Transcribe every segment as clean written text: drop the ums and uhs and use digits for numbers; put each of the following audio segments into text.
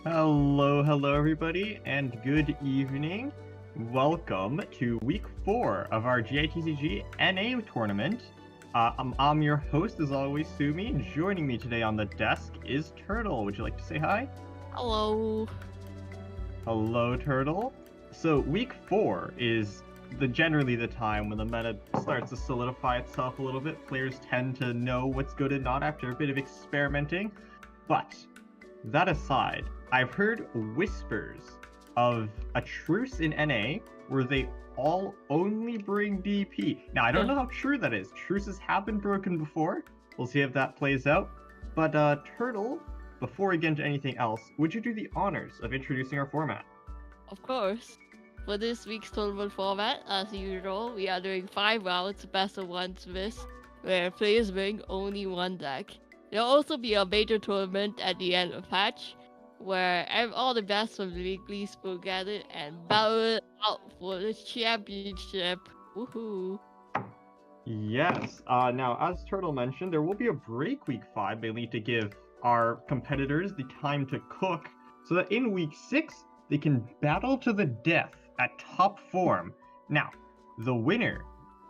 Hello everybody, and good evening. Welcome to week 4 of our GITCG NA tournament. I'm your host, as always, Sumi. Joining me today on the desk is Turtle. Would you like to say hi? Hello. Hello, Turtle. So week 4 is generally the time when the meta starts to solidify itself a little bit. Players tend to know what's good and not after a bit of experimenting. But that aside, I've heard whispers of a truce in NA where they all only bring DP. Now, I don't know how true that is. Truces have been broken before. We'll see if that plays out. But Turtle, before we get into anything else, would you do the honors of introducing our format? Of course. For this week's tournament format, as usual, we are doing 5 rounds, best of 1 Swiss, where players bring only one deck. There'll also be a major tournament at the end of patch, where all the best from the weeklies will gather and battle it out for the championship. Woohoo! Yes. Now, as Turtle mentioned, there will be a break week 5, mainly to give our competitors the time to cook, so that in week 6, they can battle to the death at top form. Now, the winner,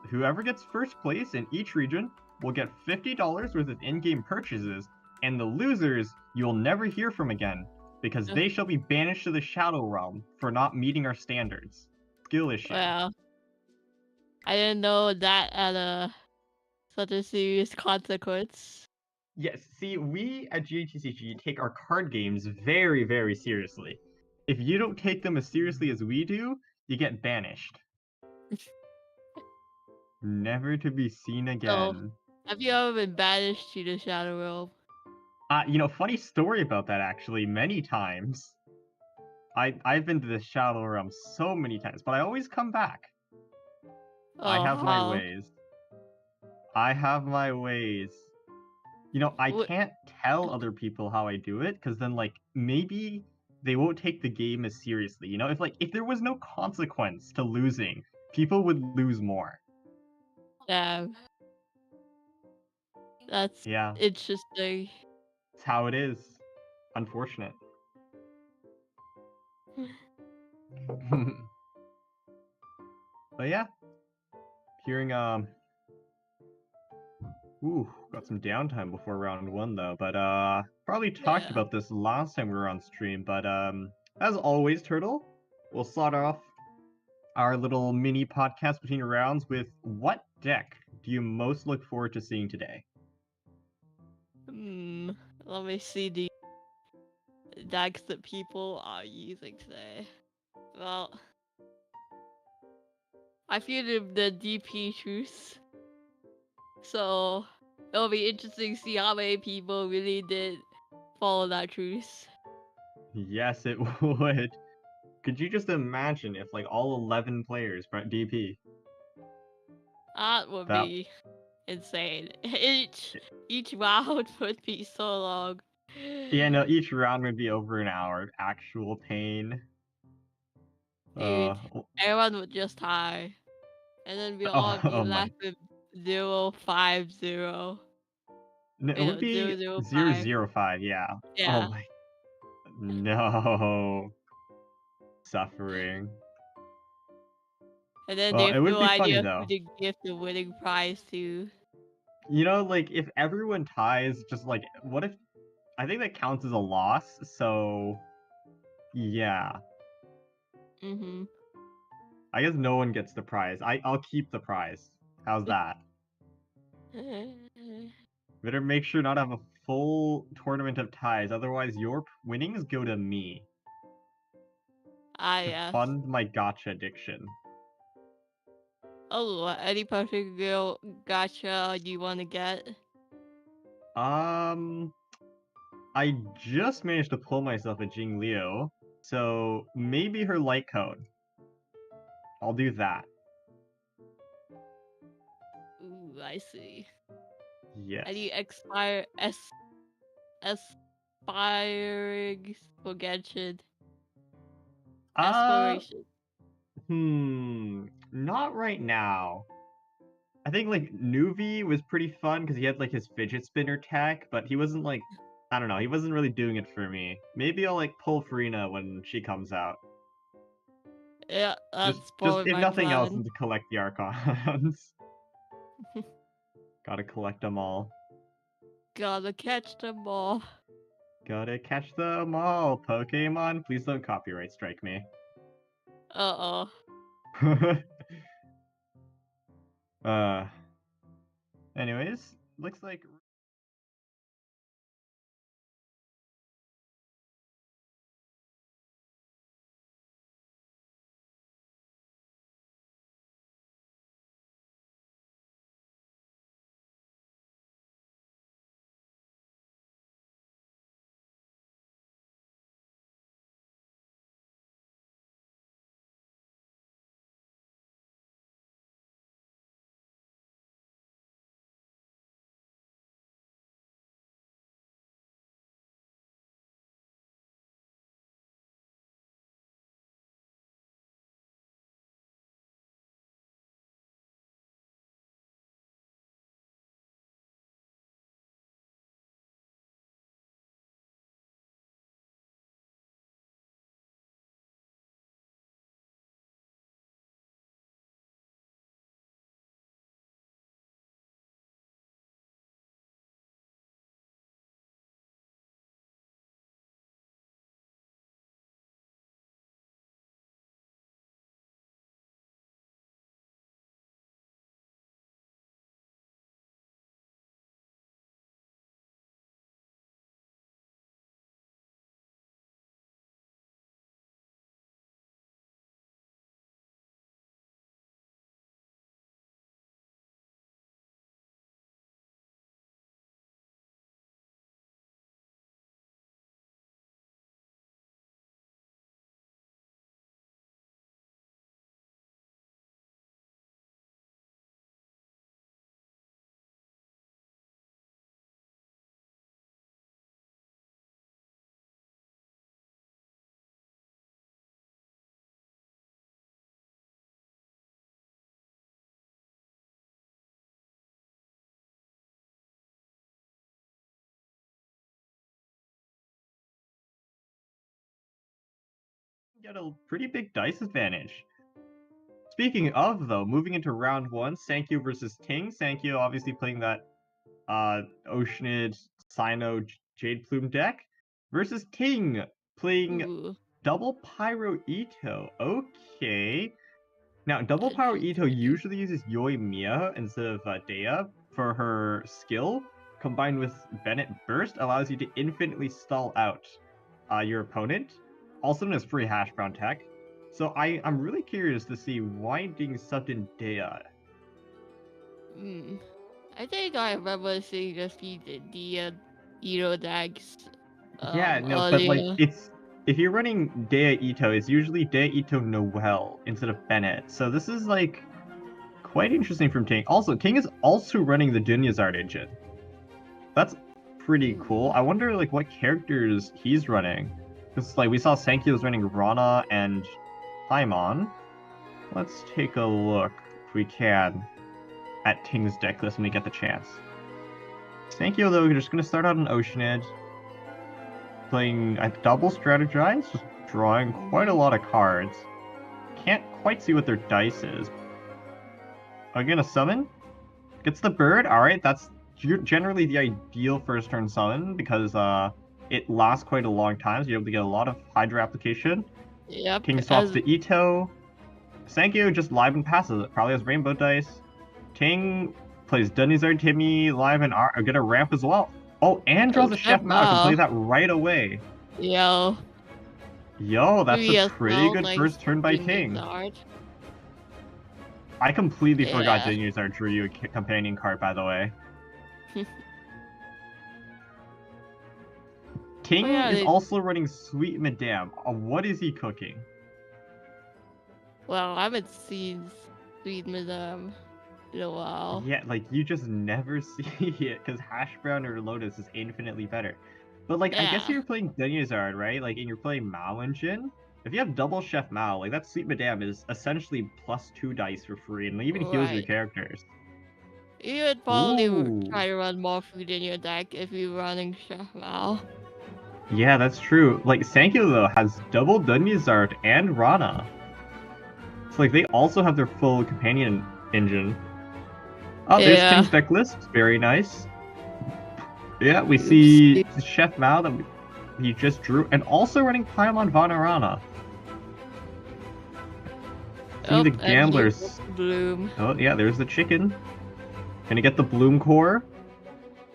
whoever gets first place in each region, will get $50 worth of in-game purchases, and the losers you'll never hear from again, because they shall be banished to the Shadow Realm for not meeting our standards. Skill issue. Well, I didn't know that had such a serious consequence. Yes, see, we at GITCG take our card games very, very seriously. If you don't take them as seriously as we do, you get banished. Never to be seen again. Have you ever been banished to the Shadow Realm? Funny story about that actually, many times. I've been to the Shadow Realm so many times, but I always come back. I have my ways. I have my ways. I can't tell other people how I do it, because then, maybe they won't take the game as seriously. If there was no consequence to losing, people would lose more. Yeah. That's interesting. It's how it is. Unfortunate. But yeah. Hearing, Ooh, got some downtime before round 1 though, but probably talked about this last time we were on stream, but as always, Turtle, we'll start off our little mini podcast between rounds with what deck do you most look forward to seeing today? Let me see the decks that people are using today. Well, I feel the DP truce, so it'll be interesting to see how many people really did follow that truce. Yes, it would. Could you just imagine if all 11 players brought DP? That would be insane. Each round would be so long. Yeah, no, each round would be over an hour. Actual pain. Dude, everyone would just tie. And then we'll all be left with 0-5-0. No, it would be 0-0-5, yeah. Oh my. No. Suffering. And then they have no idea who to give the winning prize to. If everyone ties, just what if... I think that counts as a loss, so... Yeah. I guess no one gets the prize. I'll keep the prize. How's that? Better make sure not to have a full tournament of ties, otherwise your winnings go to me. Yes. Fund my gacha addiction. Oh, any particular gacha you want to get? I just managed to pull myself a Jing Liu, so maybe her light code. I'll do that. Ooh, I see. Yes. Any aspiring for Genshin? Aspiration. Not right now. I think Nuvi was pretty fun because he had his fidget spinner tech, but he wasn't I don't know. He wasn't really doing it for me. Maybe I'll like pull Farina when she comes out. Yeah, Just, that's just probably if my nothing else, plan. than to collect the Archons. Gotta collect them all. Gotta catch them all. Gotta catch them all, Pokemon. Please don't copyright strike me. Uh-oh. uh. Anyways, looks like. Get a pretty big dice advantage. Speaking of, though, moving into round one, Sankyo versus Ting. Sankyo obviously playing that Oceanid Sino Jade Plume deck versus Ting playing Ooh. Double Pyro Ito. Okay. Now, Double Pyro Ito Interesting. usually uses Yoimiya instead of Dehya for her skill. Combined with Bennett Burst, allows you to infinitely stall out your opponent. Also known as free hash brown tech. So I'm really curious to see why Ding subbed in Dehya. I think I remember seeing a few Euro decks Yeah, no, but like earlier. it's if you're running Dehya Ito, it's usually Dehya Ito Noel instead of Bennett. So this is like quite interesting from Ting. Also, Ting is also running the Dunyazard engine. That's pretty cool. I wonder like what characters he's running. Because like we saw Sankyo was running Rana and Paimon. Let's take a look if we can at Ting's deck list when we get the chance. Sankyo though, we're just gonna start out on Oceanid. Playing a double strategize, just drawing quite a lot of cards. Can't quite see what their dice is. Again, a summon? Gets the bird? Alright, that's generally the ideal first turn summon because it lasts quite a long time, so you're able to get a lot of Hydra application. Yep. King swaps to Ito. Sankyo just live and passes it. Probably has rainbow dice. Ting plays Dunyazard, Timmy, live and get a ramp as well. Oh, and draws a Chef Mao. Can play that right away. Yo, that's a pretty good first turn by Ting. I completely forgot Dunyazard drew you a companion card, by the way. Ting is also running Sweet Madame. What is he cooking? Well, I haven't seen Sweet Madame in a while. Yeah, like you just never see it because Hash Brown or Lotus is infinitely better. But like, I guess you're playing Dunyazard, right? Like, and you're playing Mao engine. If you have double Chef Mao, like that Sweet Madame is essentially +2 dice for free, and even heals your characters. You would probably Ooh. try to run more food in your deck if you're running Chef Mao. Yeah, that's true. Like, Sankyo, though, has double Dunyazard and Rana. It's like they also have their full companion engine. Oh, there's Yeah. Ting's deck list. Very nice. Yeah, we see Oopsie. Chef Mao that he just drew, and also running Paimon Vanarana. See Oh, the and he gamblers. Bloom. Oh, yeah, there's the chicken. Gonna get the Bloom Core.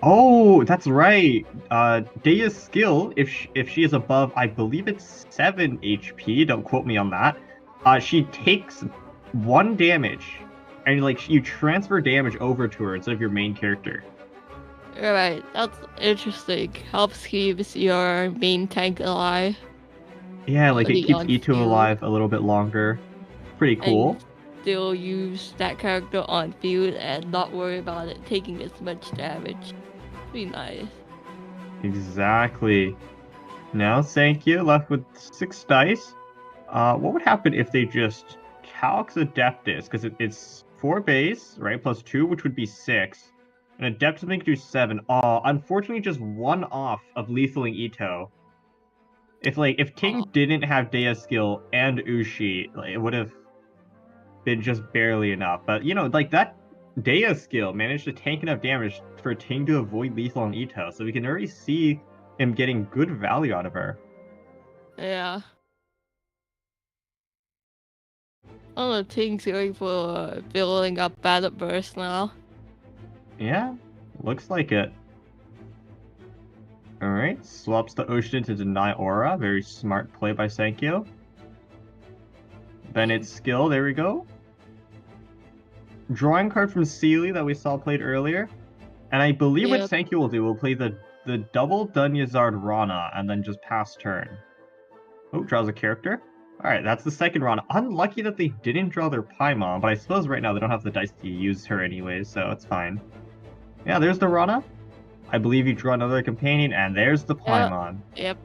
Oh, that's right. Dehya's skill, if she is above, I believe it's 7 HP, don't quote me on that, she takes 1 damage, and like you transfer damage over to her instead of your main character. Alright, that's interesting. Helps keeps your main tank alive. Yeah, like it keeps On Ito field, alive a little bit longer. Pretty cool. and still use that character on field and not worry about it taking as much damage. Be nice. Exactly. Now, Sankyo left with 6 dice. What would happen if they just calcs Adeptus? Because it's 4 base, right? Plus 2, which would be 6. And Adeptus make do 7. Unfortunately, just 1 off of lethaling Ito. If Ting didn't have Dehya's skill and Ushi, like, it would have been just barely enough. But like that Dehya's skill managed to tank enough damage for Ting to avoid lethal on Ito, so we can already see him getting good value out of her. Yeah. All the things going for building up Battle Burst now. Yeah, looks like it. Alright, swaps the Ocean to deny Aura. Very smart play by Sankyo. Bennett's skill, there we go. Drawing card from Sealy that we saw played earlier. And I believe what Sankyo will do, will play the double Dunyazard Rana and then just pass turn. Oh, draws a character. Alright, that's the second Rana. Unlucky that they didn't draw their Paimon, but I suppose right now they don't have the dice to use her anyways, so it's fine. Yeah, there's the Rana. I believe you draw another companion, and there's the Paimon. Yep.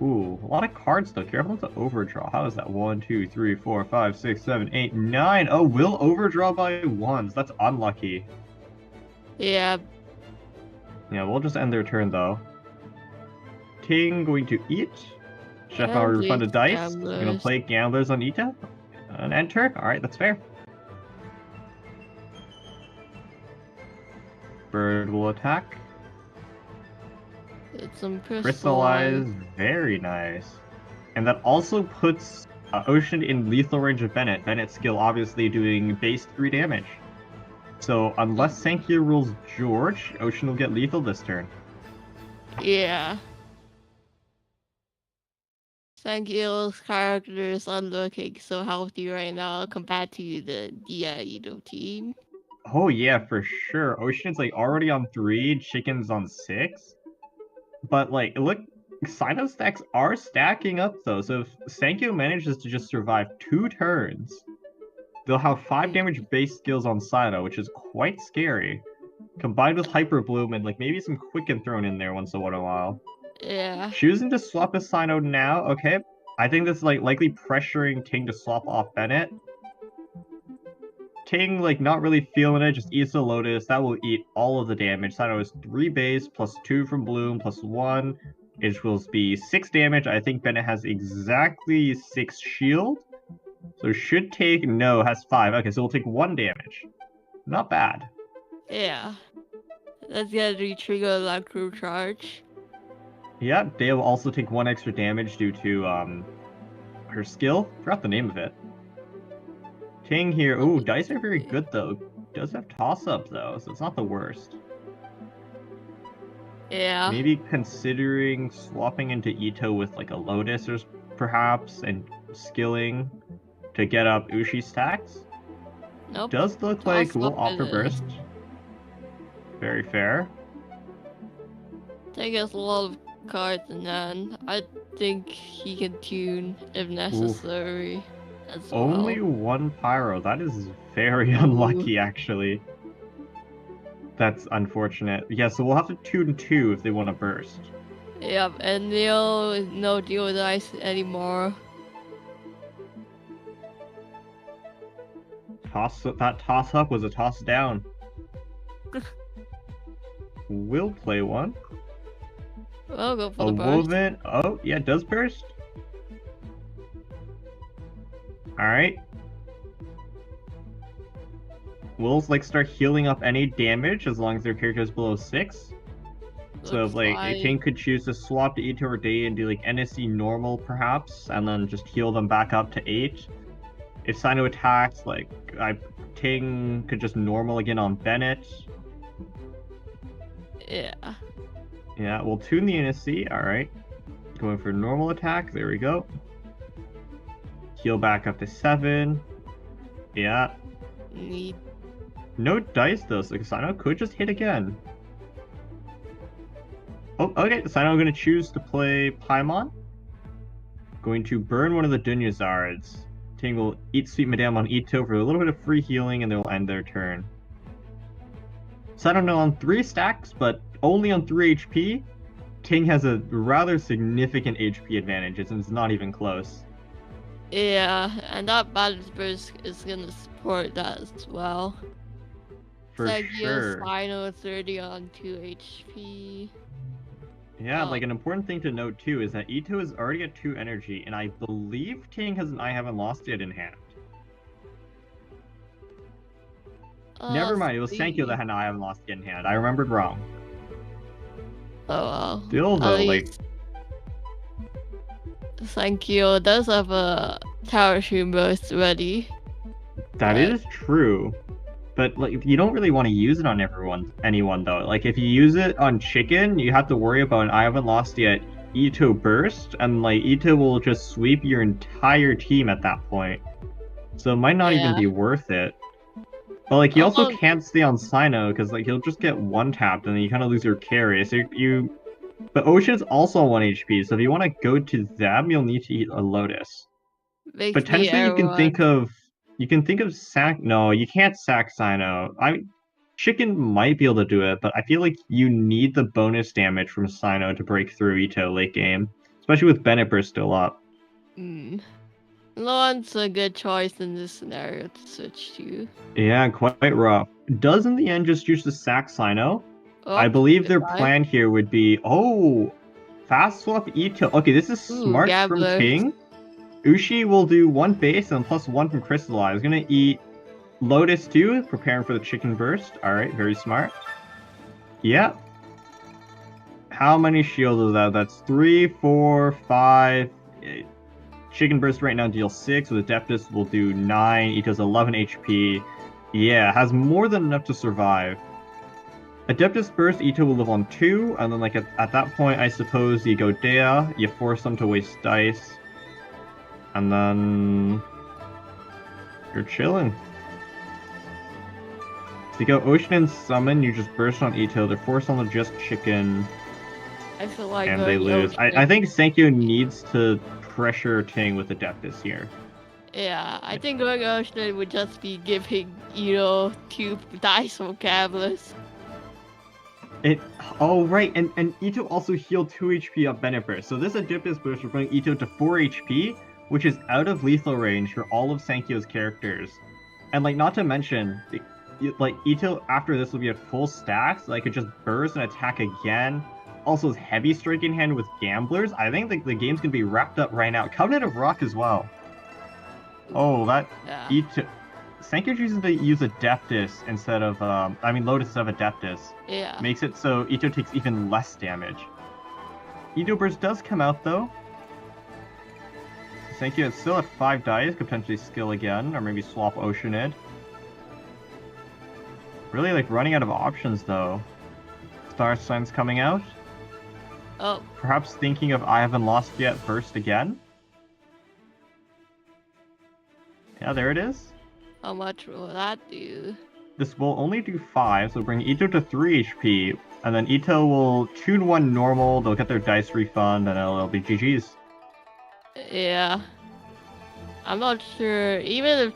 Ooh, a lot of cards though. Careful not to overdraw. How is that? 1, 2, 3, 4, 5, 6, 7, 8, 9. Oh, will overdraw by 1s. That's unlucky. Yeah. Yeah, we'll just end their turn though. Ting going to eat. Chef Hour refunded dice. We're gonna play Gamblers on Ita. And end turn. Alright, that's fair. Bird will attack. It's some Crystallize. Very nice. And that also puts Ocean in lethal range of Bennett. Bennett's skill obviously doing base 3 damage. So unless Sankyo rules George, Ocean will get lethal this turn. Yeah. Sankyo's character is not looking so healthy right now compared to the Dehya team. Oh yeah, for sure. Ocean's like already on 3, Chicken's on 6. But like, look, Sino stacks are stacking up though, so if Sankyo manages to just survive 2 turns, they'll have 5 damage base skills on Sino, which is quite scary. Combined with Hyper Bloom and like maybe some Quicken thrown in there once in a while. Yeah. Choosing to swap a Sino now, okay. I think this is like likely pressuring Ting to swap off Bennett. Ting, like, not really feeling it, just eats the Lotus. That will eat all of the damage. Sino is 3 base, plus 2 from Bloom, plus 1. It will be 6 damage. I think Bennett has exactly 6 shield. So should take... No, has 5. Okay, so we'll take 1 damage. Not bad. Yeah. Let's get a re-trigger that crew charge. Yeah, Dehya will also take 1 extra damage due to, her skill. Forgot the name of it. Ting here. Ooh, dice are very good though. Does have toss-up though, so it's not the worst. Yeah. Maybe considering swapping into Ito with like a Lotus or perhaps, and skilling to get up Ushi stacks. Nope. Does look like we'll offer burst. Very fair. Take us a lot of cards, and then I think he can tune if necessary. Oof. As well. Only 1 Pyro. That is very unlucky, actually. That's unfortunate. Yeah, so we'll have to tune 2 if they want to burst. Yep, and they'll no deal with ice anymore. That toss up was a toss down. We'll play one. We'll go for A the burst. woven. Oh, yeah, it does burst. Alright. We'll like start healing up any damage as long as their character is below 6. So if like a king could choose to swap to Ito or Dehya and do like NSC normal perhaps, and then just heal them back up to 8. If Sino attacks, like Ting could just normal again on Bennett. Yeah. Yeah, we'll tune the NSC. Alright. Going for normal attack. There we go. Heal back up to 7. Yeah. Neat. No dice though, so Sino could just hit again. Oh, okay. Sino going to choose to play Paimon. Going to burn one of the Dunyazards. Ting will eat Sweet Madame on Ito for a little bit of free healing, and they'll end their turn. So I don't know on 3 stacks, but only on 3 HP, Ting has a rather significant HP advantage, and it's not even close. Yeah, and that balance burst is gonna support that as well. For sure. Final 30 on 2 HP. Yeah, like an important thing to note too is that Ito is already at 2 energy, and I believe Ting has an I haven't lost yet in hand. Never mind, it was Sankyo that had an I haven't lost yet in hand. I remembered wrong. Oh well. Still though, like Sankyo does have a Tower Shroom burst ready. That is true. But like you don't really want to use it on anyone though. Like if you use it on Chicken, you have to worry about an I haven't lost yet Ito burst, and like Ito will just sweep your entire team at that point. So it might not even be worth it. But like you also can't stay on Sino because like he'll just get one tapped and then you kind of lose your carry. So but Ocean's also on 1 HP, so if you want to go to them, you'll need to eat a Lotus. Potentially you can think of sack. No, you can't sack Sino. Chicken might be able to do it, but I feel like you need the bonus damage from Sino to break through Ito late game, especially with Bennett burst still up. Lawn's a good choice in this scenario to switch to. Yeah, quite rough. Does in the end just choose to sack Sino? I believe their plan here would be, fast swap Ito. Okay, this is smart from Ting. Ushi will do 1 base and +1 from Crystallize. Gonna eat Lotus too, preparing for the Chicken Burst. Alright, very smart. Yeah. How many shields is that? That's 3, 4, 5. Chicken Burst right now deals 6, with Adeptus will do 9. Ito's 11 HP. Yeah, has more than enough to survive. Adeptus Burst, Ito will live on 2, and then like at that point, I suppose you go Dehya, you force them to waste dice. And then you're chilling. So you go Ocean and Summon, you just burst on Ito, they're forced on the just Chicken, I feel like and they lose. I think Sankyo needs to pressure Ting with Adeptus here. Yeah, I think going Ocean would just be giving, 2 dice from Cavaliers. Right, and Ito also healed 2 HP up Bennett Burst, so this Adeptus Burst will bring Ito to 4 HP, which is out of lethal range for all of Sankyo's characters. And like, not to mention, like Ito after this will be at full stacks, so I could just burst and attack again. Also, his heavy strike in hand with Gamblers. I think the game's gonna be wrapped up right now. Covenant of Rock as well. Ito. Sankyo chooses to use Adeptus instead of Lotus of Adeptus. Yeah. Makes it so Ito takes even less damage. Ito Burst does come out though. Sankyo is still at 5 dice, could potentially skill again, or maybe swap Oceanid. Really like running out of options though. Star Sign's coming out. Perhaps thinking of I haven't lost yet burst again. Yeah, there it is. How much will that do? This will only do 5, so bring Ito to 3 HP, and then Ito will tune 1 normal, they'll get their dice refund, and it'll be GG's. Yeah. I'm not sure. Even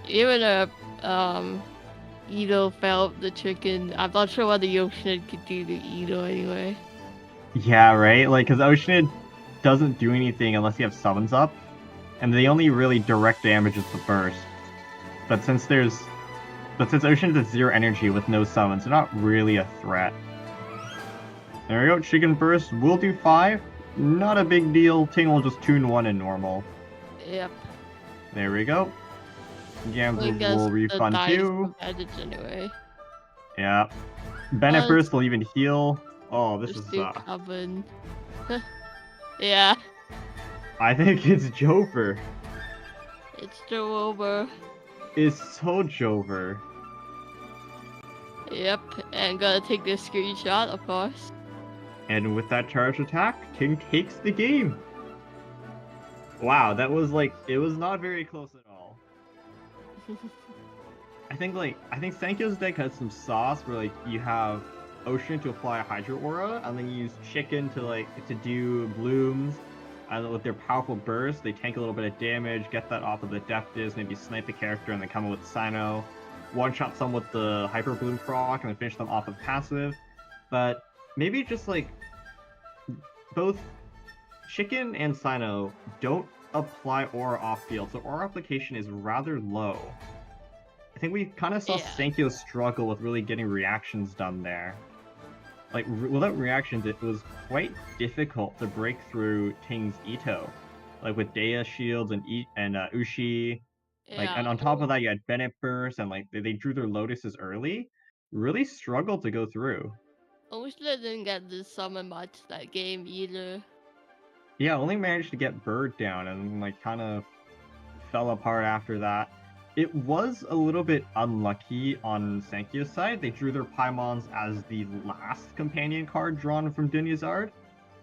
if Ito felt the Chicken, I'm not sure what the Oceanid could do to Ito anyway. Yeah, right? Like, because Oceanid doesn't do anything unless you have summons up, and the only really direct damage is the burst. But since there's But since Ocean's at 0 energy with no summons, they're not really a threat. There we go, Chicken Burst will do 5. Not a big deal. Ting will just tune 1 in normal. Yep. There we go. Gams I guess will the refund dice 2. advantage anyway. Yeah. Bennett Burst will even heal. Oh, this Just is do Coven. Yeah. I think it's Jover. It's Jover. It's so Jover. Yep, and gonna take this screenshot, of course. And with that charge attack, Ting takes the game. Wow, that was like, it was not very close at all. I think Sankyo's deck has some sauce where like you have Ocean to apply a Hydro Aura, and then you use Chicken to do blooms, and with their powerful burst, they tank a little bit of damage, get that off of the Death Dish, maybe snipe the character, and then come in with Sino, one-shot some with the Hyper Bloom proc, and then finish them off with passive. But maybe just like both Chicken and Sino don't apply aura off field, so aura application is rather low. I think we kind of saw Sankyo struggle with really getting reactions done there. Like, without reactions, it was quite difficult to break through Ting's Ito. Like, with Dehya shields and Ushi. Like, and on top of that, you had Bennett Burst, and like, they drew their Lotuses early. Really struggled to go through. Ocean didn't get to summon much that game either. Yeah, only managed to get Bird down, and like, kind of fell apart after that. It was a little bit unlucky on Sankyo's side. They drew their Paimons as the last companion card drawn from Dunyazard.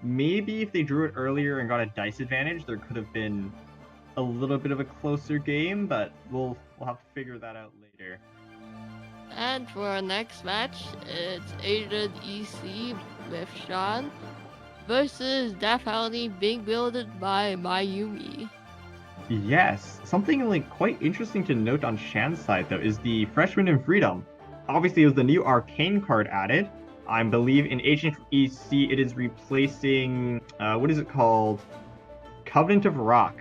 Maybe if they drew it earlier and got a dice advantage, there could have been a little bit of a closer game, but we'll have to figure that out later. And for our next match, it's Asian EC with Shan versus Death Honey being builded by Mayumi. Yes, something like quite interesting to note on Shan's side though is the Freshman in Freedom. Obviously, it was the new Arcane card added. I believe in Ancient EC it is replacing what is it called? Covenant of Rock.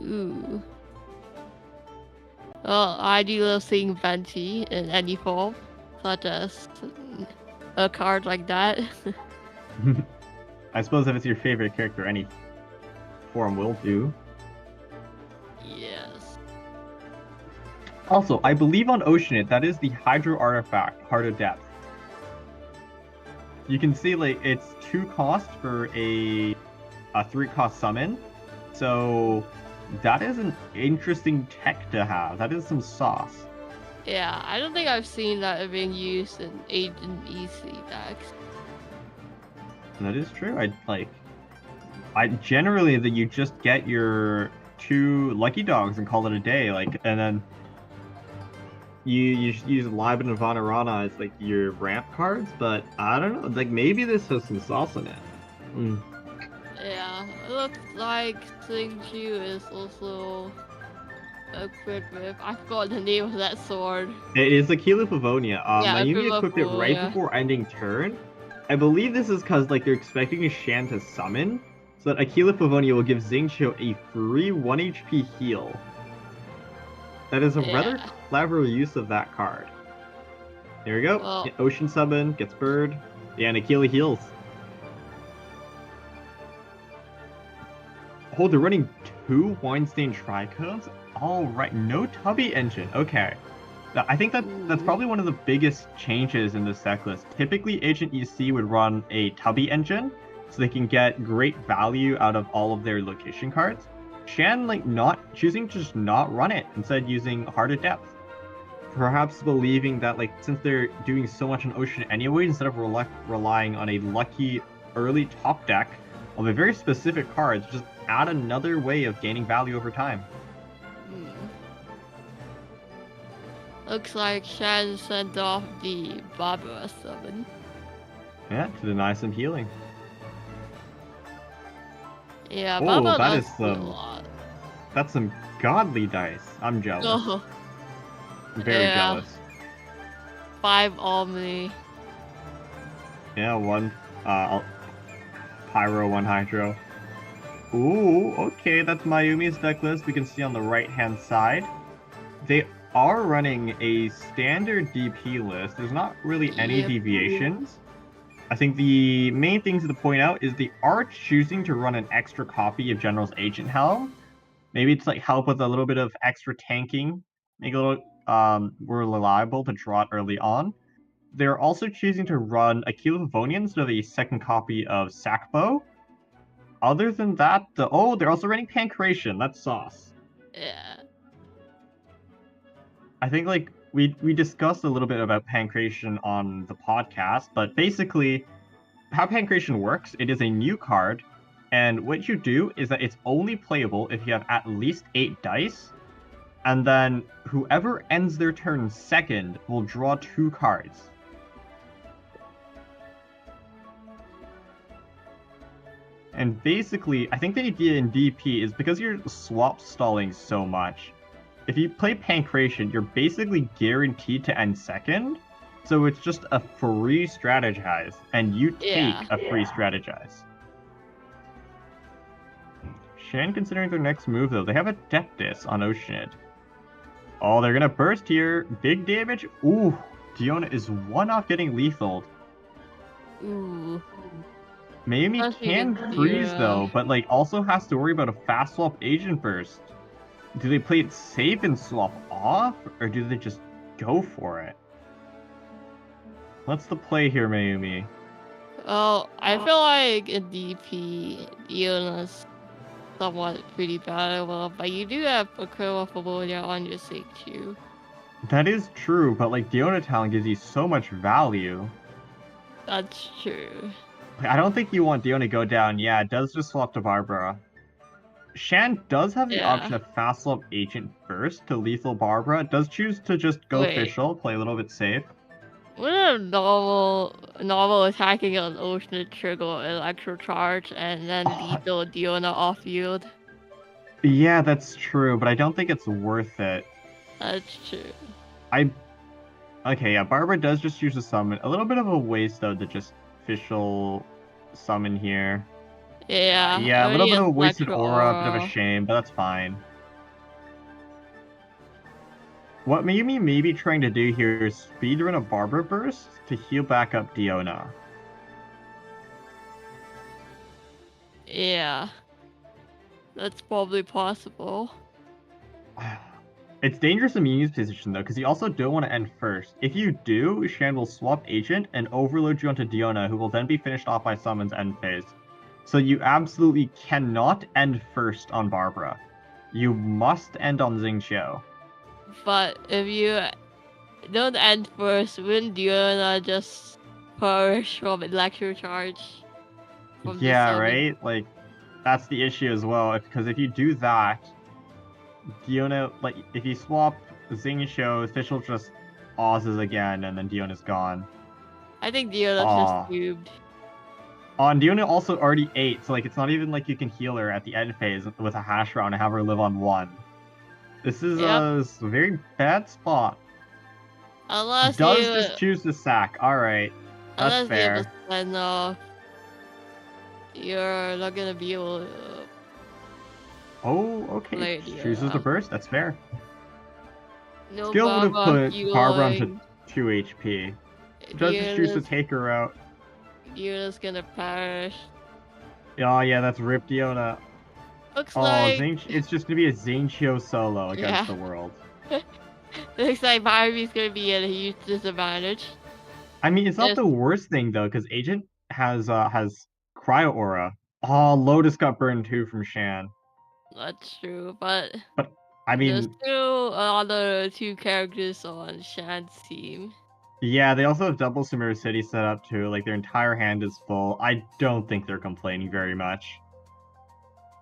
Ooh. Well, I do love seeing Venti in any form, such as a card like that. I suppose if it's your favorite character, any form will do. Yes. Also, I believe on Oceanit, that is the Hydro Artifact, Heart of Depth. You can see, like, it's 2 cost for a 3 cost summon. So, that is an interesting tech to have. That is some sauce. Yeah, I don't think I've seen that being used in Agent EC decks. That is true. I generally that you just get your 2 lucky dogs and call it a day, like, and then you use Liban and Vanarana as like your ramp cards, but I don't know, like maybe this has some sauce in it. Yeah, it looks like Singju is also equipped with, I forgot the name of that sword. It is the Key of Livonia. Mayumi equipped it right yeah. before ending turn. I believe this is because like they're expecting a Shan to summon, so that Aquila Pavonia will give Xingqiu a free 1 HP heal. That is a rather clever use of that card. There we go. Well, Ocean summon, gets bird. Yeah, and Aquila heals. Oh, they're running 2 Weinstein Tricodes? Alright, no Tubby engine. Okay. I think that's probably one of the biggest changes in this deck list. Typically, Agent EC would run a Tubby engine, so they can get great value out of all of their location cards. Shan, like, choosing to just not run it, instead using Heart of Depth. Perhaps believing that, like, since they're doing so much on Ocean anyway, instead of relying on a lucky early top deck of a very specific cards, just add another way of gaining value over time. Looks like Shan sent off the Barbara summon. Yeah, to deny some healing. Yeah, Barbara that does is a lot. That's some godly dice. I'm jealous. Oh. Very jealous. 5 Omni. Yeah, 1 Pyro, 1 Hydro. Ooh, okay, that's Mayumi's deck list. We can see on the right-hand side. They are running a standard DP list. There's not really any Yep. deviations. I think the main things to point out is they are choosing to run an extra copy of General's Agent Helm. Maybe it's like help with a little bit of extra tanking, make it a little more reliable to draw it early on. They're also choosing to run a Keel of Vonia instead of a second copy of Sackbow. Other than that, they're also running Pancration. That's sauce. Yeah. I think like we discussed a little bit about Pancration on the podcast, but basically how Pancration works, it is a new card, and what you do is that it's only playable if you have at least 8 dice, and then whoever ends their turn second will draw 2 cards. And basically, I think the idea in DP is because you're swap stalling so much, if you play Pancration, you're basically guaranteed to end second, so it's just a free strategize, and you take a free strategize. Shan considering their next move, though. They have Adeptus on Oceanid. Oh, they're gonna burst here. Big damage. Ooh, Diona is one off getting lethal. Ooh. Mayumi can freeze, though, but like also has to worry about a fast swap agent burst. Do they play it safe and swap off, or do they just go for it? What's the play here, Mayumi? Oh, I feel like in DP, Diona's somewhat pretty valuable, but you do have a Curl of Ammonia on your sake too. That is true, but like Diona talent gives you so much value. That's true. I don't think you want Diona to go down. Yeah, it does just swap to Barbara. Shan does have the option of fast swap agent first to lethal Barbara. It does choose to just go official, play a little bit safe. Would a novel attacking an ocean trigger electro charge and then lethal Diona off field? Yeah, that's true, but I don't think it's worth it. That's true. Okay, yeah, Barbara does just use a summon. A little bit of a waste though to just official summon here. Yeah. Yeah, a little bit of a wasted aura, a bit of a shame, but that's fine. What Mayumi may be trying to do here is speedrun a Barbara burst to heal back up Diona. Yeah. That's probably possible. It's dangerous in Mayumi's position though, because you also don't want to end first. If you do, Shan will swap agent and overload you onto Diona, who will then be finished off by Summon's end phase. So you absolutely cannot end first on Barbara. You must end on Xingqiu. But if you don't end first, wouldn't Diona just perish from electro charge? Yeah, right? Like, that's the issue as well, because if you do that, Diona, like, if you swap Xingqiu, official just pauses again, and then Diona's gone. I think Diona's just cubed. And Diona also already ate, so like it's not even like you can heal her at the end phase with a hash round and have her live on 1. This is a very bad spot. Unless does just choose to sack. Alright. That's fair. Unless you're not gonna be able to... Oh, okay. Chooses to burst. That's fair. No, Skill would have put Barbara onto 2 HP. Does just choose to take her out. Diona's gonna perish. Oh yeah, that's Rip Diona. Looks like... it's just gonna be a Xingqiu solo against the world. Looks like Mayumi's gonna be at a huge disadvantage. I mean, it's not the worst thing though, because Agent has Cryo Aura. Oh, Lotus got burned too from Shan. That's true, but I mean, there's still other 2 characters on Shan's team. Yeah, they also have double Sumeru City set up too, like their entire hand is full. I don't think they're complaining very much.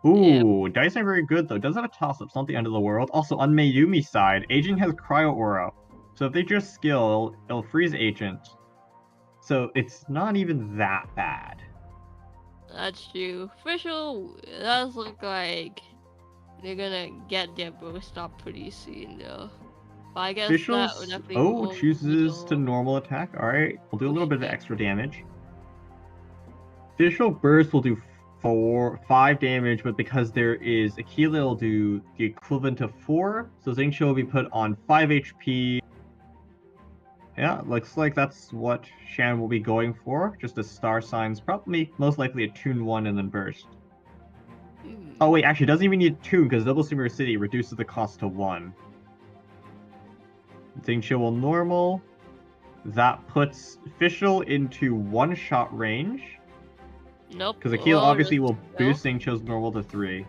Ooh, dice are very good though. Does have a toss-up, it's not the end of the world. Also, on Mayumi's side, Agent has Cryo Aura. So if they just skill, it'll freeze Agent. So it's not even that bad. That's true. Official does look like they're gonna get their burst up pretty soon though. But I guess Officials, that chooses to normal attack. Alright, we'll do a little bit of extra damage. Official burst will do 5 damage, but because there is Aquila, it'll do the equivalent of 4. So Xingqiu will be put on 5 HP. Yeah, looks like that's what Shan will be going for. Just a star signs, probably most likely a tune 1 and then burst. Oh wait, actually, it doesn't even need tune because Double Super City reduces the cost to 1. Xingqiu will normal. That puts Fischl into 1-shot range. Nope. Because Aquila obviously will boost Xingqiu's normal to 3.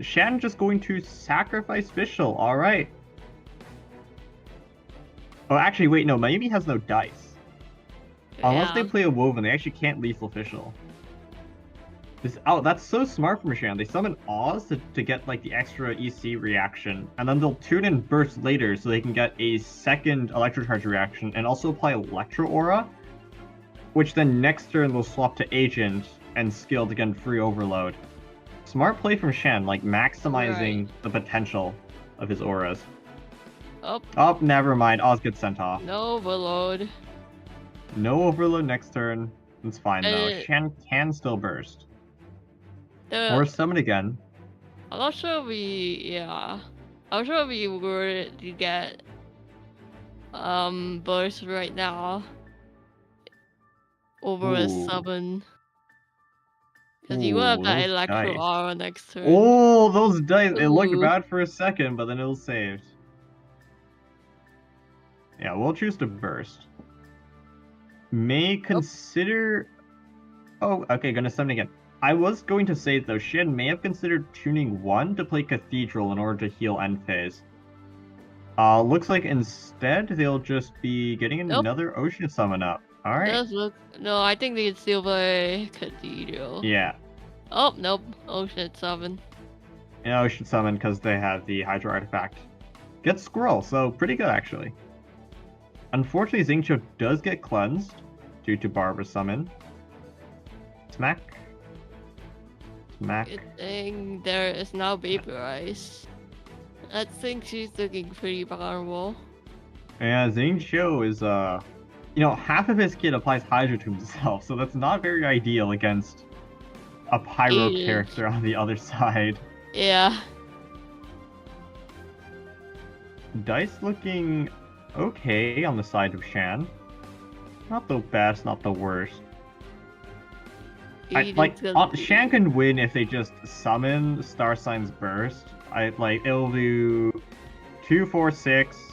Shan just going to sacrifice Fischl. Alright. Oh, actually, wait, no. Mayumi has no dice. Yeah. Unless they play a Woven, they actually can't lethal Fischl. Oh, that's so smart from Shan. They summon Oz to get, like, the extra EC reaction, and then they'll tune in Burst later so they can get a second Electro Charge reaction, and also apply Electro Aura, which then next turn will swap to Agent and skill to get free Overload. Smart play from Shan, like, maximizing the potential of his auras. Oh, never mind. Oz gets sent off. No Overload. No Overload next turn. It's fine, though. Shan can still burst. Or summon again. I'm not sure I'm sure we were to get burst right now over a summon. Because you will have that Electro Aura next turn. Oh, those dice! It looked bad for a second, but then it was saved. Yeah, we'll choose to burst. May consider... Oh, okay, gonna summon again. I was going to say, though, Shan may have considered tuning 1 to play Cathedral in order to heal end phase. Looks like instead they'll just be getting another Ocean Summon up. Alright. No, I think they can still play Cathedral. Yeah. Oh, nope. Ocean Summon. Yeah, Ocean Summon because they have the Hydro Artifact. Gets Squirrel, so pretty good, actually. Unfortunately, Xingqiu does get cleansed due to Barbara Summon. Smack. Good thing there is now Vaporize. I think she's looking pretty powerful. Yeah, Xingqiu is, you know, half of his kit applies Hydro to himself, so that's not very ideal against a Pyro character on the other side. Yeah. Dice looking okay on the side of Shan. Not the best, not the worst. Shan can win if they just summon Star Signs Burst. It'll do 2, 4, 6.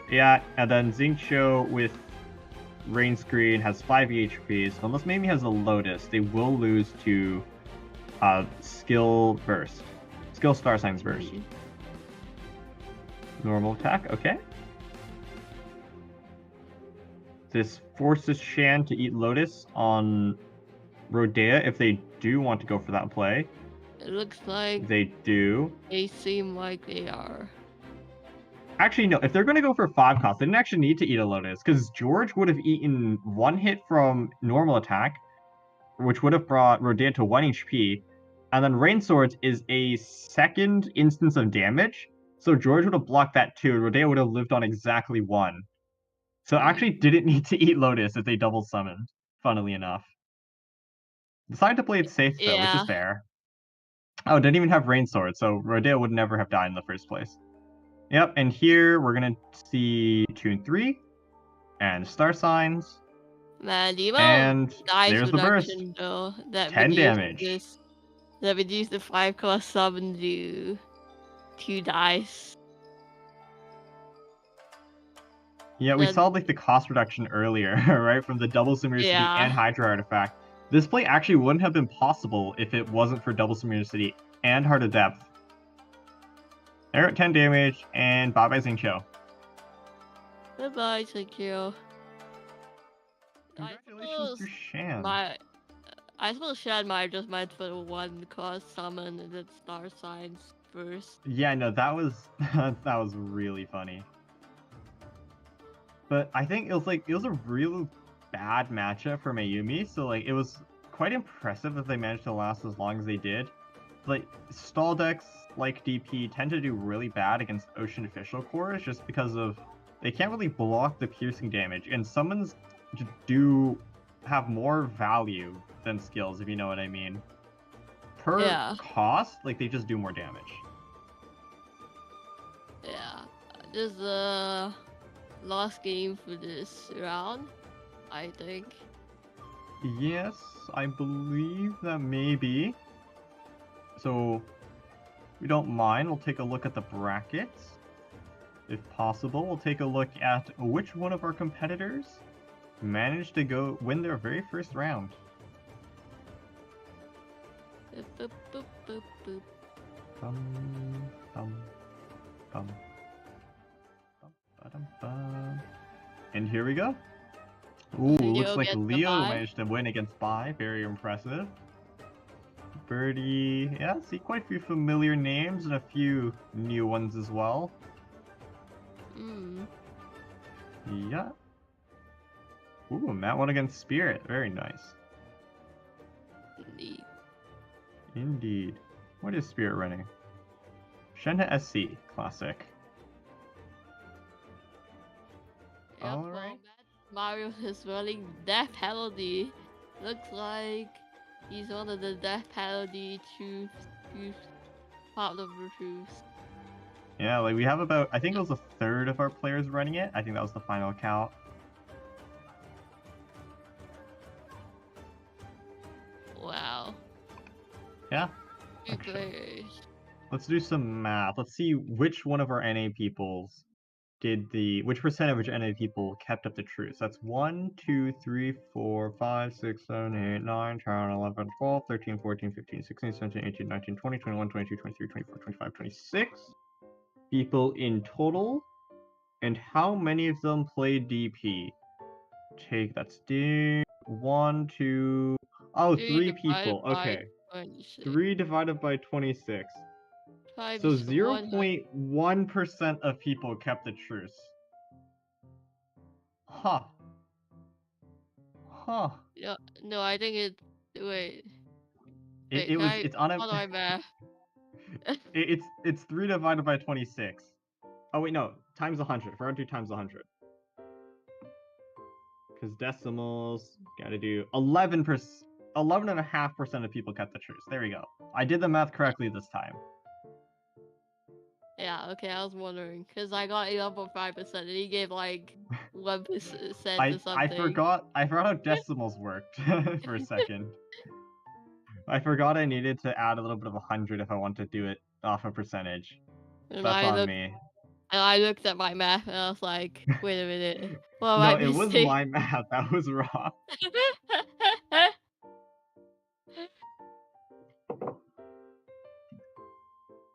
Yeah, and then Xingqiu with Rain Screen has 5 HP, so unless Mayumi has a Lotus, they will lose to Skill Burst. Skill Star Signs Burst. Normal attack, okay. This forces Shan to eat Lotus on Rodea if they do want to go for that play. It looks like they do. They seem like they are. Actually, no. If they're going to go for 5 cost, they didn't actually need to eat a Lotus, because George would have eaten 1 hit from normal attack, which would have brought Rodea to 1 HP, and then Rain Swords is a second instance of damage, so George would have blocked that too, and Rodea would have lived on exactly 1. So actually didn't need to eat Lotus if they double summoned, funnily enough. Decided to play it safe, though, which is fair. Oh, didn't even have Rain Sword, so Rodea would never have died in the first place. Yep, and here we're gonna see Tune 3 and Star Signs. And there's the burst. Though, that 10 damage. That reduced the 5-cost summon to 2 dice. Yeah, we saw like the cost reduction earlier, right? From the double Summoner's City and Hydro Artifact. This play actually wouldn't have been possible if it wasn't for double Summoner's City and Heart of Depth. They're at 10 damage, and bye-bye Xingqiu. Bye-bye Xingqiu. Congratulations to Shan. I suppose Shan might have just meant for the 1-cost summon and then Star Signs first. Yeah, no, that was that was really funny. But I think it was a real bad matchup for Mayumi, so like it was quite impressive that they managed to last as long as they did. Like stall decks like DP tend to do really bad against Ocean Official cores just because of they can't really block the piercing damage, and summons do have more value than skills, if you know what I mean. per Yeah. cost, like they just do more damage. Yeah. This is the last game for this round, I think. Yes, I believe that maybe. So, we don't mind. We'll take a look at the brackets. If possible, we'll take a look at which one of our competitors managed to win their very first round. Boop, boop, boop, boop, boop. Bum, bum, ba-dum-bum. And here we go. Ooh, looks like gets the Leo bye. managed to win against Bai. Very impressive. Birdie, yeah, see quite a few familiar names and a few new ones as well. Yeah. Ooh, Matt won against Spirit. Very nice. Neat. Indeed. What is Spirit running? Shenhe SC. Classic. Yep, All well, right. Mario is running Death Penalty. Looks like he's one of the Death Penalty part of the troops. Yeah, like we have about, I think it was a third of our players running it. I think that was the final count. Wow. Yeah. Two players. Let's do some math. Let's see which one of our NA peoples which percentage of NA people kept up the truce. That's 1, 2, 3, 4, 5, 6, 7, 8, 9, 10, 11, 12, 13, 14, 15, 16, 17, 18, 19, 20, 21, 22, 23, 24, 25, 26 people in total. And how many of them play DP? That's 1, 2, oh, 3 people. Okay. 3 divided by 26. So 0.1% of people kept the truce. Huh. Huh. Yeah, no, I think it's wait. It's on a How do I math? it's 3 divided by 26. Oh wait, no, times 100. If we're gonna do times 100. Because decimals gotta do 11%. 11.5% of people kept the truce. There we go. I did the math correctly this time. Yeah, okay, I was wondering because I got 11.5% and he gave like 1% or something. I forgot how decimals worked for a second. I forgot I needed to add a little bit of 100 if I want to do it off a percentage. And That's on me. And I looked at my math and I was like, wait a minute. What am No, I it was missing? my math. That was wrong.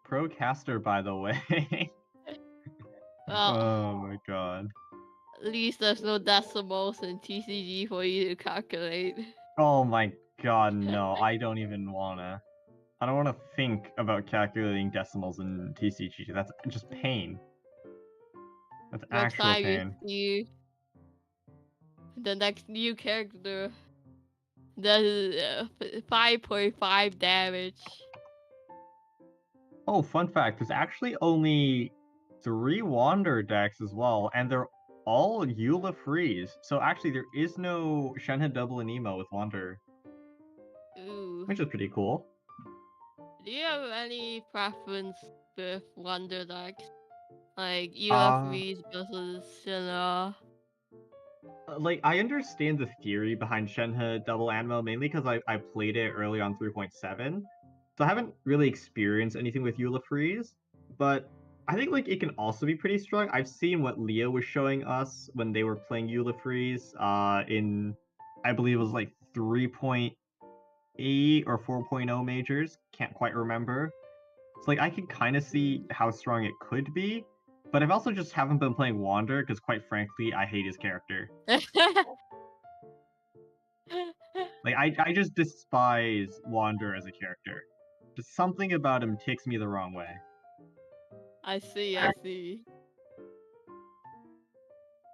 Procaster, by the way. Well, oh my god. at least there's no decimals in TCG for you to calculate. Oh my god, no. I don't even wanna. I don't wanna think about calculating decimals in TCG. That's just pain. That's actual pain. You the next new character does 5.5 damage. Oh, fun fact, there's actually only 3 Wander decks as well, and they're all Eula freeze. So actually there is no Shenhe double and Emo with Wander. Ooh. Which is pretty cool. Do you have any preference with Wonder decks? Like Eula freeze versus Sino? Like, I understand the theory behind Shenhe Double Animo, mainly because I played it early on 3.7. So I haven't really experienced anything with Eula Freeze, but I think like it can also be pretty strong. I've seen what Leo was showing us when they were playing Eula Freeze in, I believe it was like 3.8 or 4.0 majors. Can't quite remember. It's like I can kind of see how strong it could be, but I've also just haven't been playing Wander because, quite frankly, I hate his character. Like I just despise Wander as a character. Just something about him takes me the wrong way. I see.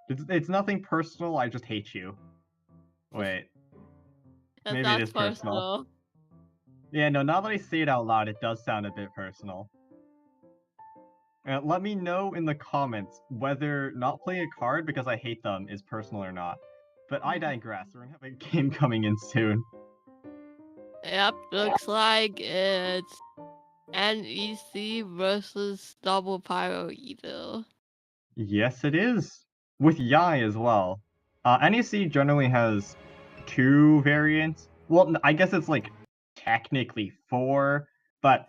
It's nothing personal. I just hate you. Wait, maybe it is personal. Yeah, no. Now that I say it out loud, it does sound a bit personal. Let me know in the comments whether not playing a card because I hate them is personal or not. But I digress. We're gonna have a game coming in soon. Yep, looks like it's NEC versus Double Pyro Evil. Yes, it is. With Yai as well. NEC generally has 2 variants. Well, I guess it's like technically 4, but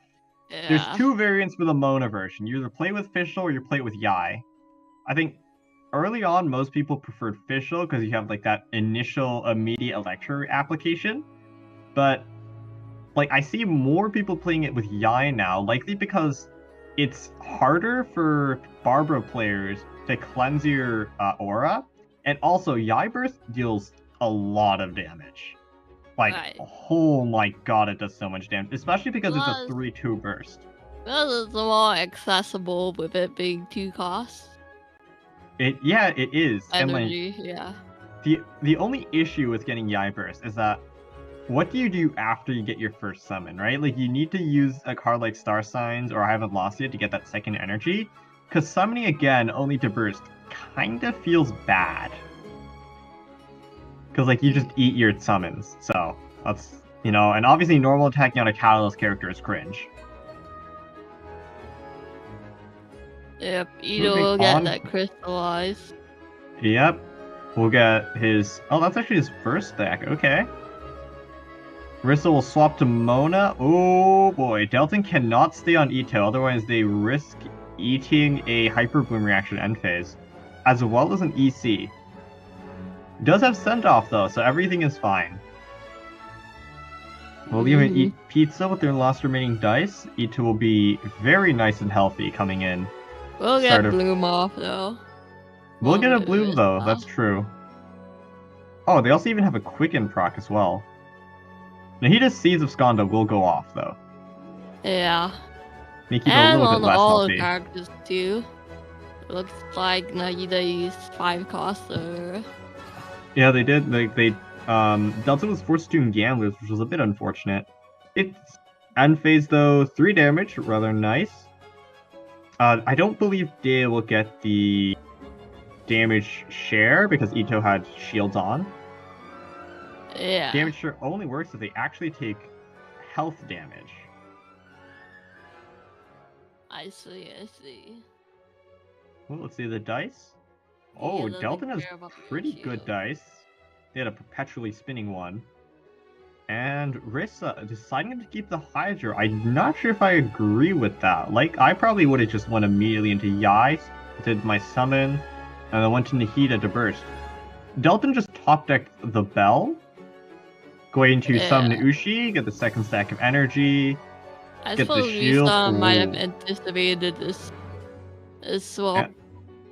there's Yeah. 2 variants for the Mona version. You either play with Fischl or you play with Yai. I think early on, most people preferred Fischl because you have like that initial immediate Electro application. But like I see more people playing it with Yai now, likely because it's harder for Barbara players to cleanse your aura, and also Yai Burst deals a lot of damage. Like, Right. oh my god, it does so much damage, especially because it's a Plus, 3-2 burst. it's more accessible with it being 2 costs. Yeah, it is, and like Energy, yeah. the only issue with getting Yai Burst is that what do you do after you get your first summon, right? Like, you need to use a card like Star Signs or I Haven't Lost Yet to get that second energy, because summoning again only to burst kinda feels bad. Because, like, you just eat your summons, so that's, and obviously normal attacking on a Catalyst character is cringe. Yep, Ito Moving will get on. that crystallized. Yep. We'll get his... Oh, that's actually his first deck, okay. Rissa will swap to Mona. Oh boy, Delton cannot stay on Ito, otherwise they risk eating a Hyper Bloom reaction end phase, as well as an EC. Does have send off though, so everything is fine. We'll even eat pizza with their last remaining dice. Ito will be very nice and healthy coming in. We'll get Bloom off though. We'll get a Bloom though, that's true. Oh, they also even have a Quicken proc as well. Nahida's Seeds of Skanda will go off, though. Yeah. Make it a little bit less all healthy. The characters too. It looks like Nahida used 5 costs or... Yeah, they did. Delton was forced to do Gamblers, which was a bit unfortunate. It's end phase though, 3 damage, rather nice. I don't believe Dehya will get the damage share because Ito had shields on. Yeah. Damage share only works if they actually take health damage. I see. Well, let's see the dice. Oh, Yeah, Delton has pretty good dice. They had a perpetually spinning one. And Rissa deciding to keep the Hydra. I'm not sure if I agree with that. Like, I probably would have just went immediately into Yai, did my summon, and then went to Nahida to burst. Delton just top decked the Bell, going to summon Ushi, get the second stack of energy, get the shield. Rissa might have anticipated this swap.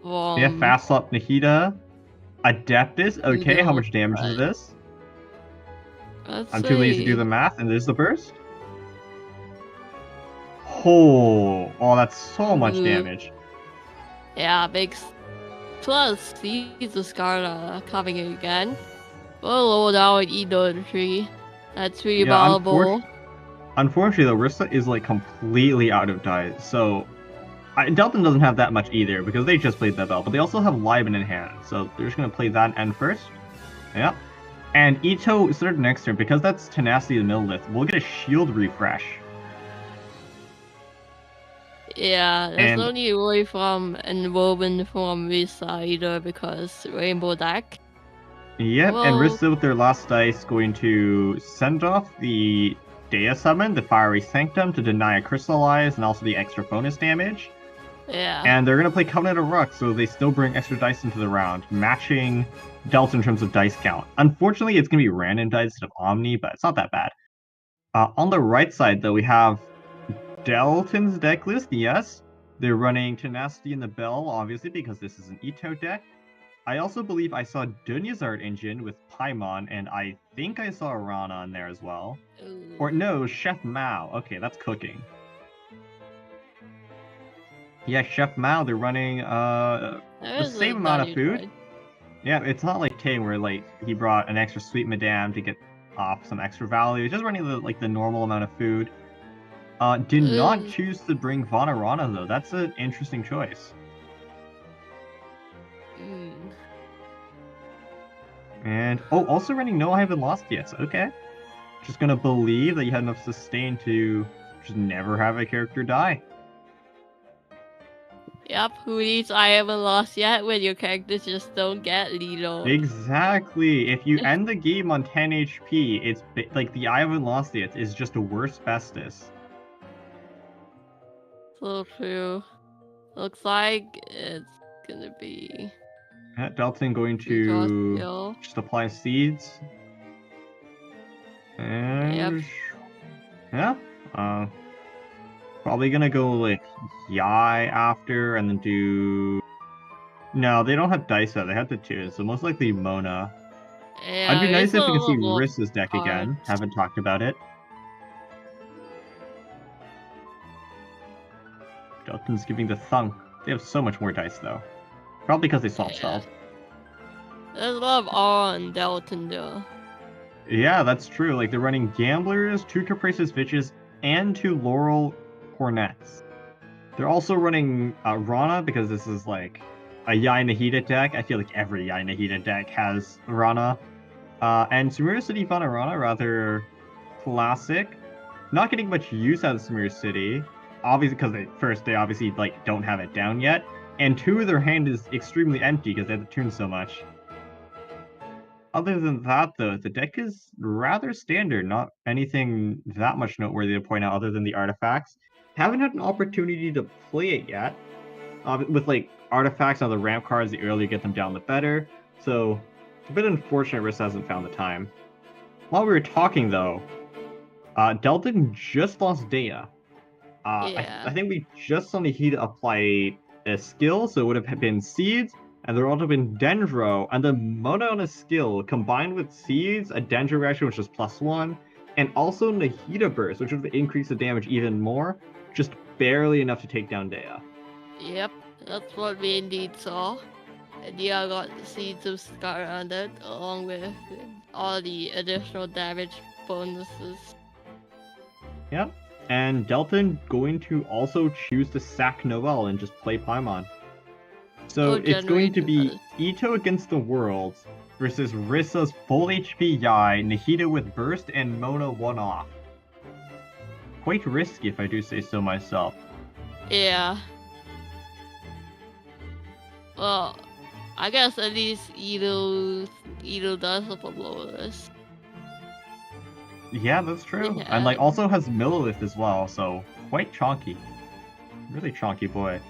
Yeah, fast swap Nahida. Adeptus, okay, how much damage is this? I'm too lazy to do the math, and there's the burst. Oh, that's so much damage. Yeah, makes... Plus, Seeds of Skanda coming in again. We'll load out Ito the tree. That's really valuable. Unfortunately, though, Rissa is like completely out of dice, so... Delton doesn't have that much either, because they just played that bell, but they also have Liben in hand, so they're just going to play that end first. Yep. And Ito started next turn, because that's Tenacity the Millilith, we'll get a shield refresh. Yeah, there's only really from Enwoven from Rissa either, because Rainbow deck. Yep, and Rissa with their last dice going to send off the Dehya summon, the Fiery Sanctum, to deny a Crystallize, and also the extra bonus damage. Yeah. And they're going to play Covenant of Ruck, so they still bring extra dice into the round, matching Delta in terms of dice count. Unfortunately, it's going to be random dice instead of Omni, but it's not that bad. On the right side, though, we have Delton's deck list, yes. They're running Tenacity in the Bell, obviously, because this is an Ito deck. I also believe I saw Dunya's Art Engine with Paimon, and I think I saw Rana on there as well. Ooh. Or no, Chef Mao. Okay, that's cooking. Yeah, Chef Mao, they're running the same amount of food. Right? Yeah, it's not like Tang where like he brought an extra sweet madame to get off some extra value. It's just running the normal amount of food. Did not choose to bring Vanarana though. That's an interesting choice. And also running No I Haven't Lost Yet. Okay. just gonna believe that you had enough sustain to just never have a character die. Yep, who needs I haven't lost yet when your characters just don't get Lilo? Exactly. If you end the game on 10 HP, it's like the I haven't lost yet is just a worse Festus. So true. Looks like it's gonna be Delton going draw to skill. just apply seeds. And yeah, probably gonna go like Yai after and then do. No, they don't have dice out. They have the two, so most likely Mona. Yeah, I'd be nice it's if a we could see little Rissa's deck again. cards. Haven't talked about it. Delton's giving the thunk. They have so much more dice though. Probably because they soft spelled. There's a lot of R on Delton though. Yeah, that's true. Like they're running Gamblers, 2 Caprices Vitches, and 2 Laurel Cornets. They're also running Rana because this is like a Yai Nahida deck. I feel like every Yai Nahida deck has Rana. And Sumeru City Rana, rather classic. Not getting much use out of Sumeru City. Obviously, because they obviously like don't have it down yet. And 2, their hand is extremely empty because they have to tune so much. Other than that, though, the deck is rather standard. Not anything that much noteworthy to point out other than the artifacts. Haven't had an opportunity to play it yet. With like artifacts on the ramp cards, the earlier you get them down, the better. So it's a bit unfortunate Rissa hasn't found the time. While we were talking, though, Delton just lost Dehya. I think we just saw Nahida apply a skill, so it would have been Seeds, and there would have been Dendro, and then Mona on a skill combined with Seeds, a Dendro reaction which was +1, and also Nahida Burst, which would have increased the damage even more, just barely enough to take down Dehya. Yep, that's what we indeed saw. And yeah, got the Seeds of Scar on it, along with all the additional damage bonuses. Yep. And Delton going to also choose to sack Noelle and just play Paimon. So it's going to be Ito against the world versus Rissa's full HP Yai, Nahida with Burst, and Mona 1-off. Quite risky if I do say so myself. Yeah. Well, I guess at least Ito does have a bonus. Yeah, that's true. Yeah. And like also has Millilith as well, so quite chonky. Really chonky boy.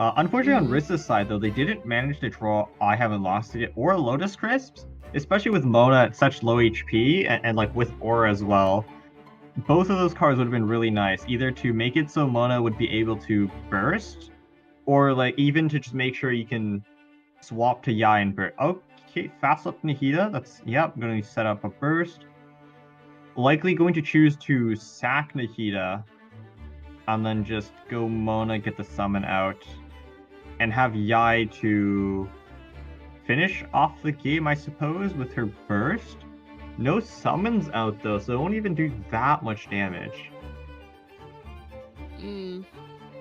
Unfortunately on Rissa's side though, they didn't manage to draw I Haven't Lost It or Lotus Crisps, especially with Mona at such low HP and like with Aura as well. Both of those cards would have been really nice, either to make it so Mona would be able to burst, or like even to just make sure you can swap to Yai and burst. Okay, fast up Nahida. That's I'm going to set up a burst. Likely going to choose to sack Nahida and then just go Mona, get the summon out, and have Yai to finish off the game, I suppose, with her burst. No summons out though, so it won't even do that much damage.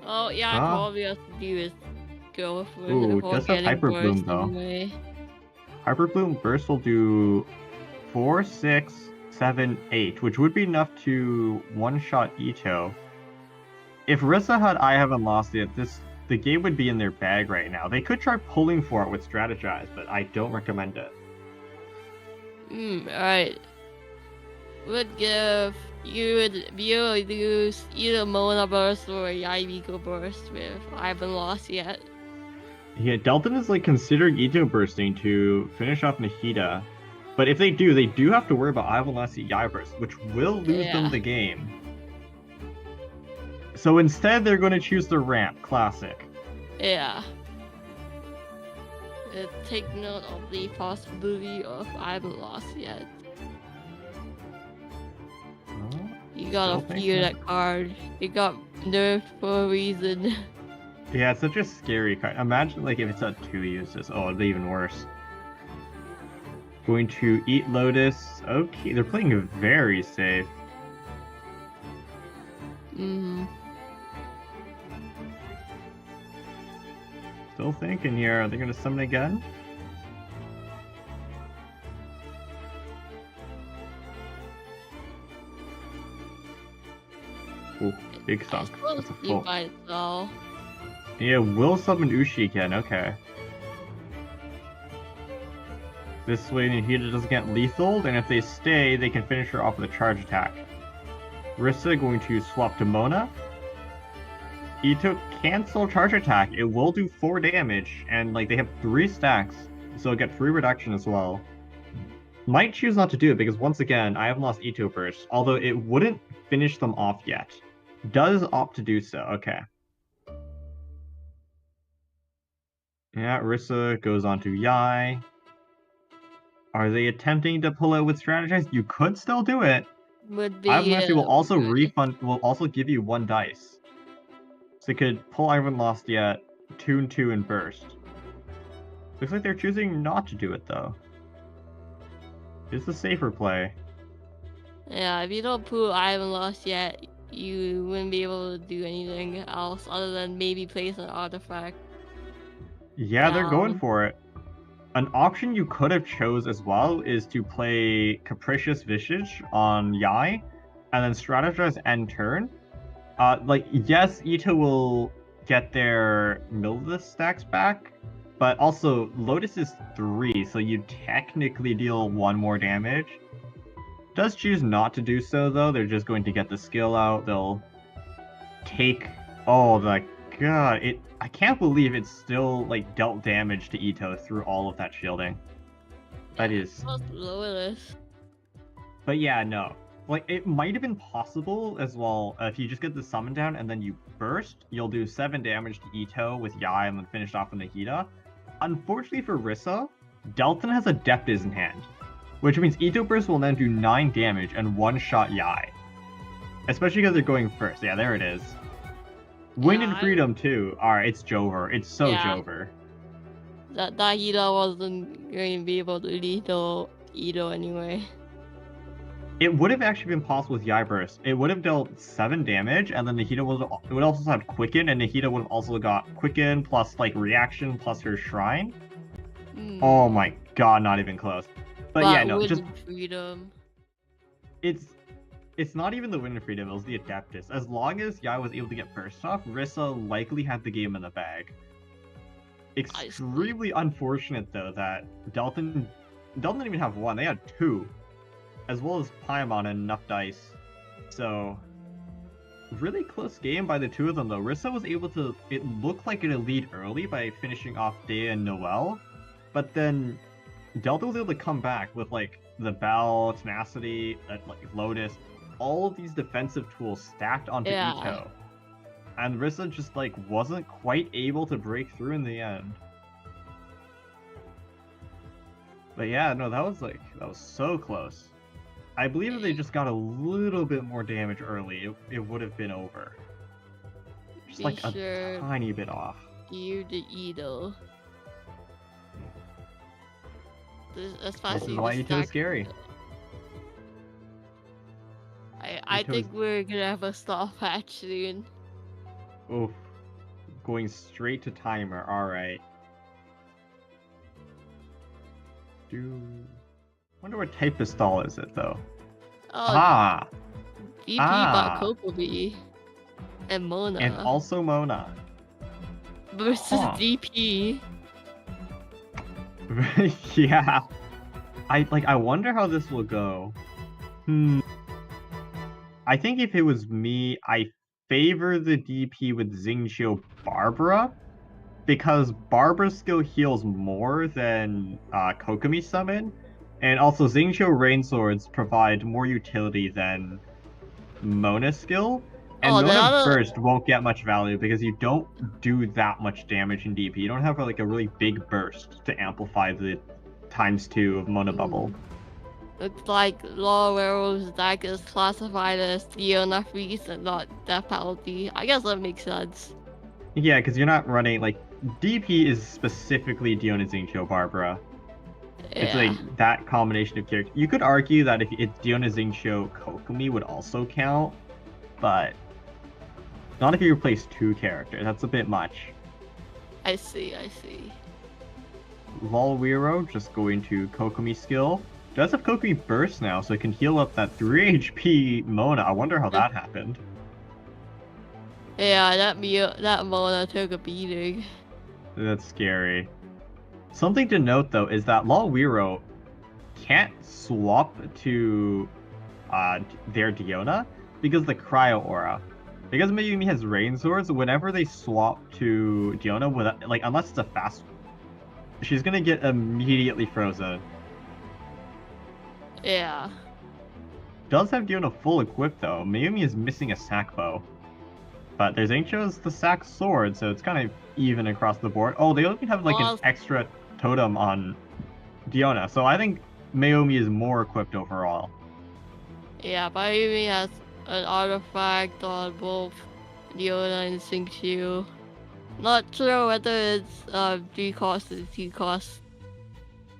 Oh yeah, I probably have to do is go for it. Ooh, does have Hyper Bloom though. Anyway. Hyper Bloom burst will do 4, 6, 7, 8, which would be enough to one-shot Ito. If Rissa had I Haven't Lost It, the game would be in their bag right now. They could try pulling for it with Strategize, but I don't recommend it. Alright. Would give you would be able to use either Mona Burst or Yaimiko Burst with I Haven't Lost Yet. Yeah, Delton is like considering Ito bursting to finish off Nahida. But if they do have to worry about I Haven't Lost Yet Yai Burst, which will lose them the game. So instead they're going to choose the ramp, classic. Yeah. Take note of the possibility of I Haven't Lost Yet. You gotta fear that card. It got nerfed for a reason. Yeah, it's such a scary card. Imagine like if it's at 2 uses. Oh, it'd be even worse. Going to eat Lotus. Okay, they're playing very safe. Still thinking here. Are they going to summon again? Big thunk. That's a full. By itself. Yeah, will summon Ushi again. Okay. This way Nahida doesn't get lethal, and if they stay, they can finish her off with a charge attack. Rissa going to swap to Mona. Ito cancel charge attack. It will do 4 damage, and like they have 3 stacks, so get free reduction as well. Might choose not to do it because once again, I haven't lost Ito burst, although it wouldn't finish them off yet. Does opt to do so. Okay. Yeah, Rissa goes on to Yai. Are they attempting to pull out with strategize? You could still do it. Would be. Ivan will also refund. Will also give you 1 dice. So you could pull Ivan Lost Yet, Tune 2, and Burst. Looks like they're choosing not to do it though. It's a safer play. Yeah, if you don't pull I haven't lost yet, you wouldn't be able to do anything else other than maybe place an artifact. Yeah, they're going for it. An option you could have chose as well is to play Capricious Visage on Yai, and then strategize end turn. Like, yes, Ito will get their Mildus stacks back, but also Lotus is 3, so you technically deal 1 more damage. Does choose not to do so though. They're just going to get the skill out. They'll take. Oh my god! I can't believe it still like dealt damage to Ito through all of that shielding. That is. Lotus. But yeah, no. Like, it might have been possible as well if you just get the summon down and then you burst, you'll do 7 damage to Ito with Yai and then finish off with Nahida. Unfortunately for Rissa, Delton has Adeptus in hand, which means Ito burst will then do 9 damage and one-shot Yai. Especially because they're going first. Yeah, there it is. Wind and Freedom too. Alright, it's Jover. It's so Jover. That Dehya wasn't going to be able to lethal Ito anyway. It would have actually been possible with Yai Burst. It would have dealt 7 damage, and then Nahida would also have Quicken, and Nahida would have also got Quicken plus like reaction plus her Shrine. Oh my god, not even close. But yeah, no, just Freedom. It's not even the Wind and Freedom, it was the Adeptus. As long as Yai was able to get burst off, Rissa likely had the game in the bag. Extremely unfortunate though that Delton didn't even have 1, they had 2. As well as Paimon and enough dice. So, really close game by the 2 of them though. Rissa was able to, it looked like it lead early by finishing off Dehya and Noelle, but then Delta was able to come back with like the Bell, Tenacity, like Lotus, all of these defensive tools stacked onto Ito. And Rissa just like wasn't quite able to break through in the end. But yeah, no, that was so close. I believe if they just got a little bit more damage early, it would have been over. Just like a tiny bit off. You the Ito. This is why Ito is scary. I think we're gonna have a stall patch soon. Oof. Going straight to timer, alright. Wonder what type of stall is it though? Oh, VP bought Kokobi and Mona. And also Mona. Versus DP. Yeah. I wonder how this will go. I think if it was me, I favor the DP with Xingqiu Barbara. Because Barbara's skill heals more than Kokomi's summon. And also, Xingqiu Rain Swords provide more utility than Mona's skill. And Mona Burst won't get much value because you don't do that much damage in DP. You don't have like a really big burst to amplify the ×2 of Mona Bubble. It's like Law Werewolf's deck is classified as Leona Freeze and not Death Penalty. I guess that makes sense. Yeah, because you're not running, like, DP is specifically Diona Xingqiu Barbara. Yeah. It's like that combination of characters. You could argue that if it's Diona Xingqiu Kokomi would also count, but not if you replace 2 characters. That's a bit much. I see. Lolwiro just going to Kokomi skill. Does have Kokomi burst now, so it can heal up that 3 HP Mona. I wonder how that happened. Yeah, that Mona took a beating. That's scary. Something to note though is that Lawiro can't swap to their Diona because the cryo aura. Because Mayumi has rain swords, whenever they swap to Diona, like unless it's a fast, she's gonna get immediately frozen. Yeah. Does have Diona full equipped though. Mayumi is missing a sack bow. But there's Inkcho's the sack sword, so it's kind of even across the board. Oh, they only have like an extra totem on Diona, so I think Mayumi is more equipped overall. Yeah, Mayumi has an artifact on both Diona and Xingqiu. Not sure whether it's 3 cost or 2 cost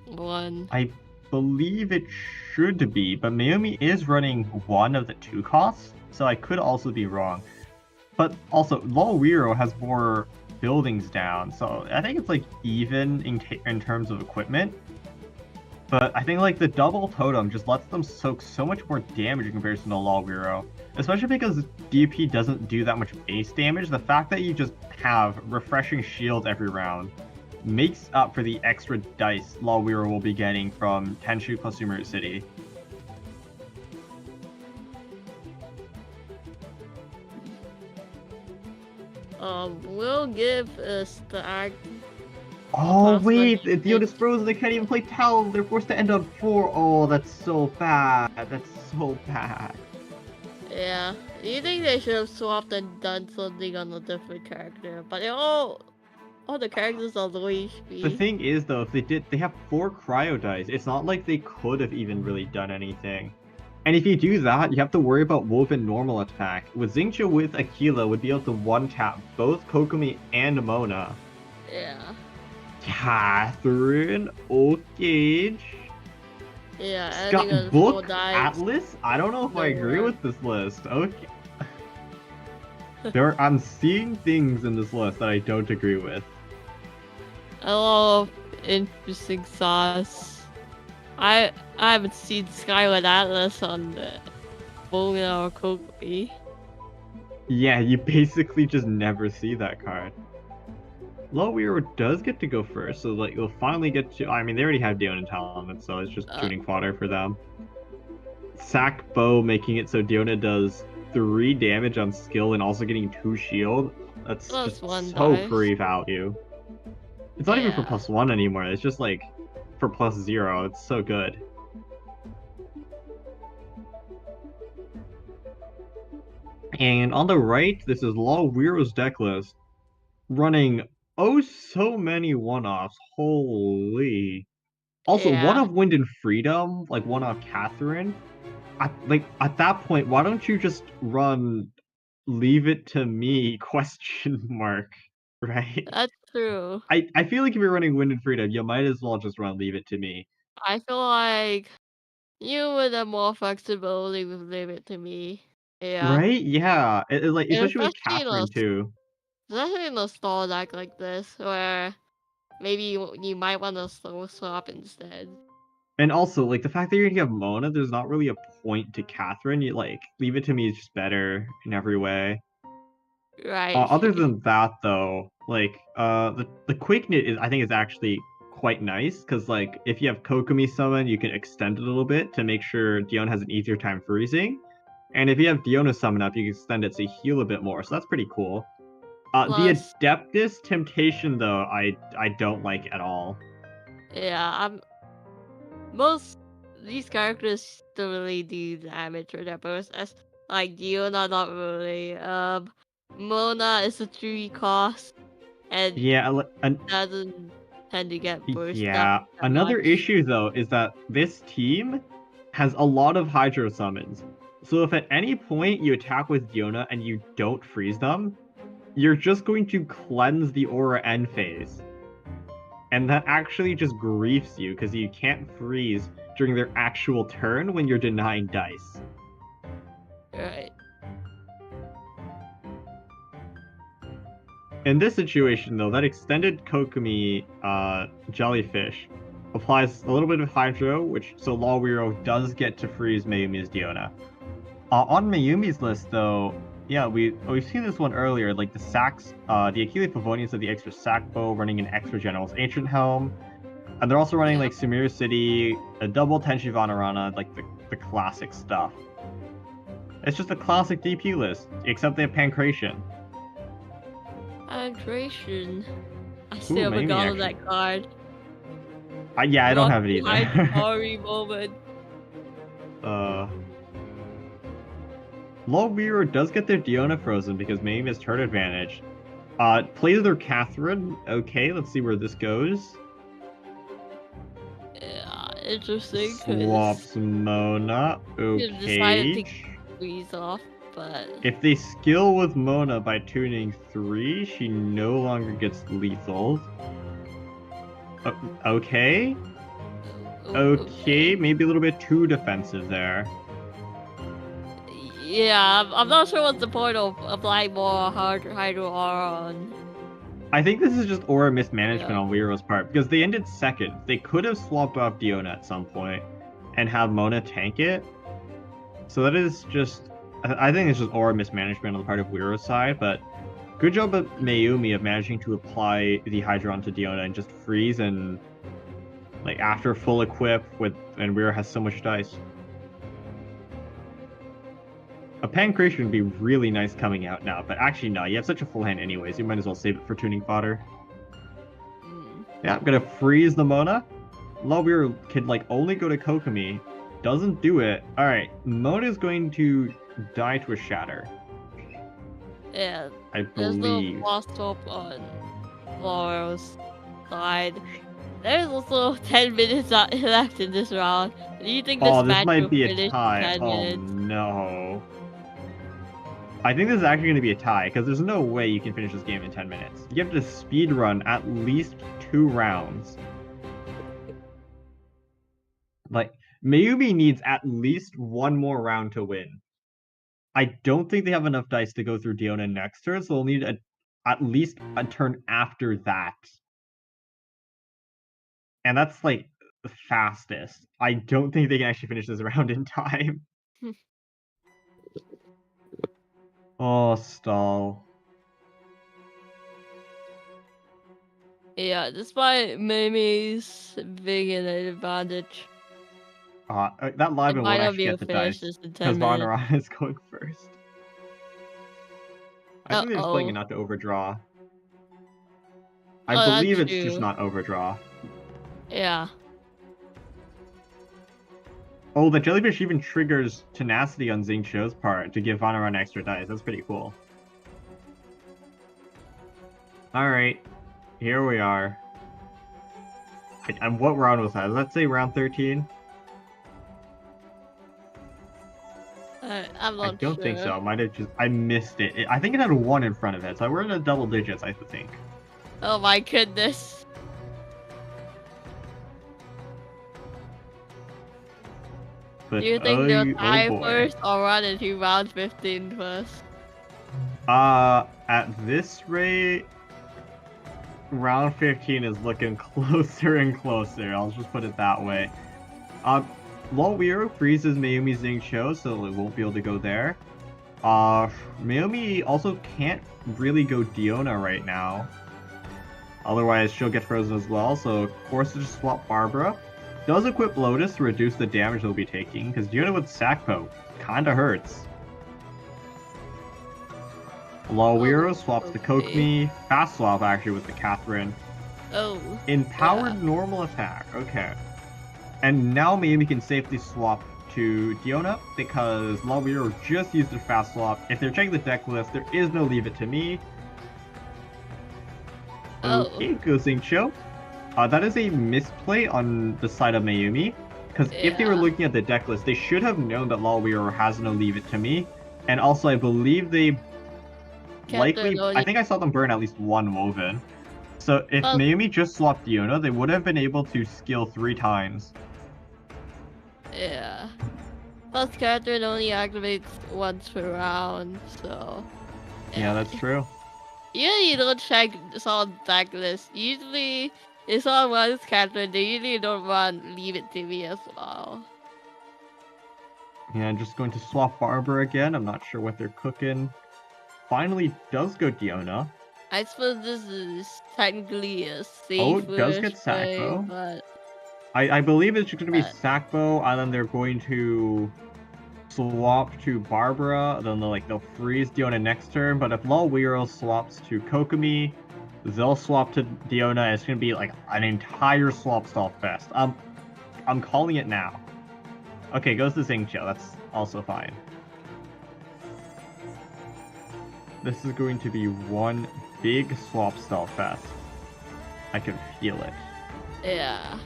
one. I believe it should be, but Mayumi is running one of the 2 costs, so I could also be wrong. But also, Lawiro has more buildings down, so I think it's like even in terms of equipment. But I think like the double totem just lets them soak so much more damage in comparison to Lawiro. Especially because DP doesn't do that much base damage, the fact that you just have refreshing shields every round makes up for the extra dice Lawiro will be getting from Tenshu plus Sumeru City. We'll give a stack. Oh wait, Diona's frozen, they can't even play Talon, they're forced to end on 4. Oh, that's so bad. That's so bad. Yeah. Do you think they should have swapped and done something on a different character? But all the characters are low HP. The thing is though, if they have 4 cryo dice, it's not like they could have even really done anything. And if you do that, you have to worry about woven normal attack. With Xingqiu with Aquila would be able to one-tap both Kokomi and Mona. Yeah. Catherine, okay. Yeah, Scott Book Atlas? I don't know if I agree with this list. Okay. I'm seeing things in this list that I don't agree with. A lot of interesting sauce. I haven't seen Skyward Atlas on the Mona or Kokomi. Yeah, you basically just never see that card. Lawiro does get to go first, so like you'll finally get to. I mean, they already have Diona Talon, so it's just tuning fodder for them. Sack Bow making it so Diona does 3 damage on skill and also getting 2 shield. That's just so free value. It's not even for +1 anymore. It's just like for +0. It's so good. And on the right, this is Lawiro's deck list, running oh so many one-offs. Holy. Also, one of Wind and Freedom, like one off Catherine. At that point, why don't you just run Leave It to Me ? Right? That's true. I feel like if you're running Wind and Freedom, you might as well just run Leave It to Me. I feel like you would have more flexibility with Leave It to Me. Yeah. Right? Yeah. It's like especially with Catherine too. Especially in a stall deck like this, where maybe you might want to slow swap instead. And also, like, the fact that you're gonna have Mona, there's not really a point to Catherine. You, like, Leave It to Me is just better in every way. Right. Other than that, though, like, the Quick Knit I think is actually quite nice, because, like, if you have Kokomi summon, you can extend it a little bit to make sure Diona has an easier time freezing. And if you have Diona summon up, you can extend it to heal a bit more, so that's pretty cool. The Adeptus Temptation, though, I don't like at all. Yeah, most these characters don't really do damage for their burst. As like Diona, not really. Mona is a 3 cost, and doesn't tend to get burst. Yeah, another issue though is that this team has a lot of Hydro summons. So if at any point you attack with Diona and you don't freeze them, you're just going to cleanse the aura end phase. And that actually just griefs you, because you can't freeze during their actual turn when you're denying dice. Right. In this situation, though, that extended Kokomi Jellyfish applies a little bit of Hydro, so Lawiro does get to freeze Mayumi's Diona. On Mayumi's list, though, Yeah, we've seen this one earlier, like the Sax, the Achille Favonians of the extra sack bow running an extra General's Ancient Helm. And they're also running like Samir City, a double Tenshi Vanarana, like the classic stuff. It's just a classic DP list, except they have Pancration. Pancration. I Ooh, still haven't Mayumi, got on actually. that card. Yeah, I don't have it either. Sorry, moment. Low Mirror does get their Diona frozen because Mayumi has turn advantage. Plays their Catherine. Okay, let's see where this goes. Yeah, interesting. Swaps Mona. Decided to Okay. squeeze off, but If they skill with Mona by tuning 3, she no longer gets lethal. Okay. Okay, maybe a little bit too defensive there. Yeah, I'm not sure what's the point of applying more Hydro Aura on. I think this is just aura mismanagement on Weero's part, because they ended second. They could have swapped off Diona at some point and have Mona tank it. So that is just... I think it's just aura mismanagement on the part of Weero's side, but good job of Mayumi of managing to apply the Hydra onto Diona and just freeze and... like, after full equip, and Weero has so much dice. A Pancration would be really nice coming out now, but actually no, you have such a full hand anyways, you might as well save it for tuning fodder. Yeah, I'm gonna freeze the Mona. Weero can like only go to Kokomi. Doesn't do it. Alright, Mona is going to die to a shatter. Yeah, I there's no believe. fast swap on Laurel's side. There's also 10 minutes left in this round. Do you think this match might will be finish a tie. 10 minutes? No. I think this is actually going to be a tie, because there's no way you can finish this game in 10 minutes. You have to speed run at least 2 rounds. Like, Mayumi needs at least 1 more round to win. I don't think they have enough dice to go through Diona next turn, so they'll need at least a turn after that. And that's, like, the fastest. I don't think they can actually finish this round in time. Oh, stall. Yeah, despite Mimi's being an advantage. That live It won't might not actually be able get the to finish dice, this in because 10 minutes. Vanarana is going first. I think they're just playing it not to overdraw. I believe it's just not overdraw. Yeah. Oh, the jellyfish even triggers tenacity on Xingqiu's part to give Vanarana extra dice. That's pretty cool. Alright, here we are. And what round was that? Let's say round 13? I'm not sure. I don't think so. I missed it. I think it had a 1 in front of it, so we're in the double digits, I think. Oh my goodness. But, do you think they'll tie first or run into round 15 first? At this rate, round 15 is looking closer and closer. I'll just put it that way. Weero freezes Mayumi Xingqiu, so it won't be able to go there. Mayumi also can't really go Diona right now. Otherwise, she'll get frozen as well, so forced to just swap Barbara. Does equip Lotus to reduce the damage they'll be taking, because Diona with Sakpo kinda hurts. Weero swaps the Kokomi. Fast swap, actually, with the Catherine. Oh. Empowered normal attack. Okay. And now Mayumi can safely swap to Diona, because Weero just used a fast swap. If they're checking the deck list, there is no Leave It to Me. Okay, go Xingqiu. That is a misplay on the side of Mayumi, because if they were looking at the deck list, they should have known that Weero has no Leave It to Me. And also, I believe they I think I saw them burn at least 1 Woven. So if Mayumi just swapped Diona, they would have been able to skill 3 times. Yeah. Plus, Catherine only activates once per round, so... Yeah, that's true. Usually you don't check someone's deck list. Usually, if someone runs Catherine, they usually don't run Leave It to Me as well. Yeah, I'm just going to swap Barbara again. I'm not sure what they're cooking. finally does go Diona. I suppose this is technically a Oh, it does safer get play, Sackbow. but I believe it's just going to be uh, Sackbow, and then they're going to swap to Barbara, then they'll freeze Diona next turn, but if Lawweiro swaps to Kokomi, they'll swap to Diona, and it's gonna be like an entire swap stall fest. I'm calling it now. Okay, goes to Xingqiu, that's also fine. This is going to be one big swap stall fest. I can feel it. yeah.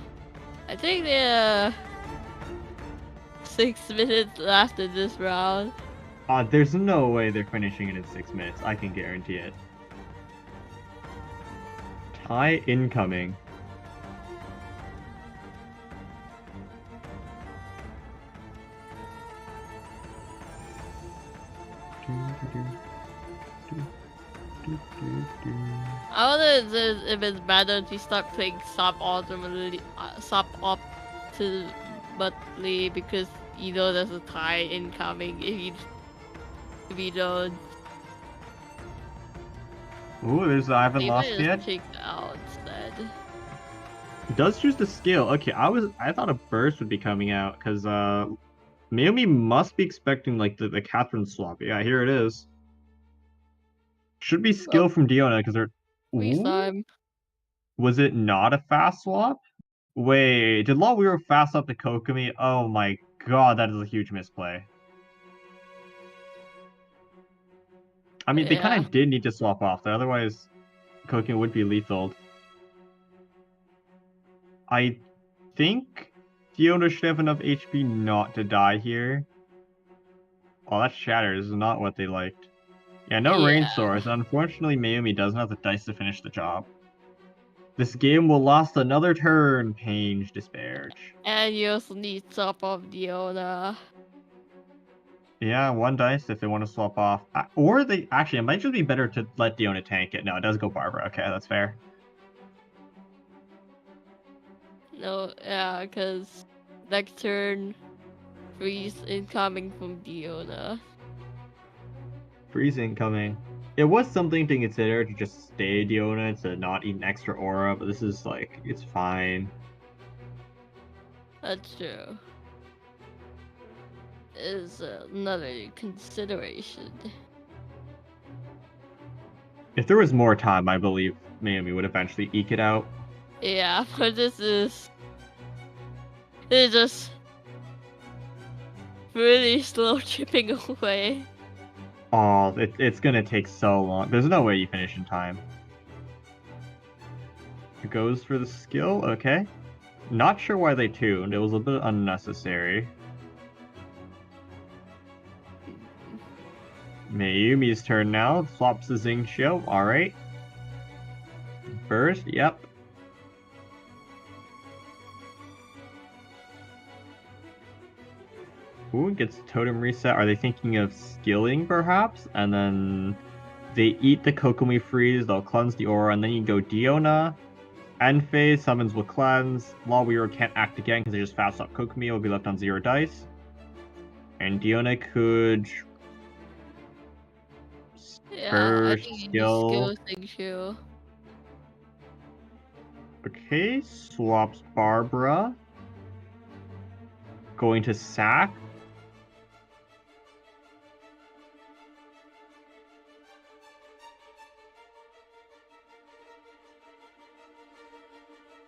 I think there are 6 minutes left in this round. There's no way they're finishing it in 6 minutes, I can guarantee it. Tie incoming. I wonder if it's better to start playing suboptimally because you know there's a tie incoming if you don't. Ooh, I haven't lost Maybe yet. just take out instead. It does choose the skill. Okay, I thought a burst would be coming out because Mayumi must be expecting like the Catherine swap. Yeah, here it is. Should be skill from Diona because they're. Freeze Ooh, time. was it not a fast swap? Wait, did Lawweiro fast up to Kokomi? Oh my god, that is a huge misplay. I mean, they kind Yeah. of did need to swap off, though, otherwise Kokomi would be lethal. I think Diona should have enough HP not to die here. Oh, that shatters is not what they liked. Yeah, no rain Yeah. source. Unfortunately, Mayumi doesn't have the dice to finish the job. This game will last another turn, Pain's Disparage. And you also need top of Diona. Yeah, one dice if they want to swap off. Or they actually, it might just be better to let Diona tank it. No, it does go Barbara. Okay, that's fair. No, yeah, because next turn, freeze incoming from Diona. Freeze incoming. It was something to consider to just stay Diona to not eat an extra aura, but this is like, it's fine. That's true. Is another consideration. If there was more time, I believe Mayumi would eventually eke it out. Yeah, but this is just really slow chipping away. Oh, it's gonna take so long. There's no way you finish in time. It goes for the skill, okay. Not sure why they tuned. It was a bit unnecessary. Mayumi's turn now. Swaps the Xingqiu. Alright. Burst, yep. Ooh, gets totem reset. Are they thinking of skilling, perhaps? And then they eat the Kokomi freeze, they'll cleanse the aura, and then you go Diona. End phase, summons will cleanse. Lawweiro can't act again because they just fast up Kokomi, will be left on 0 dice. And Diona could... Yeah, I think you need skill. Xingqiu. Okay, swaps Barbara. Going to sack.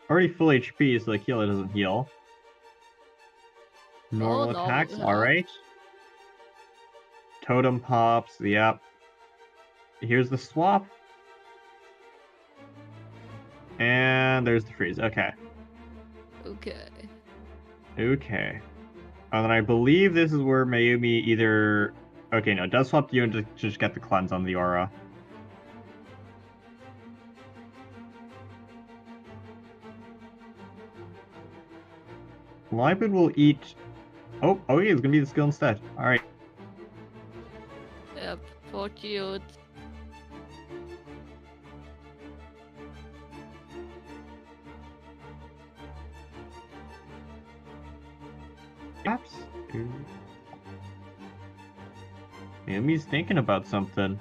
Already full HP, so the healer doesn't heal. Normal attacks, alright. Totem pops, yep. Here's the swap. And there's the freeze, okay. Okay. Okay. And then I believe this is where Mayumi either... Okay, no, does swap you to just get the cleanse on the aura. Libid will eat... Oh, yeah, it's gonna be the skill instead. Alright. Yep, 48. Perhaps. Mayumi's thinking about something.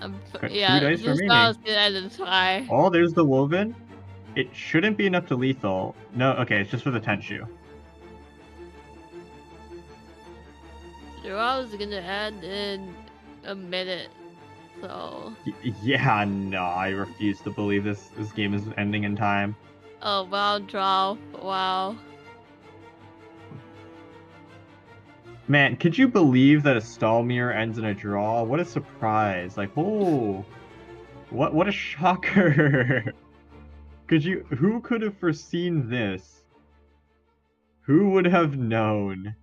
Got 2 Yeah, dice this remaining. round's gonna end in tie. Oh, there's the woven. It shouldn't be enough to lethal. No, okay, it's just for the Tenshu. The round's gonna end in a minute. So. Yeah, no, I refuse to believe this game is ending in time. Oh, round draw. Wow. Man, could you believe that a stall mirror ends in a draw? What a surprise! Like, oh, what a shocker! Who could have foreseen this? Who would have known?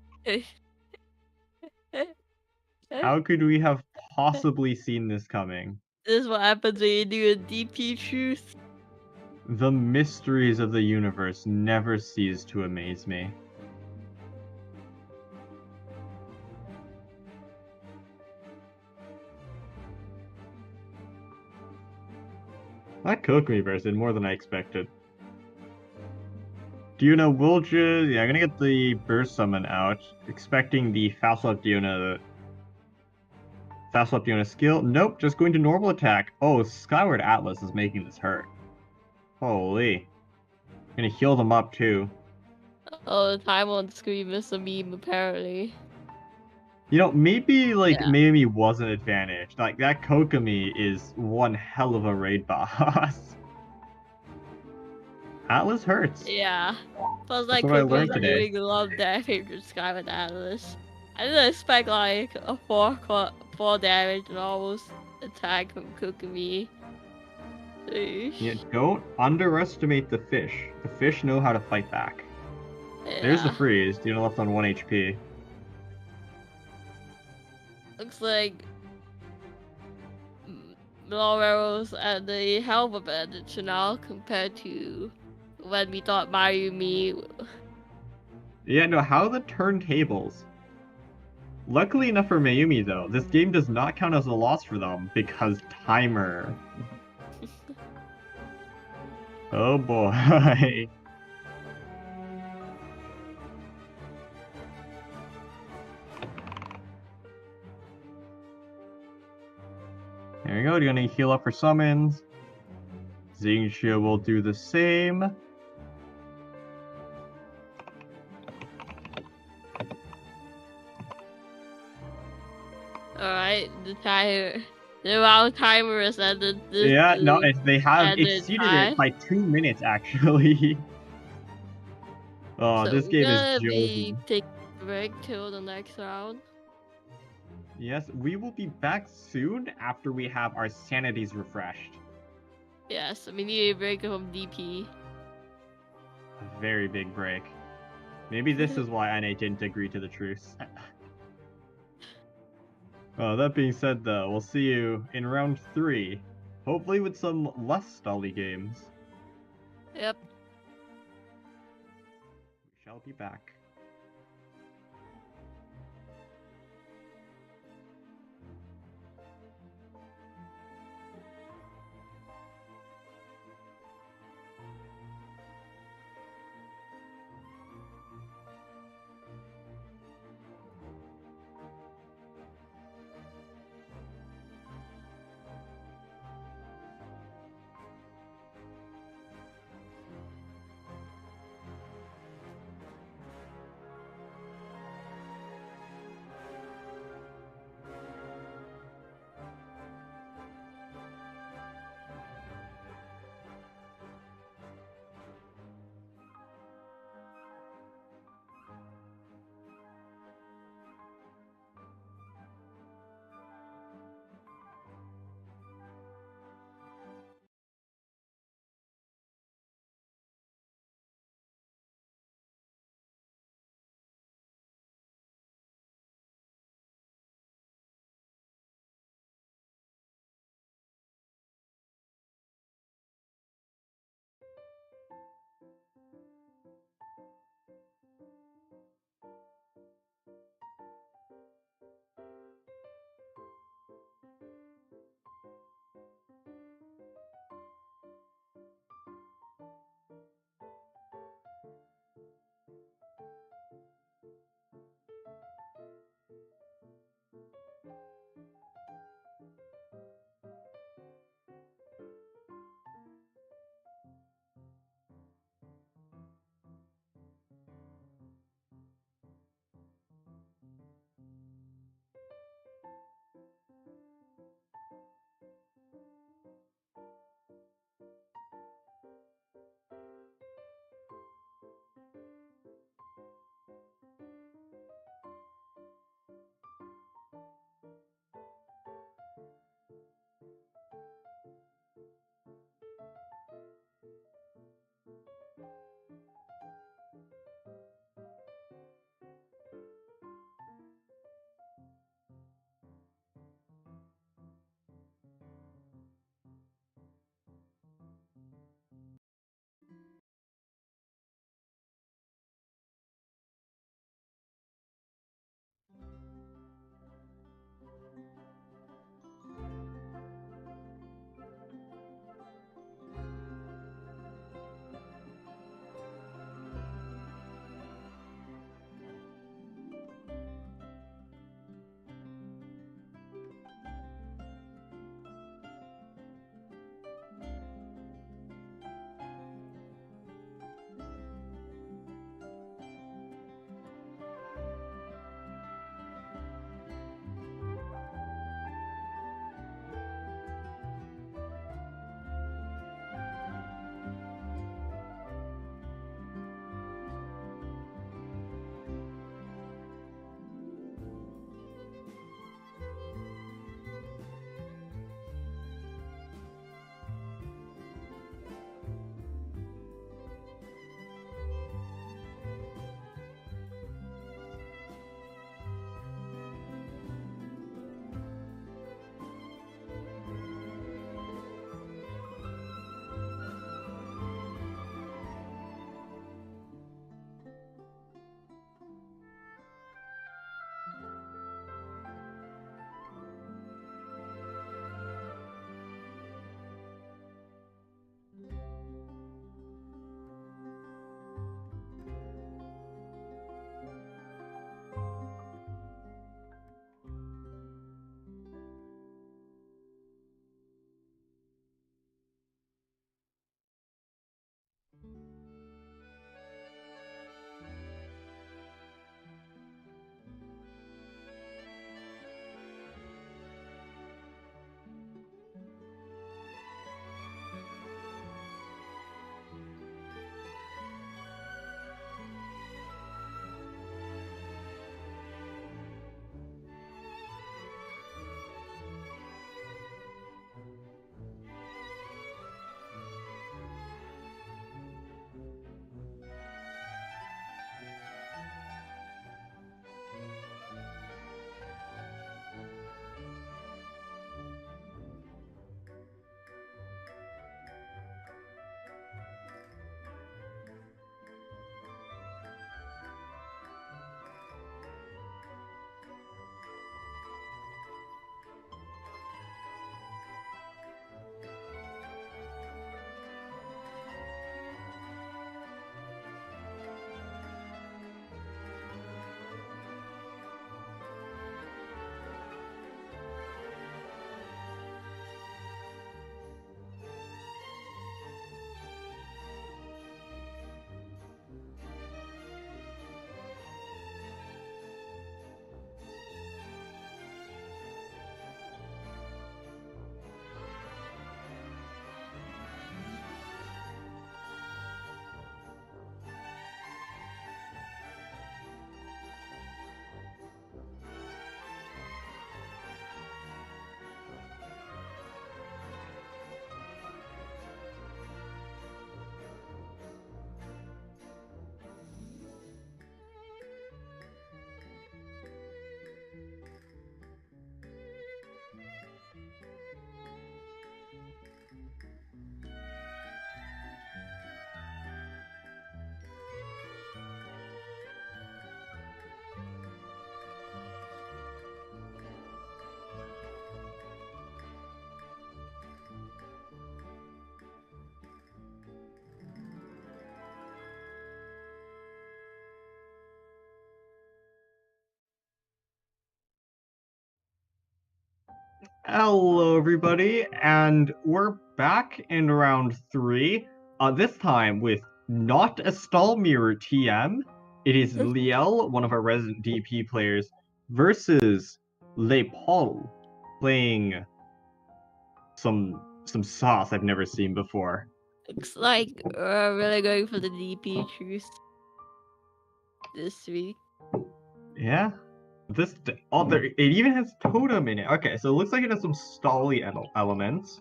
How could we have possibly seen this coming? This is what happens when you do a DP truth. The mysteries of the universe never cease to amaze me. That Kokomi verse did more than I expected. Do you know we'll just... Yeah, I'm gonna get the burst summon out, expecting the fast left Diona skill. Nope, just going to normal attack. Oh, Skyward Atlas is making this hurt. Holy. Gonna heal them up too. Oh, the time on screen is a meme apparently. You know, maybe like Yeah. Mayumi was an advantage. Like that Kokomi is one hell of a raid boss. Atlas hurts. Yeah. Plus, That's like, what I learned Koko's today. doing a lot of damage with Skyward Atlas. I didn't expect, like, a 4 damage and almost attack from Kokomi. Yeah, don't underestimate the fish. The fish know how to fight back. Yeah. There's the freeze. Diona left on 1 HP. Looks like Laurel's at the health advantage now compared to when we thought Mayumi. Yeah, no, how the turntables? Luckily enough for Mayumi, though, this game does not count as a loss for them because timer. Oh boy. There you go, you're gonna heal up for summons. Xingxia will do the same. Alright, the round timer is ended. Yeah, no, they have exceeded it by 2 minutes, actually. Oh, So this game is gonna be joking. taking a break till the next round. Yes, we will be back soon after we have our sanities refreshed. Yes, we need a break from DP. A very big break. Maybe this is why NA didn't agree to the truce. That being said, though, we'll see you in round 3. Hopefully with some less stally games. Yep. We shall be back. Hello, everybody, and we're back in round 3. This time with not a stall mirror TM. It is Liel, one of our resident DP players, versus Le Paul, playing some sauce I've never seen before. Looks like we're really going for the DP truce this week. Yeah. It even has totem in it. Okay, so it looks like it has some stally elements.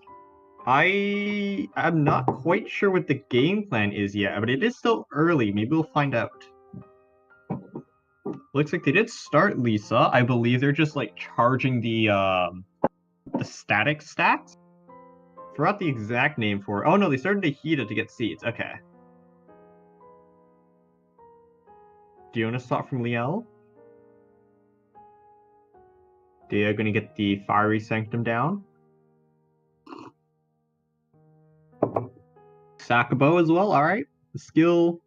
I am not quite sure what the game plan is yet, but it is still early. Maybe we'll find out. Looks like they did start Rissa. I believe they're just like charging the static stats. Forgot the exact name for it. Oh no, they started Dehya to get seeds. Okay. Do you want to start from Liel? They are gonna get the Fiery Sanctum down. Sakabo as well, alright. The skill.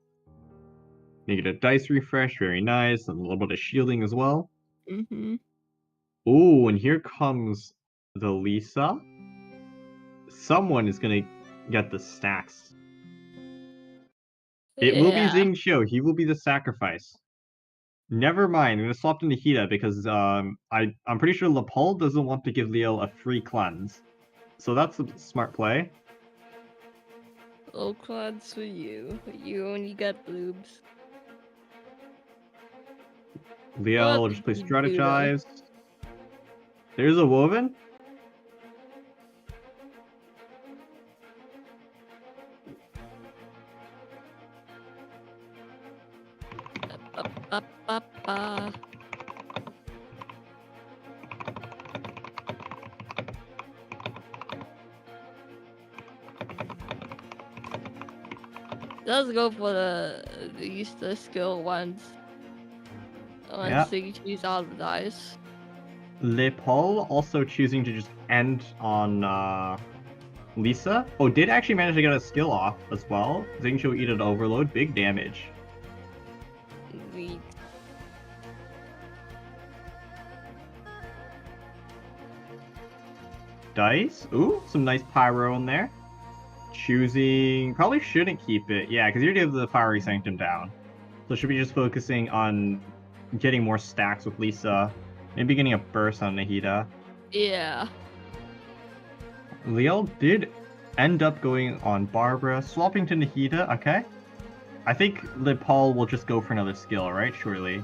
You get a dice refresh, very nice, and a little bit of shielding as well. Mm-hmm. Ooh, and here comes the Rissa. Someone is gonna get the stacks. It will be Xingqiu. He will be the sacrifice. Never mind. I'm gonna swap to Nahida because I'm pretty sure Lepal doesn't want to give Leo a free cleanse, so that's a smart play. Oh, cleanse for you. You only get bloobs. Leo will just play strategize. There's a woven. Let's go for the useless skill ones. Once Xingqiu's out of dice. Le Paul also choosing to just end on Rissa. Oh, did actually manage to get a skill off as well. Xingqiu eat an overload, big damage. Sweet. Dice. Ooh, some nice pyro in there. Choosing... Probably shouldn't keep it. Yeah, because you already have the Fiery Sanctum down. So should be just focusing on getting more stacks with Rissa. Maybe getting a burst on Nahida. Yeah. Liel did end up going on Barbara, swapping to Nahida. Okay. I think Le Paul will just go for another skill, right? Surely.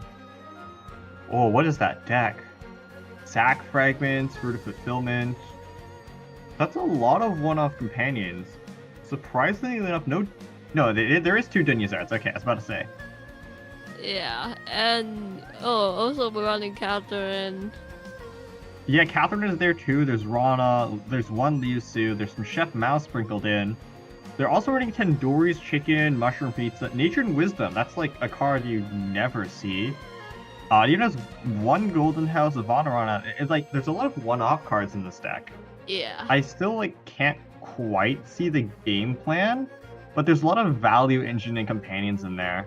Oh, what is that deck? Sack Fragments, Fruit of Fulfillment. That's a lot of one-off companions. Surprisingly enough, no, there is 2 Genius arts. Okay, I was about to say. Yeah, and also we're running Catherine. Yeah, Catherine is there too. There's Rana. There's one Liu Su. There's some Chef Mao sprinkled in. They're also running Tandoori's Chicken, Mushroom Pizza, Nature and Wisdom. That's like a card you never see. It even has 1 Golden House of Honor on it. It's like there's a lot of one-off cards in this deck. Yeah. I still like can't quite see the game plan, but there's a lot of value engine and companions in there.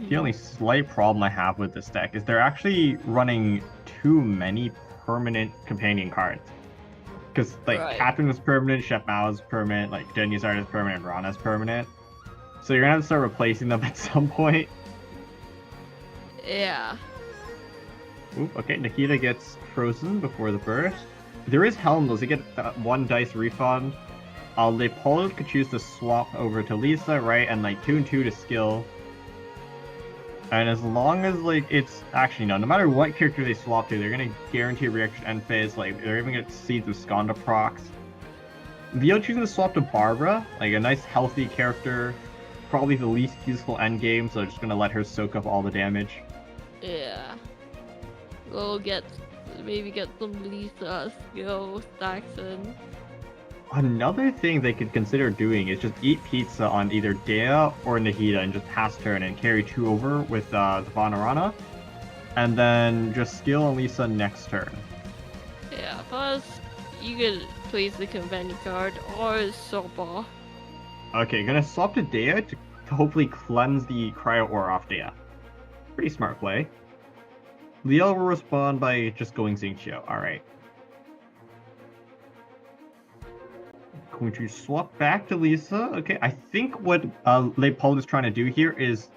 The only slight problem I have with this deck is they're actually running too many permanent companion cards. Because like Catherine is permanent, Chef Mao is permanent, like Genius Art is permanent, and Rana is permanent. So you're gonna have to start replacing them at some point. Yeah. Oop, okay, Nikita gets frozen before the burst. There is Helm though, so you get that 1 dice refund. Le Paul could choose to swap over to Rissa, right? And like 2 and 2 to skill. And as long as like it's actually no matter what character they swap to, they're gonna guarantee a reaction end phase. Like they're even gonna get seeds with Skonda procs. Leo choosing to swap to Barbara, like a nice healthy character, probably the least useful end game. So just gonna let her soak up all the damage. Yeah. We'll maybe get some Rissa skill stacks in. Another thing they could consider doing is just eat pizza on either Dehya or Nahida and just pass turn and carry 2 over with the Vanarana. And then just skill on Rissa next turn. Yeah, plus you could place the companion card or Sopa. Okay, gonna swap to Dehya to hopefully cleanse the Cryo Ore off Dehya. Pretty smart play. Leo will respond by just going Xingqiu. Alright. Going to swap back to Lisa. Okay, I think what Leopold is trying to do here is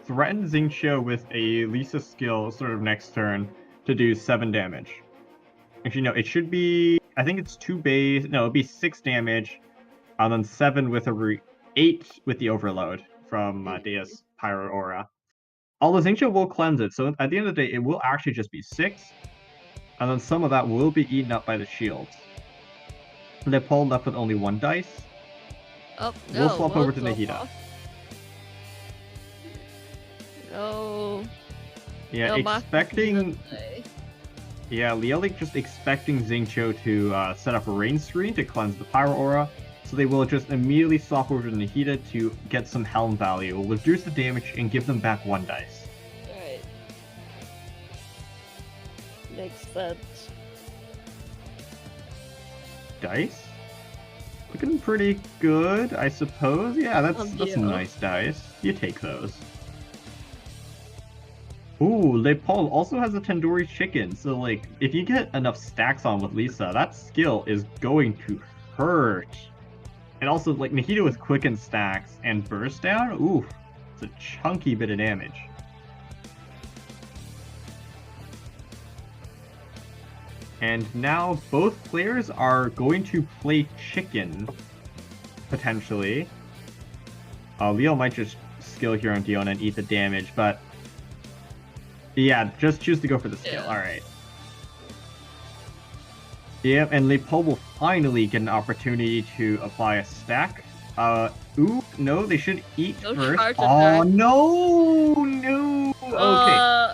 threaten Xingqiu with a Lisa skill sort of next turn to do 7 damage. Actually, no, it should be... I think it's 2 base... No, it'd be 6 damage, and then 7 with 8 with the overload from Dehya's Pyro Aura. Although Xingqiu will cleanse it, so at the end of the day, it will actually just be 6, and then some of that will be eaten up by the shields. Leopold left with only 1 dice. Oh, no, We'll swap over to Nahida. No. Yeah, No, expecting... Yeah, Lielic just expecting Xingqiu to set up a rain screen to cleanse the Pyro Aura, so they will just immediately swap over to Nahida to get some Helm value, reduce the damage, and give them back 1 dice. Alright. Makes sense. Dice? Looking pretty good, I suppose. Yeah, that's some nice dice. You take those. Ooh, Leopold also has a tandoori chicken, so like, if you get enough stacks on with Lisa, that skill is going to hurt. And also, like, Nahida with quicken stacks and burst down, ooh, it's a chunky bit of damage. And now both players are going to play chicken, potentially. Leo might just skill here on Diona and eat the damage, but yeah, just choose to go for the skill. Alright. Yep, and Leopold will finally get an opportunity to apply a stack. Ooh, no, they should eat first. Oh, no! Okay.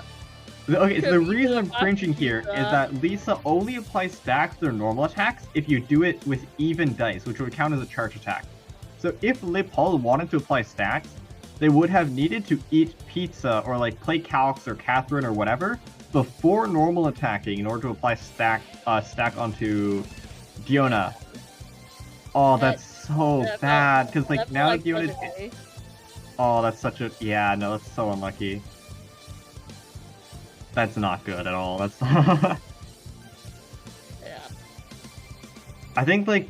Okay, so the reason I'm cringing here is that Lisa only applies stacks to their normal attacks if you do it with even dice, which would count as a charge attack. So if Leopold wanted to apply stacks, they would have needed to eat pizza or like play Calx or Catherine or whatever before normal attacking in order to apply stack onto Diona. Oh, that's so bad, because like now that Diona's... Oh, that's such a... Yeah, no, that's so unlucky. That's not good at all. That's yeah. I think like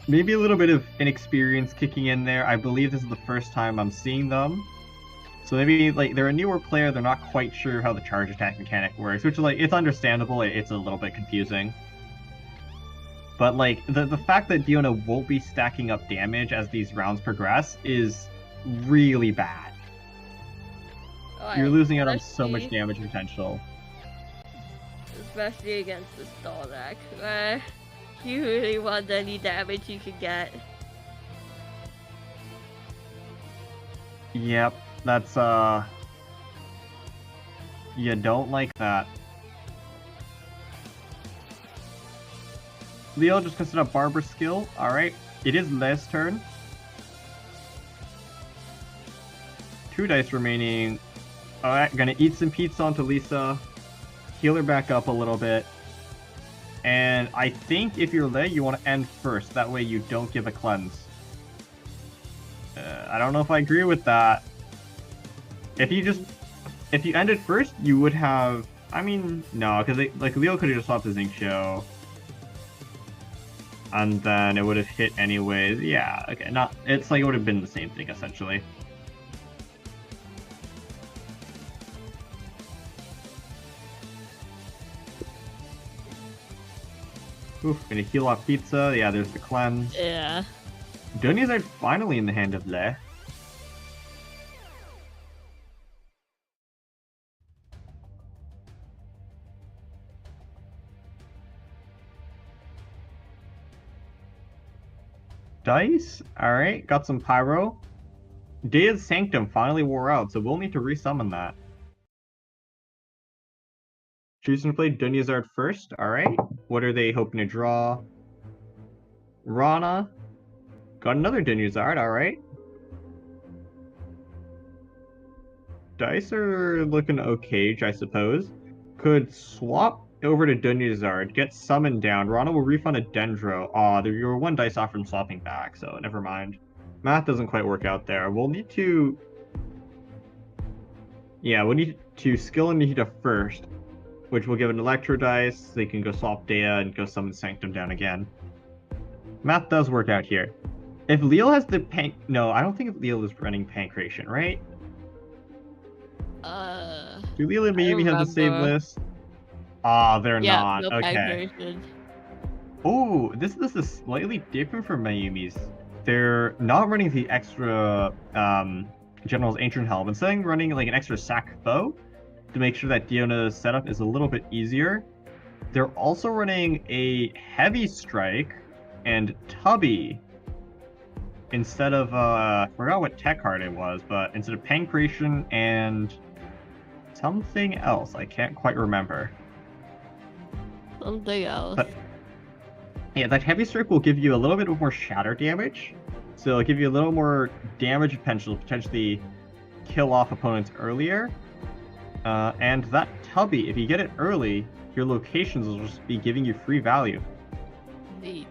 maybe a little bit of inexperience kicking in there. I believe this is the first time I'm seeing them. So maybe like they're a newer player, they're not quite sure how the charge attack mechanic works, which is like it's understandable, it's a little bit confusing. But like the fact that Diona won't be stacking up damage as these rounds progress is really bad. You're losing out on so much damage potential. Especially against the stall deck, where you really want any damage you can get. Yep, that's you don't like that. Leo just gonna set up Barber's skill. Alright, it is Le's turn. 2 dice remaining. Alright, gonna eat some pizza onto Lisa, heal her back up a little bit, and I think if you're Le, you want to end first, that way you don't give a cleanse. I don't know if I agree with that. If you ended first, you would have, I mean, no, because like Leo could have just swapped the Xingqiu, and then it would have hit anyways. Yeah, okay, it's like it would have been the same thing, essentially. Oof, gonna heal off pizza. Yeah, there's the cleanse. Yeah. Dunias are finally in the hand of Le. Dice? Alright, got some pyro. Dehya's Sanctum finally wore out, so we'll need to resummon that. Choosing to play Dunyazard first. Alright. What are they hoping to draw? Rana. Got another Dunyazard. Alright. Dice are looking okay, I suppose. Could swap over to Dunyazard, get summoned down. Rana will refund a Dendro. Aw, you were 1 dice off from swapping back, so never mind. Math doesn't quite work out there. We'll need to... Yeah, we'll need to skill Nahida first. which will give an Electro Dice. They can go swap Dehya and go summon Sanctum down again. Math does work out here. If Leo has the no, I don't think Leo is running Pancration, right? Do Leo and Mayumi have the same list? Ah, they're not. No Okay. Pancration. Oh, this is slightly different from Mayumi's. They're not running the extra General's Ancient Helm. Instead of running like an extra sack foe to make sure that Diona's setup is a little bit easier, they're also running a Heavy Strike and Tubby instead of I forgot what tech card it was, but instead of Pancration and something else, I can't quite remember. Something else. But, yeah, that Heavy Strike will give you a little bit more shatter damage, so it'll give you a little more damage potential, potentially kill off opponents earlier. And that Tubby, if you get it early, your locations will just be giving you free value. Neat.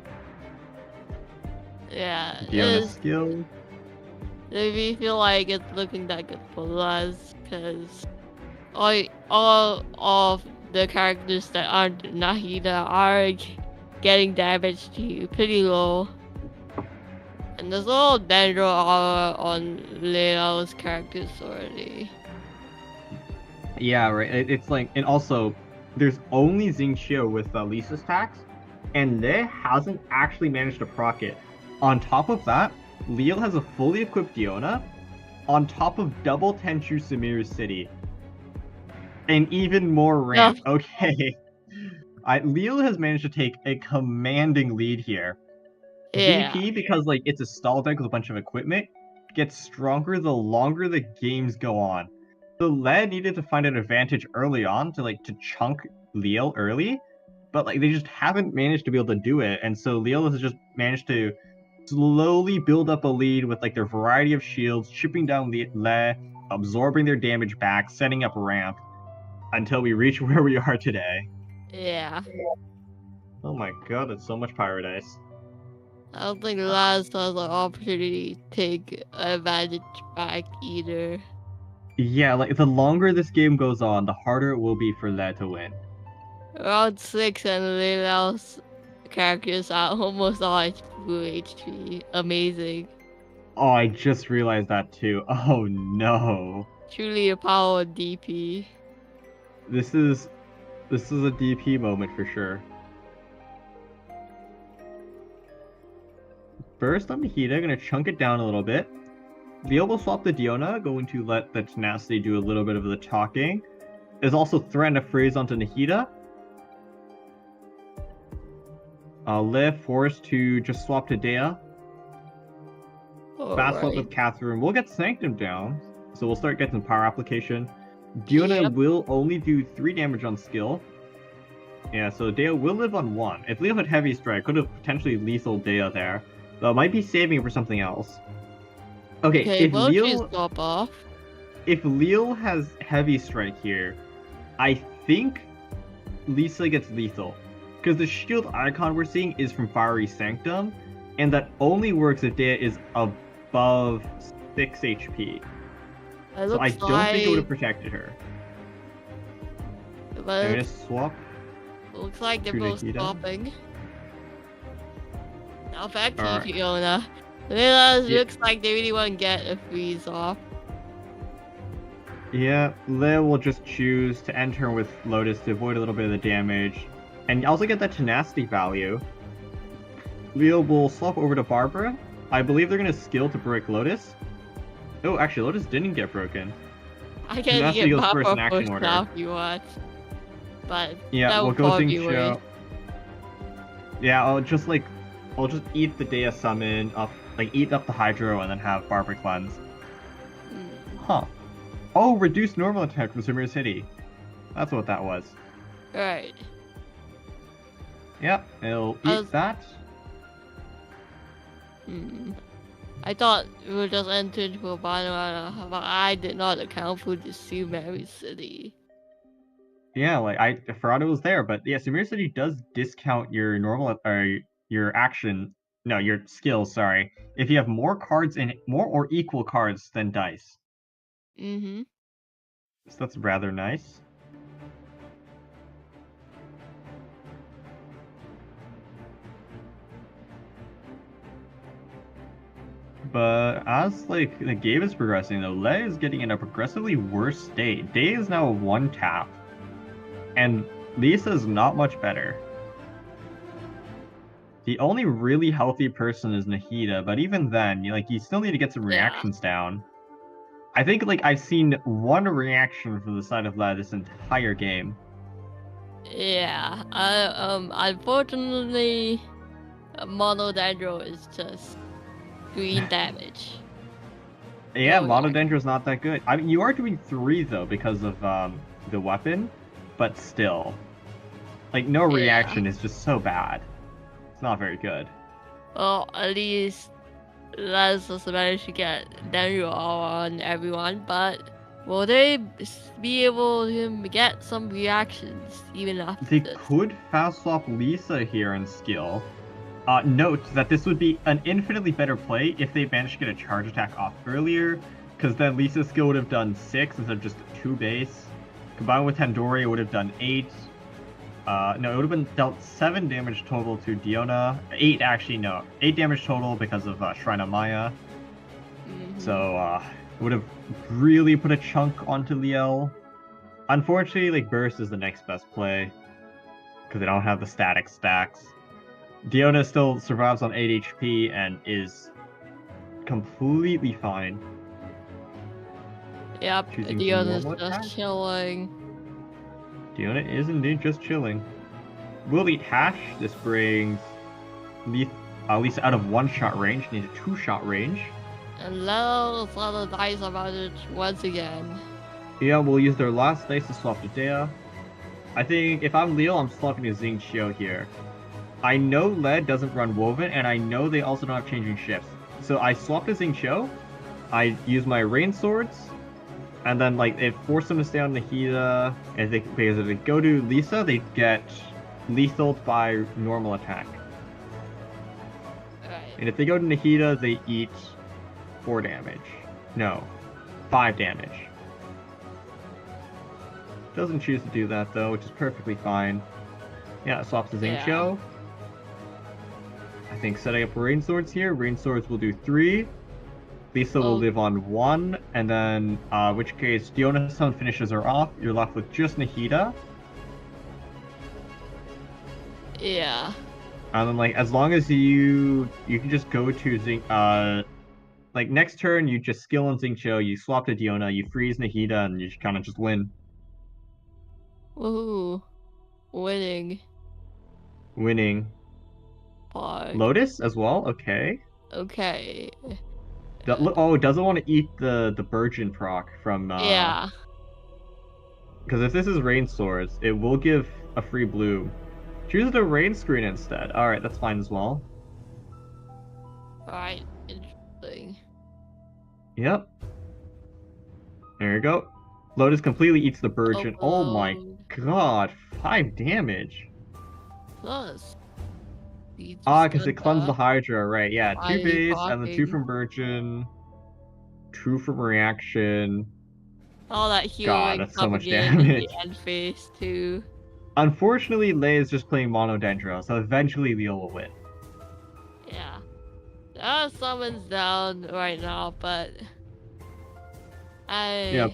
Yeah. Diona skill. If you feel like it's looking that good for us, because all of the characters that aren't Nahida are getting damage to you pretty low. And there's a little Dendro aura on Leia's characters already. Yeah, right. It's like, and also, there's only Xingqiu with Lisa's tax, and Lei hasn't actually managed to proc it. On top of that, Leo has a fully equipped Diona, on top of double Tenchu Samir's City. And even more ramp. No. Okay. Leo has managed to take a commanding lead here. Yeah. VP, because like it's a stall deck with a bunch of equipment, gets stronger the longer the games go on. So Lei needed to find an advantage early on to chunk Leo early, but like they just haven't managed to be able to do it, and so Leo has just managed to slowly build up a lead with like their variety of shields, chipping down Lei, absorbing their damage back, setting up ramp, until we reach where we are today. Yeah. Oh my god, that's so much Pyro Dice. I don't think Laz has an opportunity to take advantage back either. Yeah, like the longer this game goes on, the harder it will be for Lei to win. Round 6 and Leia's characters are almost all full HP. Amazing. Oh, I just realized that too. Oh no. Truly a power DP. This is a DP moment for sure. First on Nahida, gonna chunk it down a little bit. Leo will swap the Diona, going to let the Tenacity do a little bit of the talking. There's also threaten a phrase onto Nahida. Lei forced to just swap to Dehya. Fast swap with Catherine. We'll get Sanctum down, so we'll start getting power application. Diona will only do 3 damage on skill. Yeah, so Dehya will live on 1. If Leo had Heavy Strike, could have potentially lethal Dehya there. Though might be saving it for something else. Okay, if Leo stop off. If Leo has Heavy Strike here, I think Lisa gets lethal. Because the shield icon we're seeing is from Fiery Sanctum, and that only works if Dehya is above 6 HP. So I don't think it would have protected her. I'm gonna swap. Looks like they're both swapping. Now back to Fiona. Looks like they really want to get a freeze off. Yeah, Lei will just choose to end turn with Lotus to avoid a little bit of the damage. And also get that tenacity value. Leo will swap over to Barbara. I believe they're going to skill to break Lotus. Oh, actually, Lotus didn't get broken. I can get Barbara first now if you want. But yeah, we'll go Xingqiu. Yeah, I'll just eat the Dehya summon up, eat up the Hydro and then have Barbara cleanse. Huh. Oh, reduce normal attack from Sumir's City. That's what that was. Right. Yep, it'll eat that. I thought we would just enter into a battle, but I did not account for the Sumir's City. Yeah, I forgot it was there, but yeah, Sumir's City does discount your normal your skills, sorry, if you have more cards in more or equal cards than dice. So that's rather nice. But as like the game is progressing, though, Le is getting in a progressively worse state. Dehya is now a 1-tap, and Lisa is not much better. The only really healthy person is Nahida, but even then, you still need to get some reactions down. I think like I've seen one reaction from the side of Le this entire game. Yeah. Unfortunately, Monodendro is just green damage. Yeah, No Monodendro's not that good. I mean, you are doing 3 though because of the weapon, but still, like no reaction is just so bad. It's not very good. Well, at least let's just manage to get Dendro on everyone, but will they be able to get some reactions even after They this? could fast swap Lisa here in skill. Note that this would be an infinitely better play if they managed to get a charge attack off earlier, because then Lisa's skill would have done 6 instead of just 2 base. Combined with Tandoori, it would have done 8. No, it would have been dealt 7 damage total to Diona. 8 actually, no. 8 damage total because of Shrine of Maya. So, it would have really put a chunk onto Liel. Unfortunately, like, Burst is the next best play, because they don't have the static stacks. Diona still survives on 8 HP and is completely fine. Yep, Diona's just chilling. Diona is indeed just chilling. Will eat Hash. This brings Lisa out of 1-shot range, needs a 2-shot range. And let's roll the dice about it once again. Yeah, we'll use their last dice to swap to Dehya. I think if I'm Leo, I'm swapping to Xingqiu here. I know Lead doesn't run Woven, and I know they also don't have changing shifts. So I swap to Xingqiu, I use my Rain Swords, and then like it forces them to stay on Nahida, and because if they go to Lisa, they get lethaled by normal attack. Right. And if they go to Nahida, they eat 4 damage. No, 5 damage. Doesn't choose to do that though, which is perfectly fine. Yeah, it swaps to Xingqiu. I think setting up Rain Swords here. Rain Swords will do 3. Lisa will live on 1, and then, which case, Diona's Stone finishes her off. You're left with just Nahida. Yeah. And then, like, as long as you can just go to like, next turn, you just skill on Xingqiu, you swap to Diona, you freeze Nahida, and you kind of just win. Woohoo. Winning. Park. Lotus as well? Okay. Okay. Oh, it doesn't want to eat the Burgeon proc from... Yeah. Because if this is Rain Swords, it will give a free blue. Choose the Rain screen instead. Alright, that's fine as well. Alright, interesting. Yep. There you go. Lotus completely eats the Burgeon. Oh my god, 5 damage. Plus. Because it cleansed the Hydra, right? Yeah, 2 base, and then 2 from Burgeon, 2 from Reaction. All that healing. God, that's so much damage. The end phase too. Unfortunately, Lei is just playing Monodendro, so eventually Leo will win. Yeah. There are summons down right now, but... Yeah,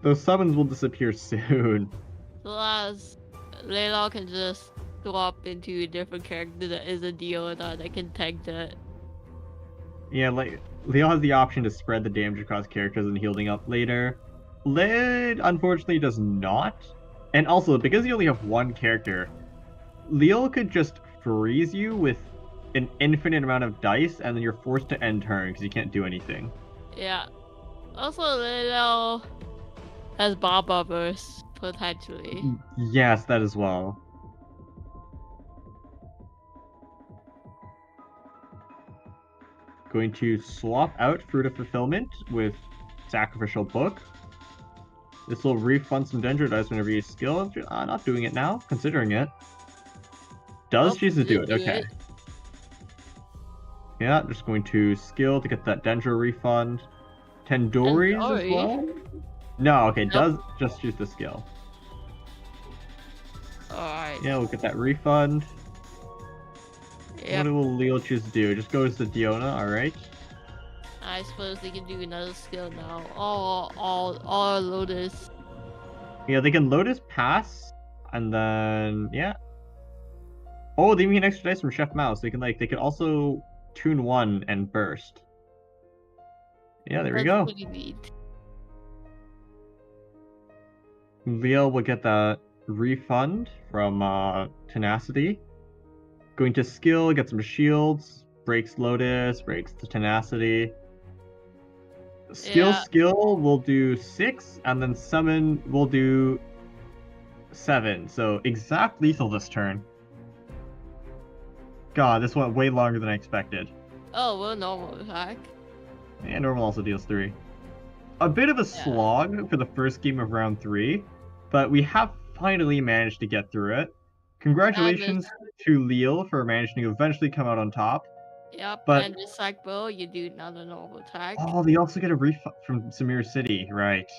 those summons will disappear soon. Plus, Layla can just swap into a different character that is a Diona that can tank that. Yeah, like, Leo has the option to spread the damage across characters and healing up later. Lid, unfortunately, does not. And also, because you only have 1 character, Leo could just freeze you with an infinite amount of dice, and then you're forced to end turn because you can't do anything. Yeah. Also, Lilo has Baba Burst, potentially. Yes, that as well. Going to swap out Fruit of Fulfillment with Sacrificial Book. This will refund some Dendro dice whenever you skill. Not doing it now, considering it. Does choose to do it, okay. Yeah, just going to skill to get that Dendro refund. Tandoori's as well? No, okay, does just choose the skill. Alright. Yeah, we'll get that refund. Yep. What will Leo choose to do? Just goes to Diona, alright. I suppose they can do another skill now. All Lotus. Yeah, they can Lotus Pass, and then yeah. Oh, they even get extra dice from Chef Mouse. They can also tune 1 and burst. Yeah, there we That's go. pretty neat. Leo will get that refund from Tenacity. Going to skill, get some shields, breaks Lotus, breaks the Tenacity. Skill will do 6, and then summon will do 7. So exact lethal this turn. God, this went way longer than I expected. Oh, well, normal attack. Yeah, normal also deals 3. A bit of a slog for the first game of round 3, but we have finally managed to get through it. Congratulations to Leo for managing to eventually come out on top. Yep, but... and just like Bo, you do another normal attack. Oh, they also get a refund from Samir City, right.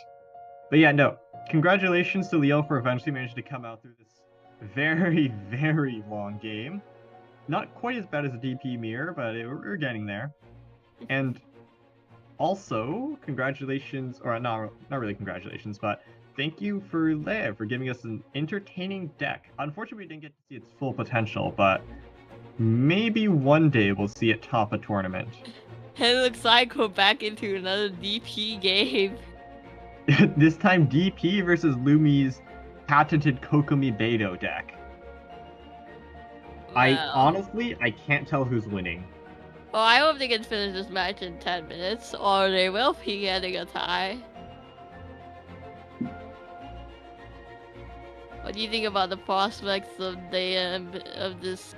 But yeah, no. Congratulations to Leo for eventually managing to come out through this very, very long game. Not quite as bad as a DP mirror, but we're getting there. And also, congratulations, or not really congratulations, but thank you for Lev for giving us an entertaining deck. Unfortunately, we didn't get to see its full potential, but maybe one day we'll see it top a tournament. It looks like we're back into another DP game. This time DP versus Lumi's patented Kokomi Beidou deck. Wow. I can't tell who's winning. Well, I hope they can finish this match in 10 minutes, or they will be getting a tie. What do you think about the prospects of this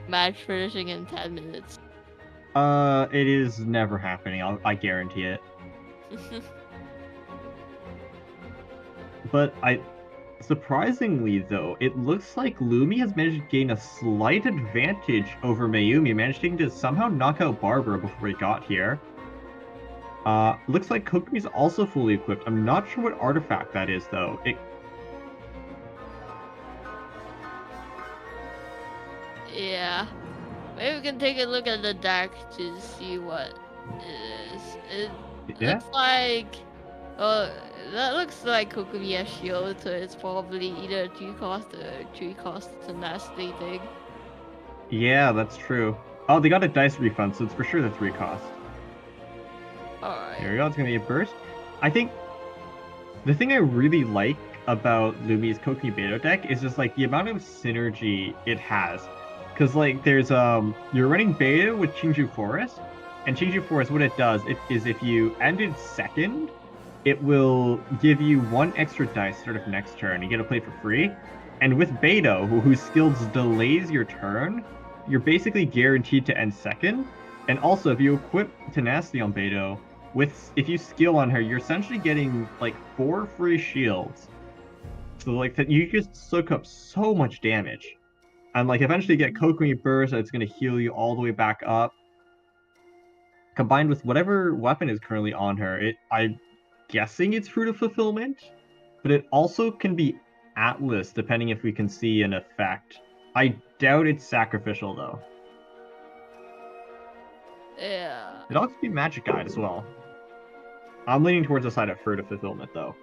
match finishing in 10 minutes? It is never happening. I guarantee it. But surprisingly though, it looks like Lumi has managed to gain a slight advantage over Mayumi, managing to somehow knock out Barbara before he got here. Looks like Kokomi's also fully equipped. I'm not sure what artifact that is though. Yeah. Maybe we can take a look at the deck to see what it is. It looks like... that looks like Kokomi has shield, so it's probably either a 2-cost or a 3-cost tenacity thing. Yeah, that's true. Oh, they got a dice refund, so it's for sure the 3-cost. Alright. There we go, it's gonna be a burst. I think the thing I really like about Lumi's Kokomi Beidou deck is just like the amount of synergy it has. Because like there's you're running Beidou with Qingju Forest, and Qingju Forest, what it does is if you ended second, it will give you 1 extra dice sort of next turn. You get to play for free. And with Beidou, whose skills delays your turn, you're basically guaranteed to end second. And also, if you equip Tenacity on Beidou, if you skill on her, you're essentially getting like 4 free shields. So like that, you just soak up so much damage. And like eventually you get Kokomi Burst that's going to heal you all the way back up. Combined with whatever weapon is currently on her, I'm guessing it's Fruit of Fulfillment, but it also can be Atlas depending if we can see an effect. I doubt it's sacrificial though. Yeah. It also be Magic Guide as well. I'm leaning towards the side of Fruit of Fulfillment though.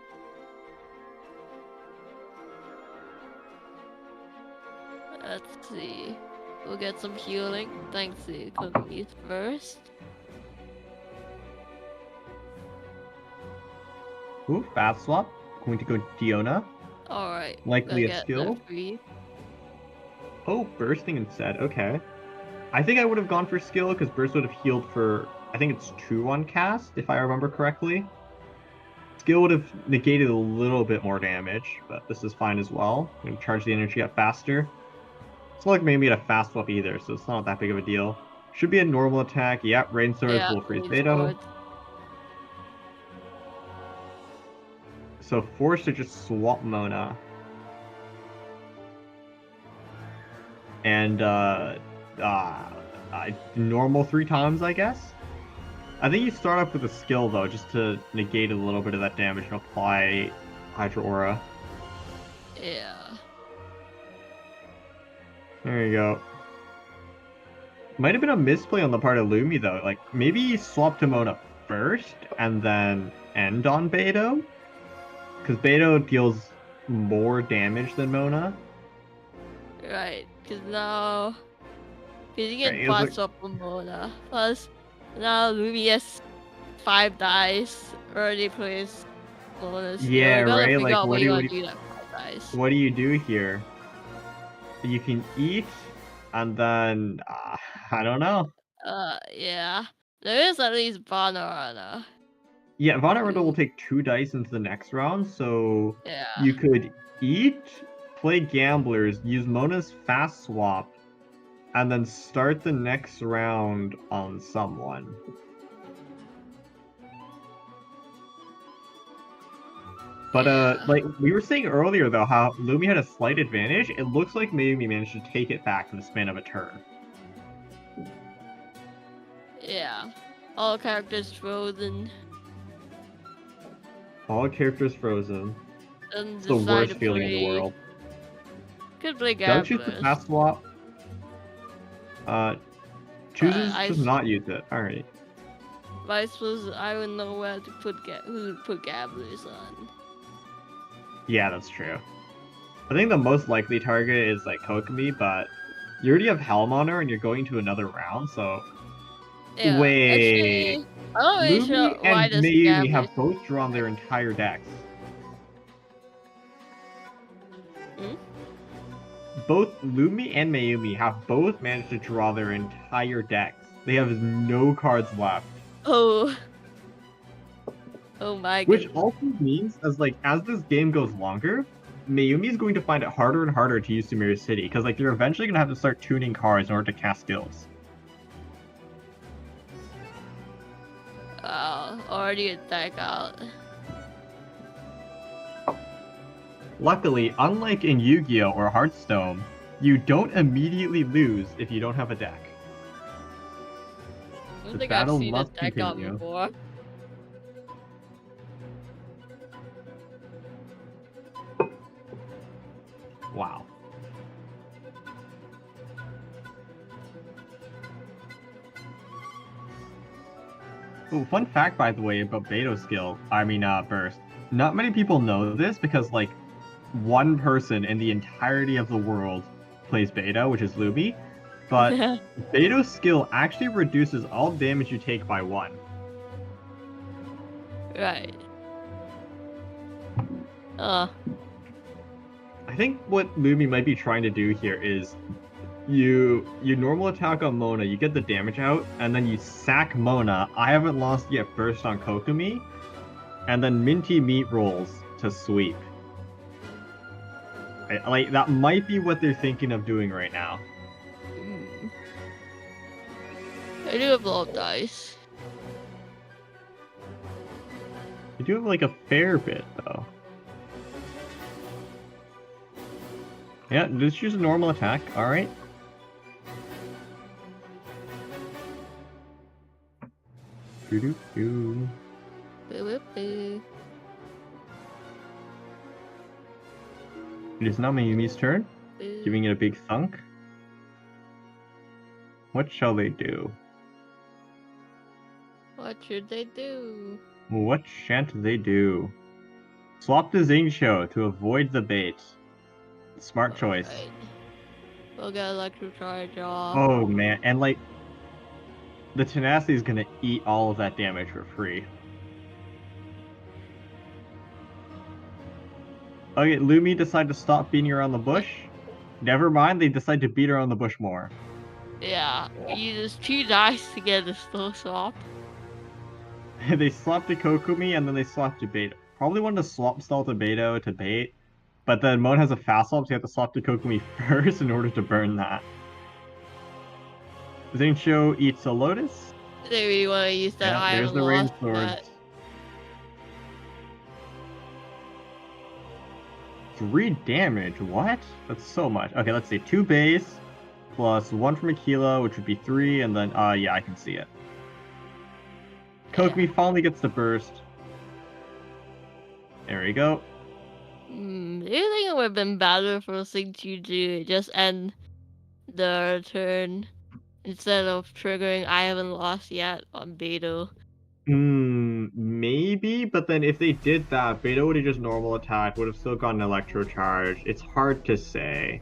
Let's see. We'll get some healing thanks to Kokomi's first. Ooh, Path Swap. Going to go Diona. Alright. Likely a skill. Oh, Bursting instead. Okay. I think I would have gone for skill because Burst would have healed for, I think it's 2 on cast, if I remember correctly. Skill would have negated a little bit more damage, but this is fine as well. I'm going to charge the energy up faster. It's not like maybe a fast swap either, so it's not that big of a deal. Should be a normal attack. Yep, Rain Swords will freeze Beidou. So forced to just swap Mona. And normal 3 times, I guess? I think you start off with a skill though, just to negate a little bit of that damage and apply Hydra Aura. Yeah. There you go. Might have been a misplay on the part of Lumi though. Like maybe swap to Mona first and then end on Beto, because Beto deals more damage than Mona. Right, because now... Because you Right, get it was like, plus up on Mona. Plus, now Lumi has 5 dice, already plays Mona skill. yeah, You gotta right. figure Like out what you want to do that 5 dice. what do you do here? You can eat, and then I don't know. Yeah. There is at least Banarana. Yeah, Von Arundel will take 2 dice into the next round, so Yeah. you could eat, play Gamblers, use Mona's fast swap, and then start the next round on someone. But Yeah. like we were saying earlier though, how Lumi had a slight advantage. It looks like Mayumi managed to take it back in the span of a turn. Yeah. All characters frozen. All characters frozen. And It's the decide worst to feeling in the play. world. Could play Does choose the Gamblers. fast swap. Chooses I to not use it. Alright. But I suppose I would know where to put who to put Gamblers on. Yeah, that's true. I think the most likely target is like Kokomi, but you already have Helm on her and you're going to another round, so Yeah. wait. Actually, I'm not really Lumi sure why and does Mayumi Gamblers. have both drawn their entire decks. Hmm? Both Lumi and Mayumi have both managed to draw their entire decks. They have no cards left. Oh. Oh my Which goodness. also means as this game goes longer, Mayumi is going to find it harder and harder to use Sumeru City, because like you're eventually gonna have to start tuning cards in order to cast skills. Already a deck out. Luckily, unlike in Yu-Gi-Oh! Or Hearthstone, you don't immediately lose if you don't have a deck. I don't The think I've battle seen a must deck out continue. before. Wow. Ooh, fun fact, by the way, about Beto skill. Burst. Not many people know this because, like, one person in the entirety of the world plays Beto, which is Lumi. But Beto's skill actually reduces all damage you take by 1. Right. Uh. I think what Lumi might be trying to do here is you normal attack on Mona, you get the damage out, and then you sack Mona. I haven't lost yet first on Kokomi, and then Minty Meat rolls to sweep. Like that might be what they're thinking of doing right now. I do have blow up dice. You do have like a fair bit though. Yeah, just use a normal attack. All right. Doo-doo-doo. Boo-boo-boo. It is now Mayumi's turn, Boo. giving it a big thunk. What shall they do? What should they do? What shan't they do? Swap to Xingqiu to avoid the bait. Smart choice. Right. We'll get electric charge off. Oh man, and like the tenacity is gonna eat all of that damage for free. Okay, Lumi decide to stop beating around the bush. Never mind, they decide to beat around the bush more. Yeah, you use 2 dice to get a slow swap. They swapped to Kokomi and then they swapped to Beto. Probably wanted to swap stall to Beto to bait, but then Mon has a fast swap, so you have to swap to Kokomi first in order to burn that. Xingqiu eats a lotus. They really want to use that Yeah, iron there's the rain lost, swords. but 3 damage, what? That's so much. Okay, let's see, 2 base, plus 1 from Aquila, which would be 3, and then, yeah, I can see it. Kokomi finally gets the burst. There we go. Do you think it would have been better for Xingqiu to just end the turn instead of triggering I haven't lost yet on Beto. Maybe, but then if they did that, Beta would have just normal attack, would have still gotten electro charge. It's hard to say.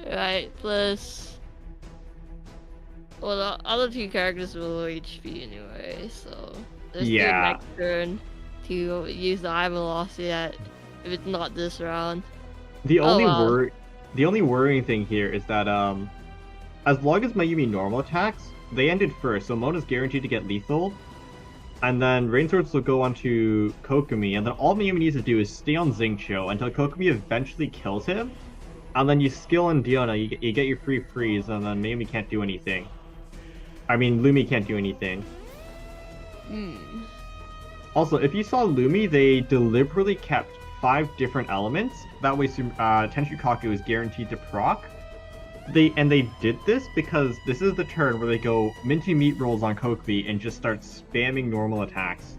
Right, plus well the other two characters were low HP anyway, so there's still Yeah. next turn to use the I haven't lost yet if it's not this round. The Oh only well. the only worrying thing here is that as long as Mayumi normal attacks, they ended first, so Mona's guaranteed to get lethal. And then Rainswords will go on to Kokomi, and then all Mayumi needs to do is stay on Xingqiu until Kokomi eventually kills him. And then you skill on Diona, you get your free freeze, and then Mayumi can't do anything. I mean, Lumi can't do anything. Also, if you saw Lumi, they deliberately kept 5 different elements. That way, Tenshikaku is guaranteed to proc. They did this because this is the turn where they go minty meat rolls on Kokomi and just start spamming normal attacks.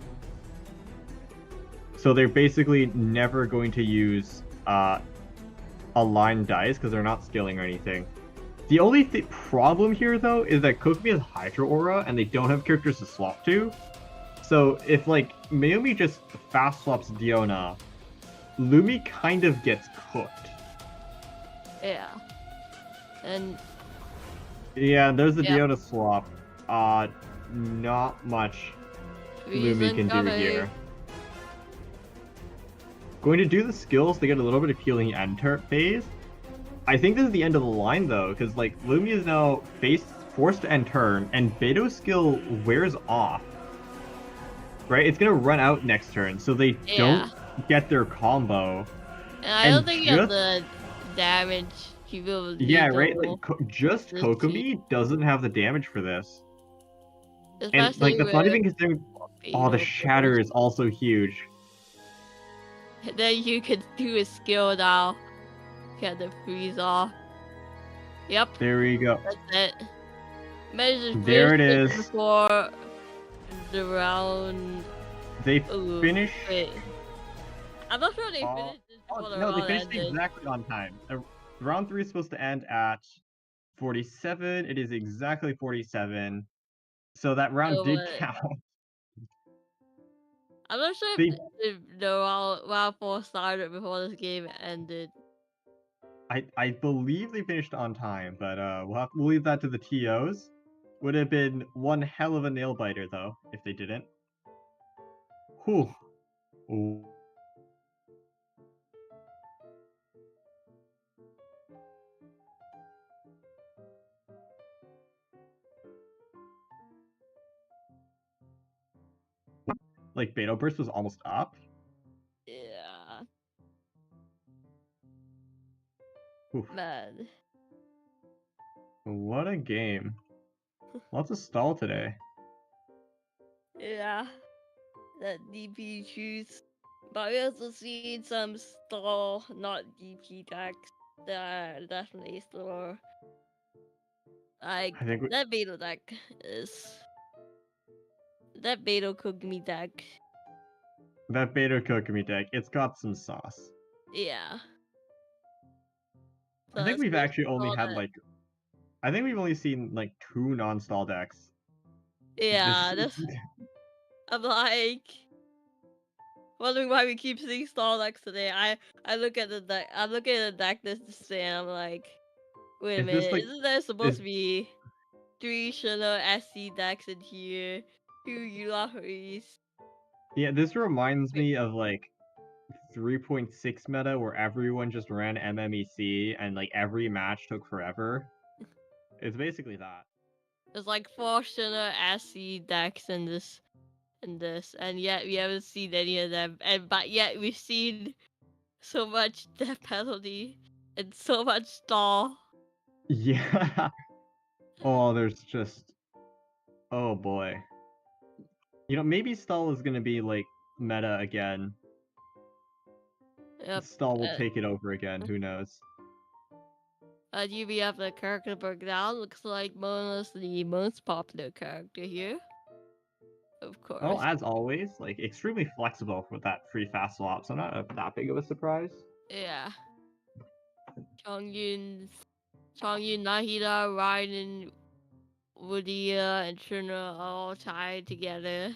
So they're basically never going to use aligned dice because they're not skilling or anything. The only problem here, though, is that Kokomi has Hydro Aura and they don't have characters to swap to. So if like Mayumi just fast swaps Diona, Lumi kind of gets cooked. Yeah. And yeah, there's the Diona swap. Not much Lumi can do here. Going to do the skills to get a little bit of healing end phase. I think this is the end of the line though, because like Lumi is now forced to end turn, and Beto's skill wears off. Right, it's gonna run out next turn, so they don't get their combo. And I don't think you have the damage. Yeah, right. Like just Kokomi doesn't have the damage for this. Especially and like the funny thing is, the shatter is also huge. Then you could do a skill now. Get the freeze off. Yep. There we go. That's it. There it is. Before the round. They finished. Wait. I'm not sure they finished. No, they finished exactly on time. Round 3 is supposed to end at 47. It is exactly 47. So that round did count. I'm not sure if the round 4 started before this game ended. I believe they finished on time, but we'll leave that to the TOs. Would have been one hell of a nail biter though if they didn't. Whew. Ooh. Like Beto Burst was almost up. Yeah. Oof. Man. What a game. Lots of stall today. Yeah. That DP choose. But we also seen some stall, not DP decks that are definitely slower. Like, that Beto deck is... That Beto Kokomi deck. That Beto Kokomi deck, it's got some sauce. Yeah. I think we've actually only had I think we've only seen like 2 non-stall decks. Yeah, I'm like wondering why we keep seeing stall decks today. I look at the deck. I'm looking at the deck list today, and I'm like, wait a minute, isn't there supposed to be 3 Shino SC decks in here, 2 Yulahuris? Yeah, this reminds me of like 3.6 meta where everyone just ran MMEC and like every match took forever. It's basically that. There's like 4 Shino SC decks in this, and yet we haven't seen any of them. But yet we've seen so much death penalty and so much stall. Yeah. Oh, there's just... Oh boy. You know, maybe stall is gonna be like meta again. Yep. Stall will take it over again, who knows. We have the character breakdown. Looks like Mona's the most popular character here. Of course. Oh, as always, like extremely flexible with that free fast swap, so not that big of a surprise. Yeah. Chongyun, Nahida, Raiden, Dehya and Shan are all tied together.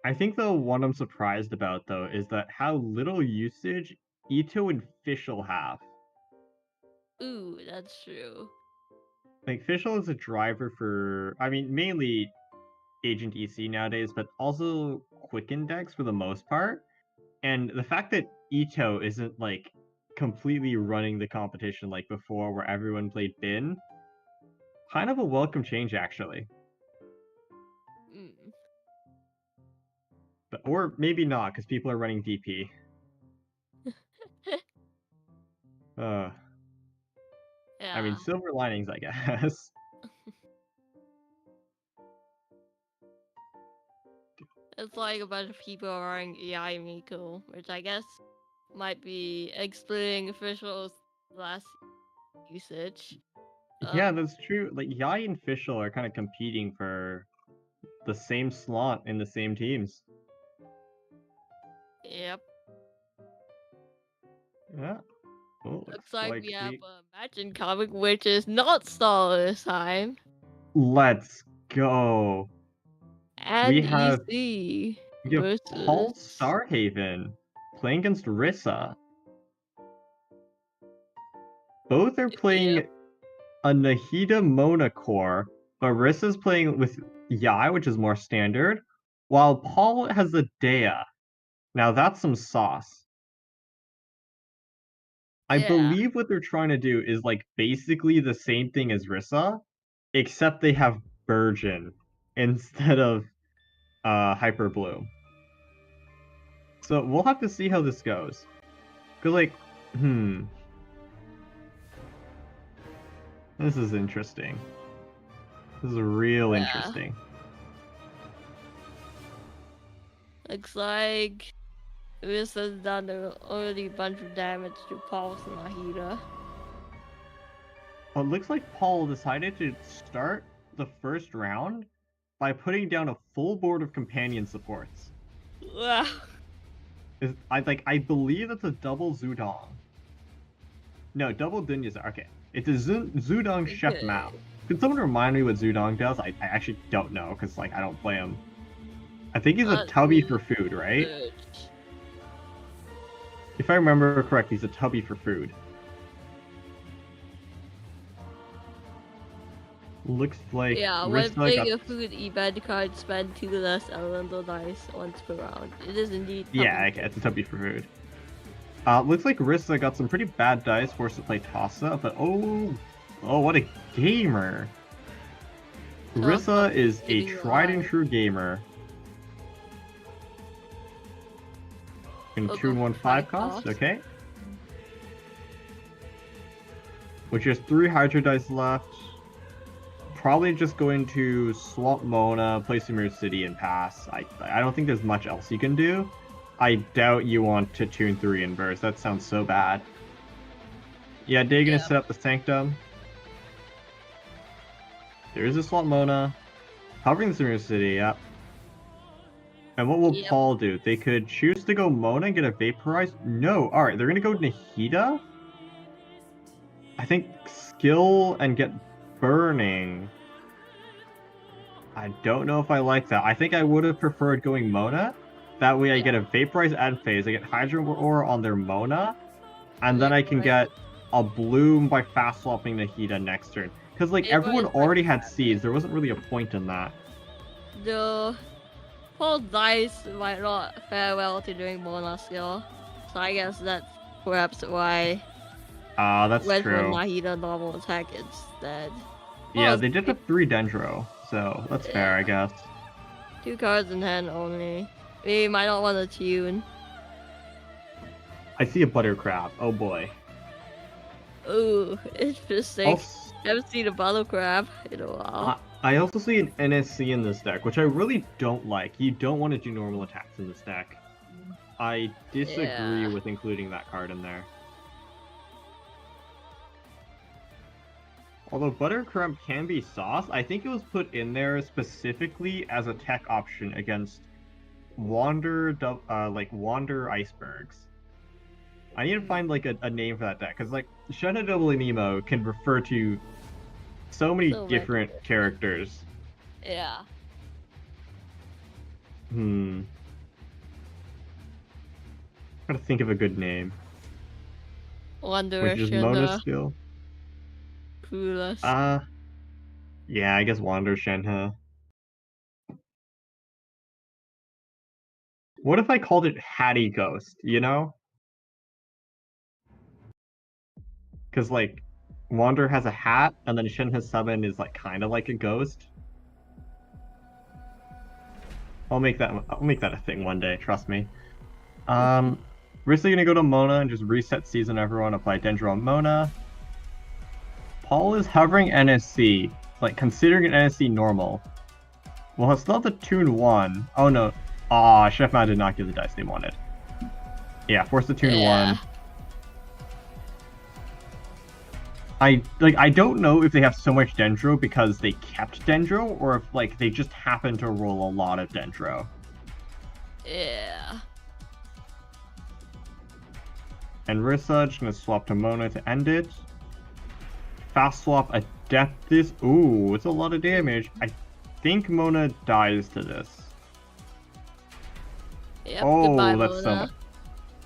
I think the one I'm surprised about though is that how little usage Ito and Fischl have. Ooh, that's true. Like Fischl is a driver for, I mean, mainly Agent EC nowadays, but also Quicken decks for the most part. And the fact that Ito isn't like completely running the competition like before, where everyone played Bin, kind of a welcome change actually. Mm. But, or maybe not, because people are running DP. I mean, Yeah. silver linings, I guess. It's like a bunch of people are wearing Yaoyao, which I guess might be explaining officials last usage. Yeah, that's true. Like Yai and Fischl are kind of competing for the same slot in the same teams. Yep. Yeah. Well, Looks like we have we... a match in comic, which is not Star this time. Let's go. And We have EC Paul versus. Starhaven playing against Rissa. Both are Yep. playing a Nahida Mona core, but Rissa's playing with Yai, which is more standard, while Paul has a Dehya. Now that's some sauce. I Yeah. believe what they're trying to do is like basically the same thing as Rissa, except they have Burgeon instead of Hyper Bloom. So we'll have to see how this goes. Cause like, this is interesting. This is real Yeah. interesting. Looks like this has done already a bunch of damage to Pulse and Nahida. Well, it looks like Paul decided to start the first round by putting down a full board of companion supports. Wow. I believe it's a double Zudong. No, double Dunya. Okay, it's a Zudong Chef Okay. Mao. Can someone remind me what Zudong does? I actually don't know because like I don't play him. I think he's a tubby for food, right? If I remember correctly, he's a tubby for food. Looks like when playing got... a food event card, spend 2 less elemental dice once per round. It is indeed. Yeah, okay, it's a tubby for food. Looks like Rissa got some pretty bad dice, forced to play Tossa, but oh, what a gamer! Rissa is a tried and true gamer. In 2-1-5 cost, okay. Which has 3 Hydro dice left. Probably just going to swap Mona, play Sumer City, and pass. I don't think there's much else you can do. I doubt you want to tune 3 Inverse. That sounds so bad. Yeah, they're gonna set up the Sanctum. There is a swap Mona. Hovering the Sumer City, yep. And what will Paul do? They could choose to go Mona and get a Vaporize? No, alright, they're gonna go Nahida? I think skill and get Burning. I don't know if I like that. I think I would have preferred going Mona. That way I get a Vaporize and Phase. I get Hydro Aura on their Mona. And then I can get a Bloom by fast swapping Nahida next turn. Because like everyone already had Seeds. There wasn't really a point in that. The Paul's dice might not fare well to doing Mona skill. So I guess that's perhaps why That's went true. for Nahida normal attack instead. Yeah, they did have 3 Dendro, so that's fair, I guess. 2 cards in hand only. We might not want to tune. I see a Buttercrab. Oh boy. Ooh, interesting. Haven't seen a Bottle Crab in a while. I also see an NSC in this deck, which I really don't like. You don't want to do normal attacks in this deck. I disagree with including that card in there. Although Buttercrumb can be sauce, I think it was put in there specifically as a tech option against Wander Icebergs. I need to find like a name for that deck, because like Shana Double Nemo can refer to So many So different many. characters. Yeah. Gotta think of a good name. Wonder Which is Mona Shinha, skill. Clueless. Yeah, I guess Wander Shenhe. What if I called it Hattie Ghost, you know? Because, like, Wander has a hat, and then Shenhe's summon is, like, kind of like a ghost. I'll make that a thing one day, trust me. Rissa gonna go to Mona and just reset season everyone, apply Dendro on Mona. Paul is hovering NSC, like, considering an NSC normal. Well, it's not the tune 1. Oh no. Aw, Chef Man did not give the dice they wanted. Yeah, force the tune 1. I don't know if they have so much Dendro because they kept Dendro, or if like they just happen to roll a lot of Dendro. Yeah. And Rissa just gonna swap to Mona to end it. Fast swap Adeptus. Ooh, it's a lot of damage. I think Mona dies to this. Yep, oh, goodbye, that's Mona. so much.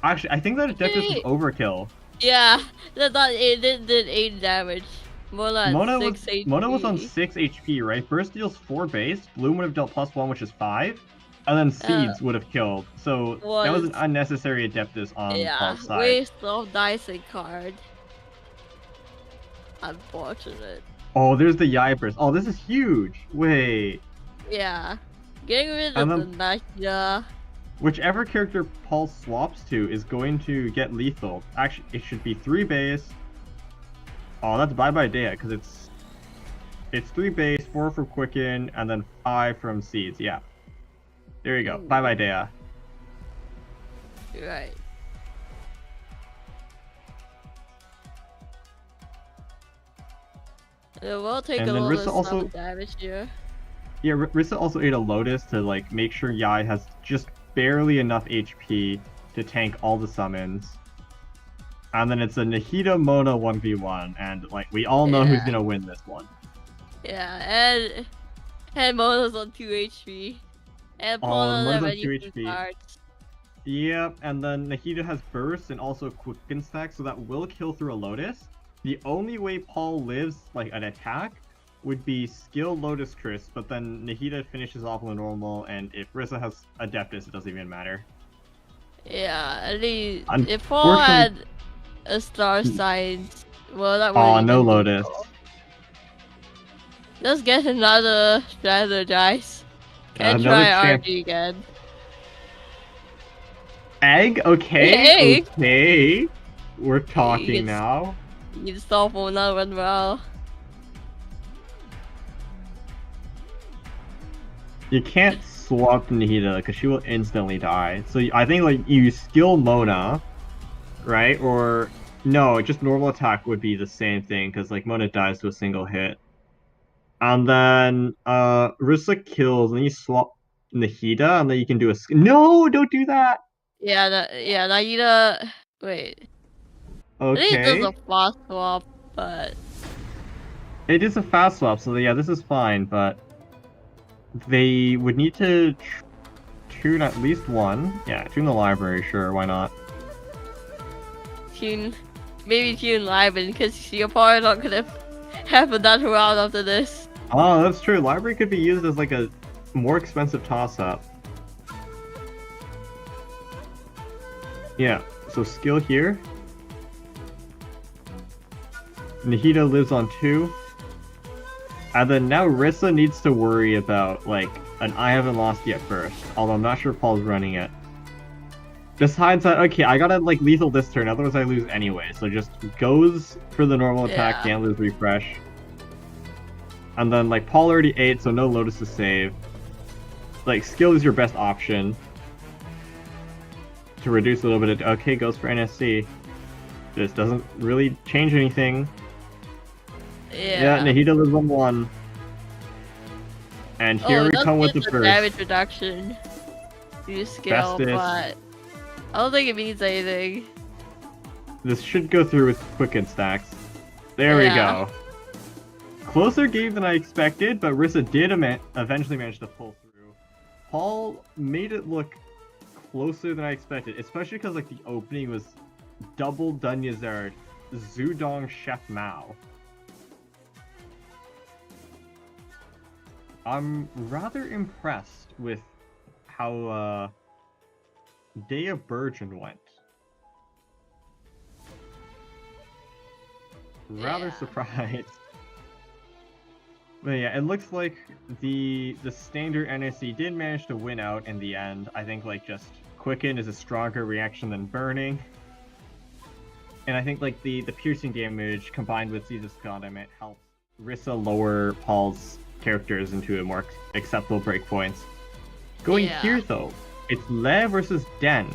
Actually, I think that Adeptus was overkill. Yeah, that it did 8 damage. Mona was 6 HP. Mona was on 6 HP, right? Burst deals 4 base. Bloom would have dealt +1, which is 5. And then Seeds would have killed. So that was an unnecessary Adeptus on Paul's side. Waste of dicing card. Unfortunate. Oh, there's the Yaoyao burst. Oh, this is huge. Wait. Yeah. Getting rid of the Dehya. Whichever character Paul swaps to is going to get lethal. Actually, it should be 3 base. Oh, that's bye-bye Dehya, because it's 3 base, 4 from Quicken, and then 5 from Seeds. Yeah. There you go. Bye-bye Dehya. Right. It will take a lot of damage here. Yeah, Rissa also ate a Lotus to like make sure Yaoyao has just barely enough HP to tank all the summons. And then it's a Nahida Mona 1v1, and like we all know who's gonna win this one. Yeah, and Mona's on 2 HP. And Mona's on 2 HP. Cards. Yep, and then Nahida has burst and also quicken stack, so that will kill through a Lotus. The only way Paul lives like an attack would be skill Lotus Crisp, but then Nahida finishes off with a normal, and if Rissa has Adeptus, it doesn't even matter. Yeah, at least if Paul had a star sign, well, that would no Lotus. Let's get another strategize. And try RG again. Egg? Okay. Egg? Okay. We're talking now. You stop on that one well. You can't swap Nahida because she will instantly die. So I think like you skill Mona, right? Or no, just normal attack would be the same thing because like Mona dies to a single hit. And then Rissa kills, and then you swap Nahida, and then you can do a no, don't do that. Yeah, Nahida. Wait. Okay. I think it does a fast swap, but it is a fast swap, so yeah, this is fine, but they would need to tune at least one. Yeah, tune the library, sure, why not? Maybe tune library, because you're probably not gonna have another round after this. Oh, that's true. Library could be used as like a more expensive toss-up. Yeah, so skill here. Nahida lives on 2. And then now Rissa needs to worry about, like, an I haven't lost yet first. Although I'm not sure Paul's running it. Decides that, okay, I gotta, like, lethal this turn, otherwise I lose anyway. So just goes for the normal attack, can't lose refresh. And then, like, Paul already ate, so no Lotus to save. Like, skill is your best option. To reduce a little bit of... Okay, goes for NSC. This doesn't really change anything. Yeah, Nahida lives on 1. And here we come with the first. Damage reduction. You skill, but I don't think it means anything. This should go through with quicken stacks. There we go. Closer game than I expected, but Rissa did eventually manage to pull through. Paul made it look closer than I expected, especially because like the opening was double Dunyazard, Zudong Chef Mao. I'm rather impressed with how Dehya Burgeon went. Rather surprised. But yeah, it looks like the standard NSC did manage to win out in the end. I think like just Quicken is a stronger reaction than Burning. And I think like the piercing damage combined with Caesar's Condiment helps Rissa lower Paul's characters into a more acceptable breakpoints. Going here though, it's Le versus Den.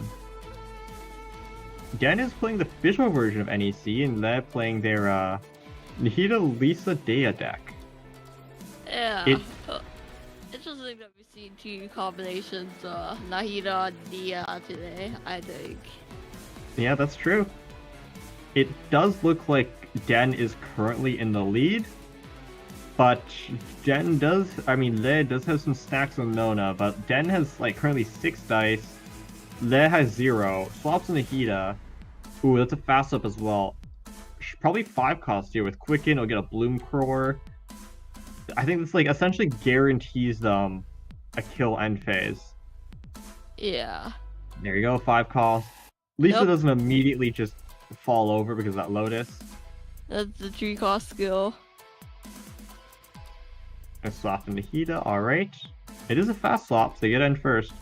Den is playing the official version of NEC and Le playing their Nahida Lisa Dehya deck. Yeah. Interesting that we've seen two combinations, Nahida and Dehya today, I think. Yeah, that's true. It does look like Den is currently in the lead, but Le does have some stacks on Nona, but Den has like currently 6 dice, Le has 0, swaps in Nahida. Ooh, that's a fast up as well. Probably 5 costs here with Quicken, he'll get a Bloom Core. I think this like essentially guarantees them a kill end phase. Yeah. There you go, 5 cost. Lisa doesn't immediately just fall over because of that Lotus. That's the 3 cost skill. And swap into Nahida, alright. It is a fast swap, so they get end first.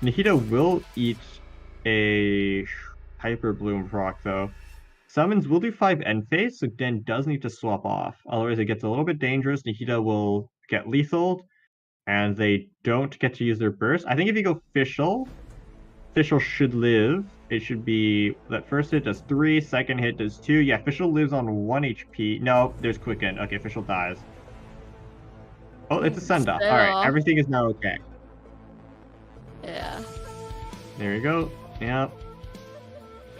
Nahida will eat a Hyper Bloom proc though. Summons will do 5 end phase, so Den does need to swap off. Otherwise it gets a little bit dangerous. Nahida will get lethal, and they don't get to use their burst. I think if you go Fischl should live. It should be that first hit does 3, second hit does 2. Yeah, Fischl lives on 1 HP. No, there's Quicken. Okay, Fischl dies. Oh, it's a send off. Alright, everything is now okay. Yeah. There you go. Yeah.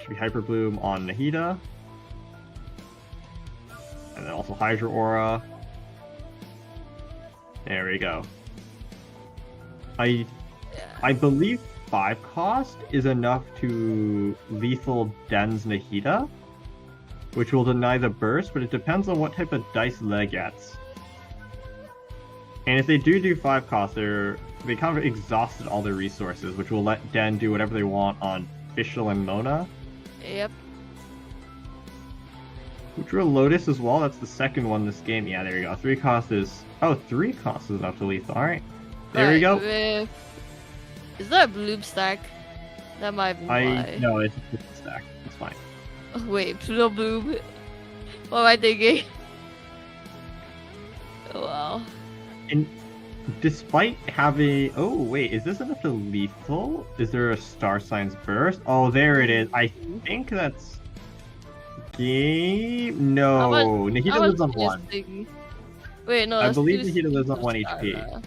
Should be Hyper Bloom on Nahida. And then also Hydra Aura. There we go. I believe 5 cost is enough to lethal Den's Nahida, which will deny the burst, but it depends on what type of dice Le gets. And if they do 5 cost, they kind of exhausted all their resources, which will let Den do whatever they want on Fischl and Mona. Yep. Who drew a Lotus as well? That's the second one this game. Yeah, there you go. 3 cost is... Oh, 3 cost is enough to lethal. Alright. There we go. Is that a Bloom stack? That might be why. No, it's a stack. It's fine. Oh, wait, Pluto Bloom? What am I thinking? Oh, wow. And despite having... Oh, wait, is this enough to lethal? Is there a Star Signs burst? Oh, there it is. I think that's... Game... No, Nahida lives on 1. Wait, no, I believe Nahida lives on 1 HP.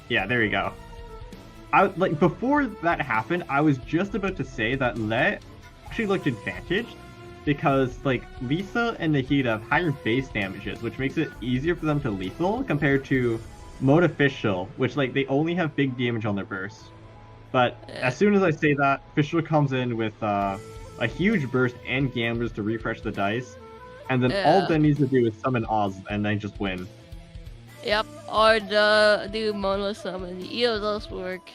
Yeah, there you go. Before that happened, I was just about to say that Le actually looked advantaged because Lisa and Nahida have higher base damages, which makes it easier for them to lethal compared to Mona Fischl, which they only have big damage on their burst. But as soon as I say that, Fischl comes in with a huge burst and gamblers to refresh the dice, and then all that needs to do is summon Oz and then just win. Yep, or do Mona summon. Either of those work.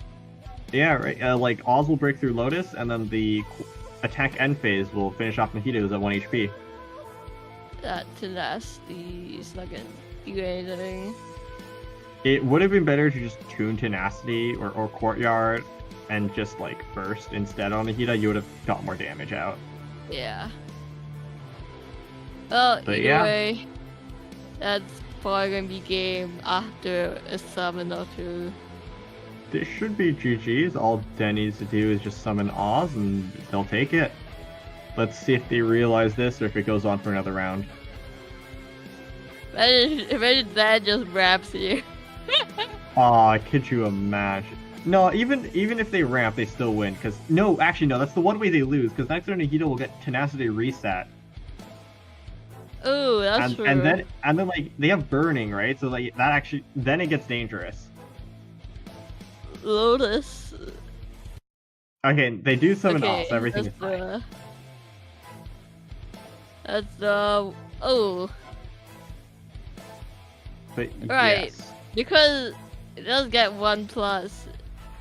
Yeah, right. Oz will break through Lotus, and then the attack end phase will finish off Nahida, who's at 1 HP. That Tenacity is not gonna do anything. It would have been better to just tune Tenacity or Courtyard and just burst instead on Nahida. You would have got more damage out. Yeah. Well, either way, that's probably gonna be game after a summon or 2. This should be GG's. All Den needs to do is just summon Oz and they'll take it. Let's see if they realize this or if it goes on for another round. Imagine that just grabs you. Aw, could you imagine? No, even if they ramp, they still win. Actually no, that's the one way they lose, because next turn Nahida will get Tenacity reset. Oh, that's true. And then like they have burning, right? So like that actually then it gets dangerous. Lotus. Okay, they do summon Okay, all, so everything that's is fine. the. That's the. Oh, But right. yes. Because it does get 1+.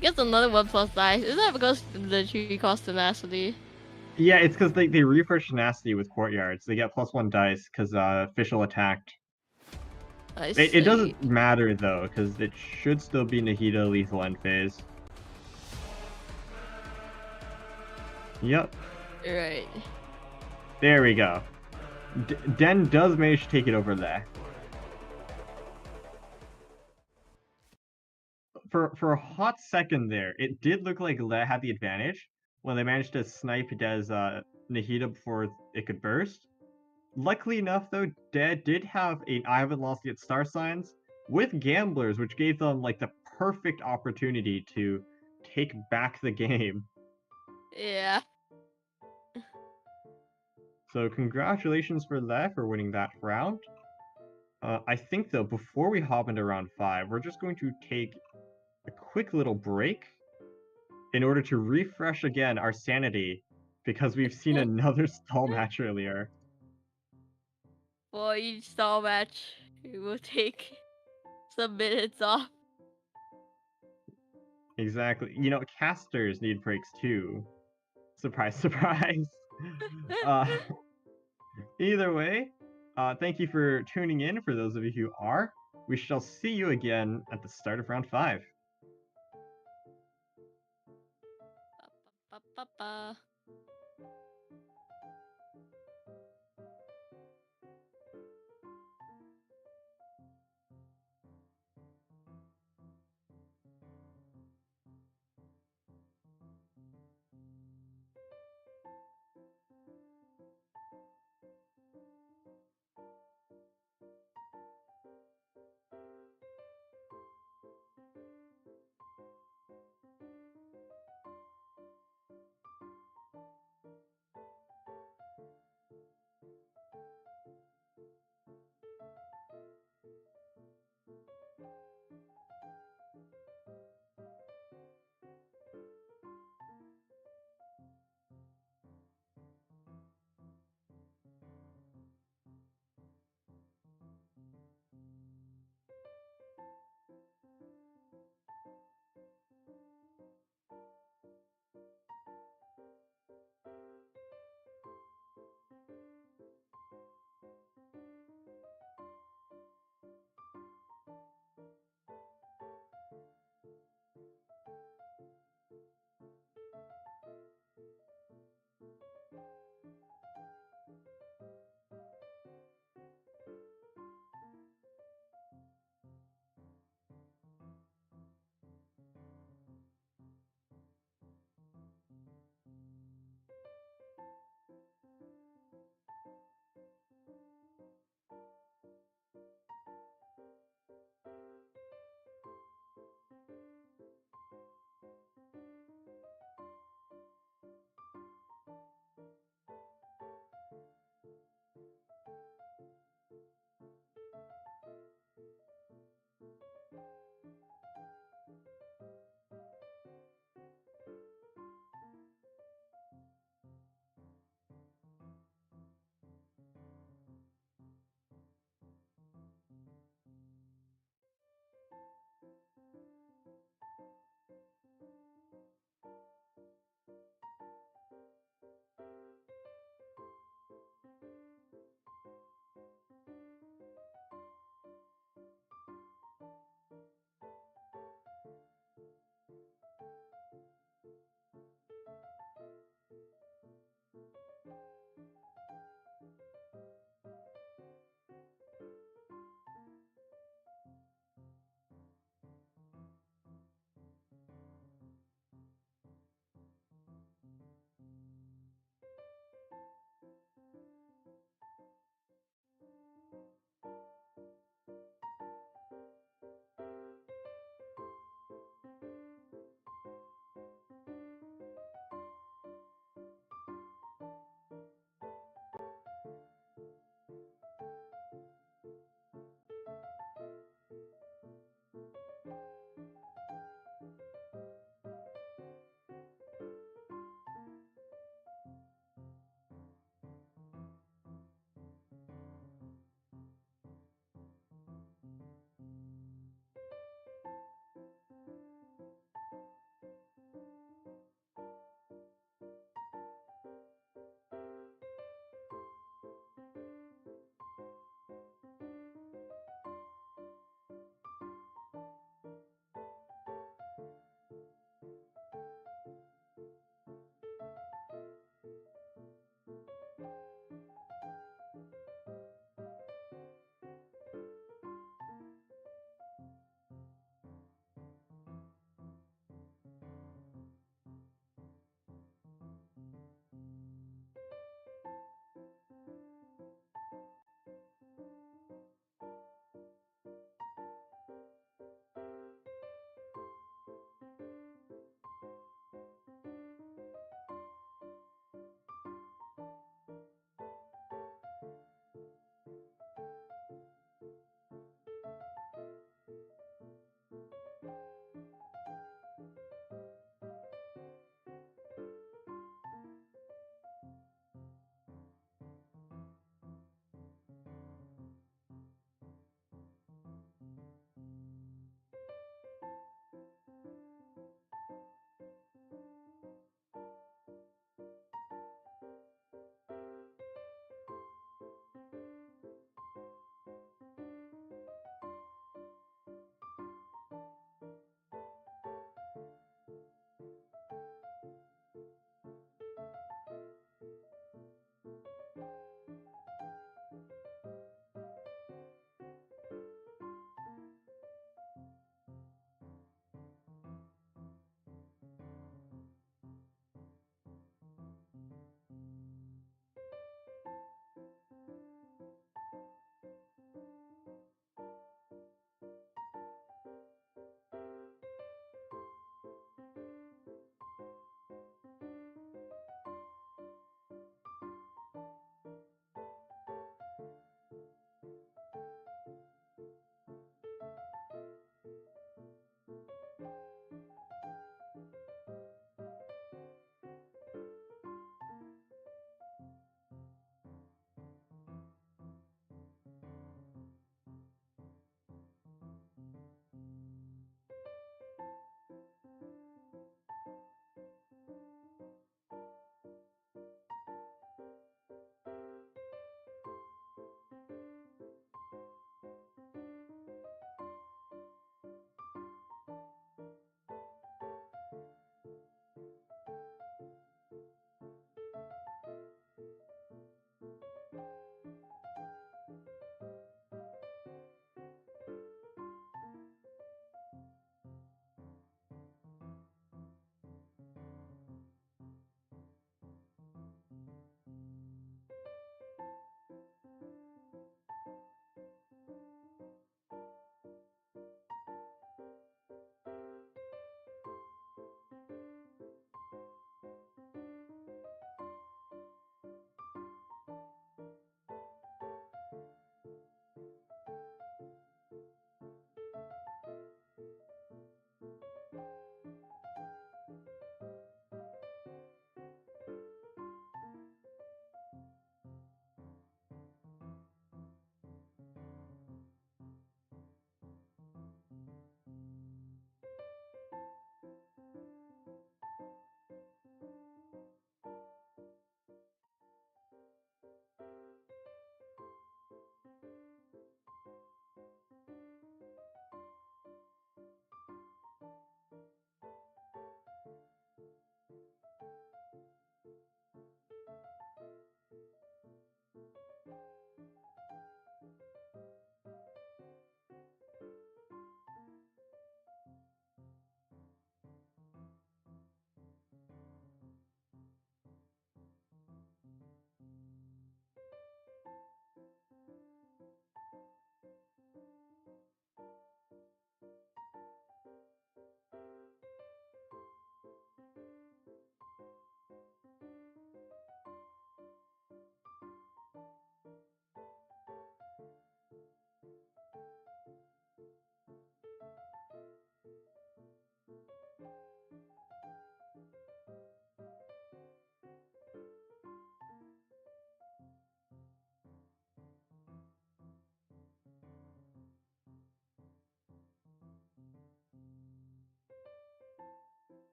Gets another 1+ dice. Is that because the tree cost tenacity? Yeah, it's because they refresh tenacity with courtyards. They get +1 dice because official attacked. I It see. doesn't matter though, because it should still be Nahida lethal end phase. Yep, Right. there we go. Den does manage to take it over there. For a hot second there, it did look like Le had the advantage when they managed to snipe De's Nahida before it could burst. Luckily enough, though, De did have a I haven't lost yet star signs with gamblers, which gave them like the perfect opportunity to take back the game. Yeah. So congratulations for Le for winning that round. I think though, before we hop into round 5, we're just going to take a quick little break in order to refresh again our sanity because we've seen another stall match earlier. For each stall match, we will take some minutes off. Exactly. You know, casters need breaks too. Surprise, surprise. uh, Either way, thank you for tuning in for those of you who are. We shall see you again at the start of round 5. Ba, ba, ba, ba.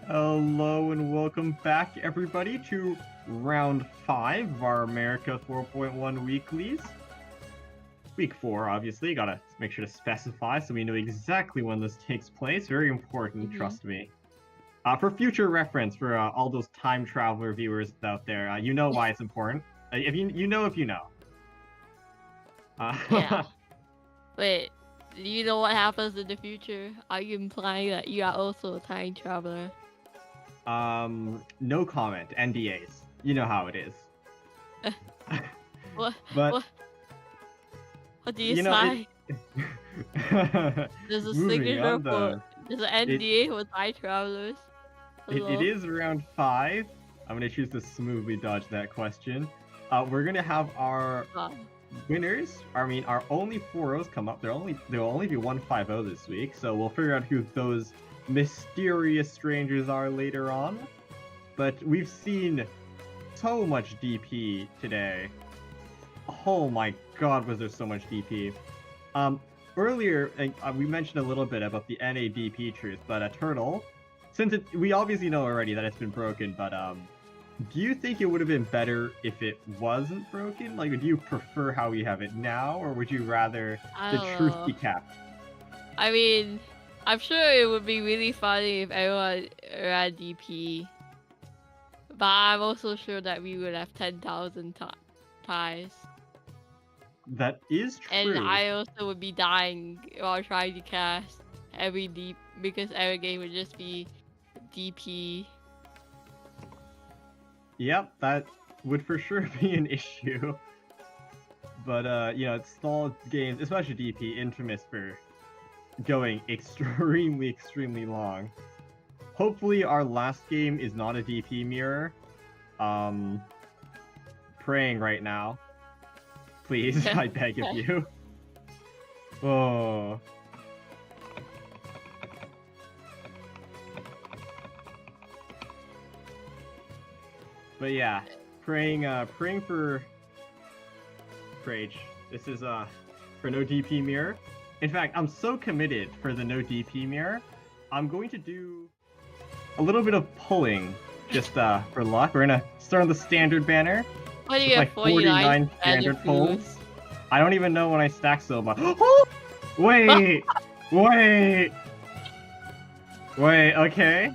Hello and welcome back, everybody, to round 5 of our America 4.1 weeklies. Week 4, obviously, gotta make sure to specify so we know exactly when this takes place. Very important, trust me. For future reference for all those time traveler viewers out there, you know why it's important. If you know. Yeah. Wait, do you know what happens in the future? Are you implying that you are also a time traveler? No comment. NDAs. You know how it is. What? But What do you know, say? There's a signature for. There's an NDA for time travelers. It is round 5. I'm gonna choose to smoothly dodge that question. We're gonna have our winners. I mean, our only 4-0s come up. There'll only be 1 5-0 this week, so we'll figure out who those mysterious strangers are later on. But we've seen so much DP today. Oh my god, was there so much DP. Earlier, we mentioned a little bit about the NADP truth, but Turtle, since we obviously know already that it's been broken, but do you think it would have been better if it wasn't broken? Like, would you prefer how we have it now, or would you rather the truth be kept? I mean, I'm sure it would be really funny if everyone ran DP, but I'm also sure that we would have 10,000 ties. That is true. And I also would be dying while trying to cast every because every game would just be DP. Yep, that would for sure be an issue. But you know, stalled games, especially DP, infamous for going extremely long. Hopefully our last game is not a DP mirror. Praying right now. Please, I beg of you. Oh. But yeah, praying for Rage. This is for no DP mirror. In fact, I'm so committed for the no DP mirror. I'm going to do a little bit of pulling just for luck. We're gonna start on the standard banner. What do you have? 49 standard pulls. I don't even know when I stack so much. Wait! Wait! Okay.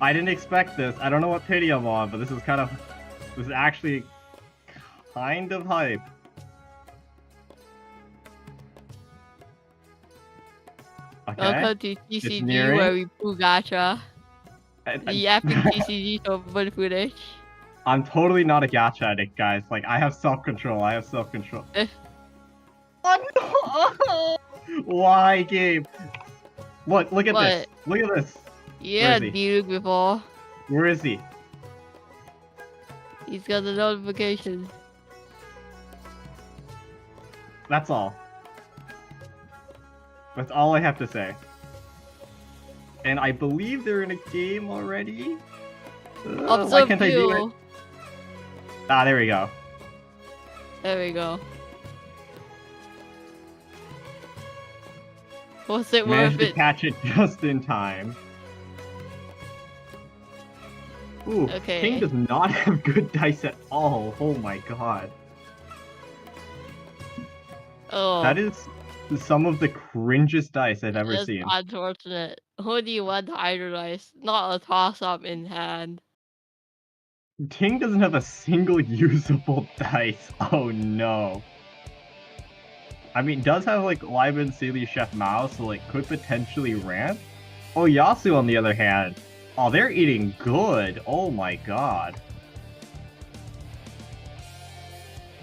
I didn't expect this. I don't know what pity I'm on, but this is actually kind of hype. Okay. Welcome to TCG where we pull gacha. The epic TCG open footage. I'm totally not a gacha addict, guys. Like, I have self-control. Oh no! Why, Gabe? Look at this. Look at this. Yeah, Duke before. Where is he? He's got the notification. That's all. That's all I have to say. And I believe they're in a game already. Why can't I do it? Ah, there we go. There we go. Was it Managed worth to catch it just in time. Ooh, okay. King does not have good dice at all. Oh my god. Oh. That is some of the cringiest dice I've ever seen. Unfortunate. Only one hydro dice, not a toss-up in hand. Ting doesn't have a single usable dice. Oh no. I mean, does have like Liban, Sealy, Chef Mao, so like could potentially ramp. Oh, Yasu on the other hand. Oh, they're eating good. Oh my god.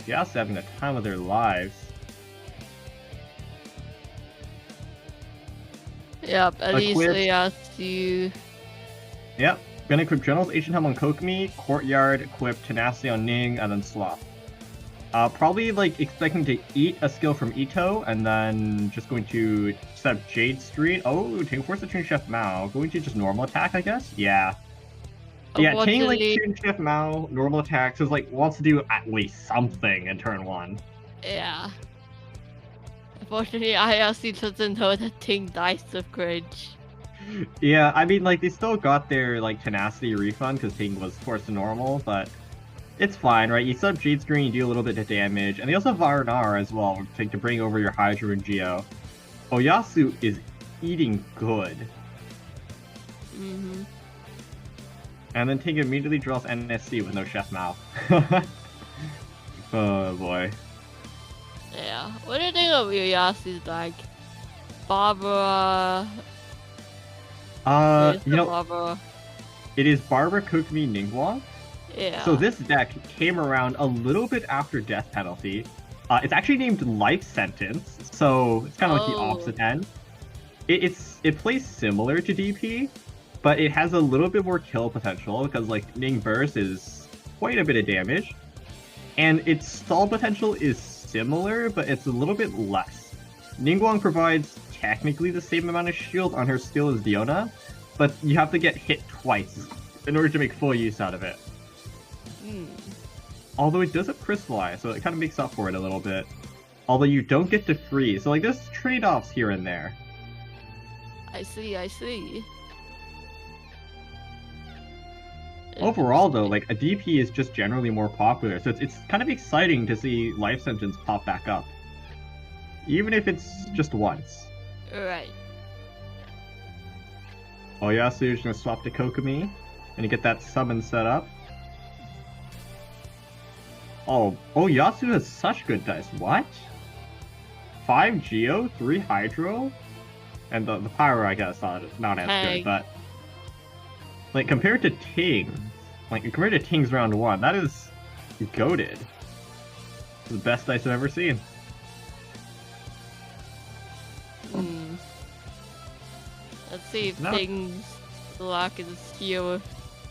Yasu having the time of their lives. Yep, at least Yasu. Yep. Gonna equip General's Ancient Helm on Kokomi, Courtyard, equip Tenacity on Ning, and then Sloth. Probably like expecting to eat a skill from Ito, and then just going to set up Jade Street. Oh, Ting Force to Tune Chef Mao. Going to just normal attack, I guess? Yeah. Yeah, Ting like Tune Chef Mao, normal attack, so like wants to do at least something in turn 1. Yeah. Unfortunately, I also doesn't know that Ting dies of cringe. Yeah, I mean, like, they still got their, like, tenacity refund because Ting was forced to normal, but it's fine, right? You sub Jade Screen, you do a little bit of damage, and they also have Varnar as well to bring over your Hydra and Geo. Oyasu is eating good. Mm-hmm. And then Ting immediately draws NSC with no chef mouth. Oh boy. Yeah. What do you think of Yuyasu's deck? Barbara. You know, Barbara. it is Barbara Kokumi Ningguang. Yeah. So this deck came around a little bit after Death Penalty. It's actually named Life Sentence, so it's kind of like the opposite end. It plays similar to DP, but it has a little bit more kill potential because like Ning Burst is quite a bit of damage, and its stall potential is similar, but it's a little bit less. Ningguang provides technically the same amount of shield on her skill as Diona, but you have to get hit twice in order to make full use out of it. Although it does have Crystallize, so it kind of makes up for it a little bit. Although you don't get to freeze, so like there's trade-offs here and there. I see. Overall though, like a DP is just generally more popular, so it's kind of exciting to see Life Sentence pop back up. Even if it's just once. Right. Oyasu's gonna swap to Kokumi, and you get that summon set up. Oh, Oyasu has such good dice. What? 5 Geo, 3 Hydro? And the Pyro, I guess, not as good, but... Like, compared to Ting's round 1, that is goated. It's the best dice I've ever seen. Let's see if Ting's luck can steal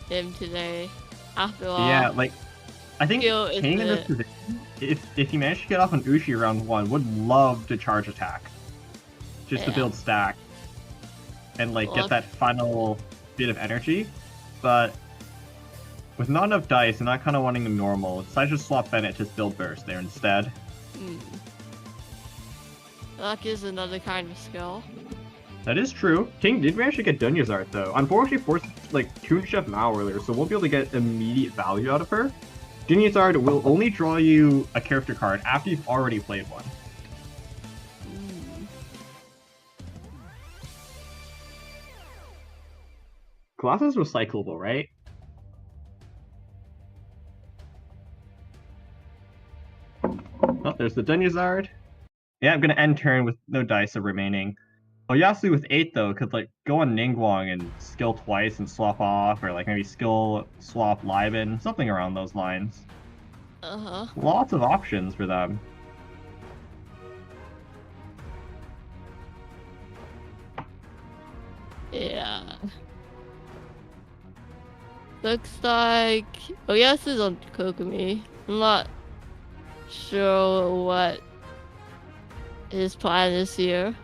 him today. After all. Yeah, like... I think Ting in this position, if he managed to get off an Ushi round 1, would love to charge attack. Just to build stack. And like get that final bit of energy. But with not enough dice and not kind of wanting a normal, so I just swap Bennett to build burst there instead. Luck is another kind of skill. That is true. Ting did manage to get Dunya's art though. Unfortunately forced like Toon Chef Mao earlier, so won't be able to get immediate value out of her. Genius Art will only draw you a character card after you've already played one. Glass is recyclable, right? Oh, there's the Dunyazard. Yeah, I'm gonna end turn with no dice remaining. Oyasu with 8 though could like go on Ningguang and skill twice and swap off, or like maybe skill swap Liven, something around those lines. Lots of options for them. Yeah. Looks like Oyasu's on Kokumi. I'm not sure what his plan is here.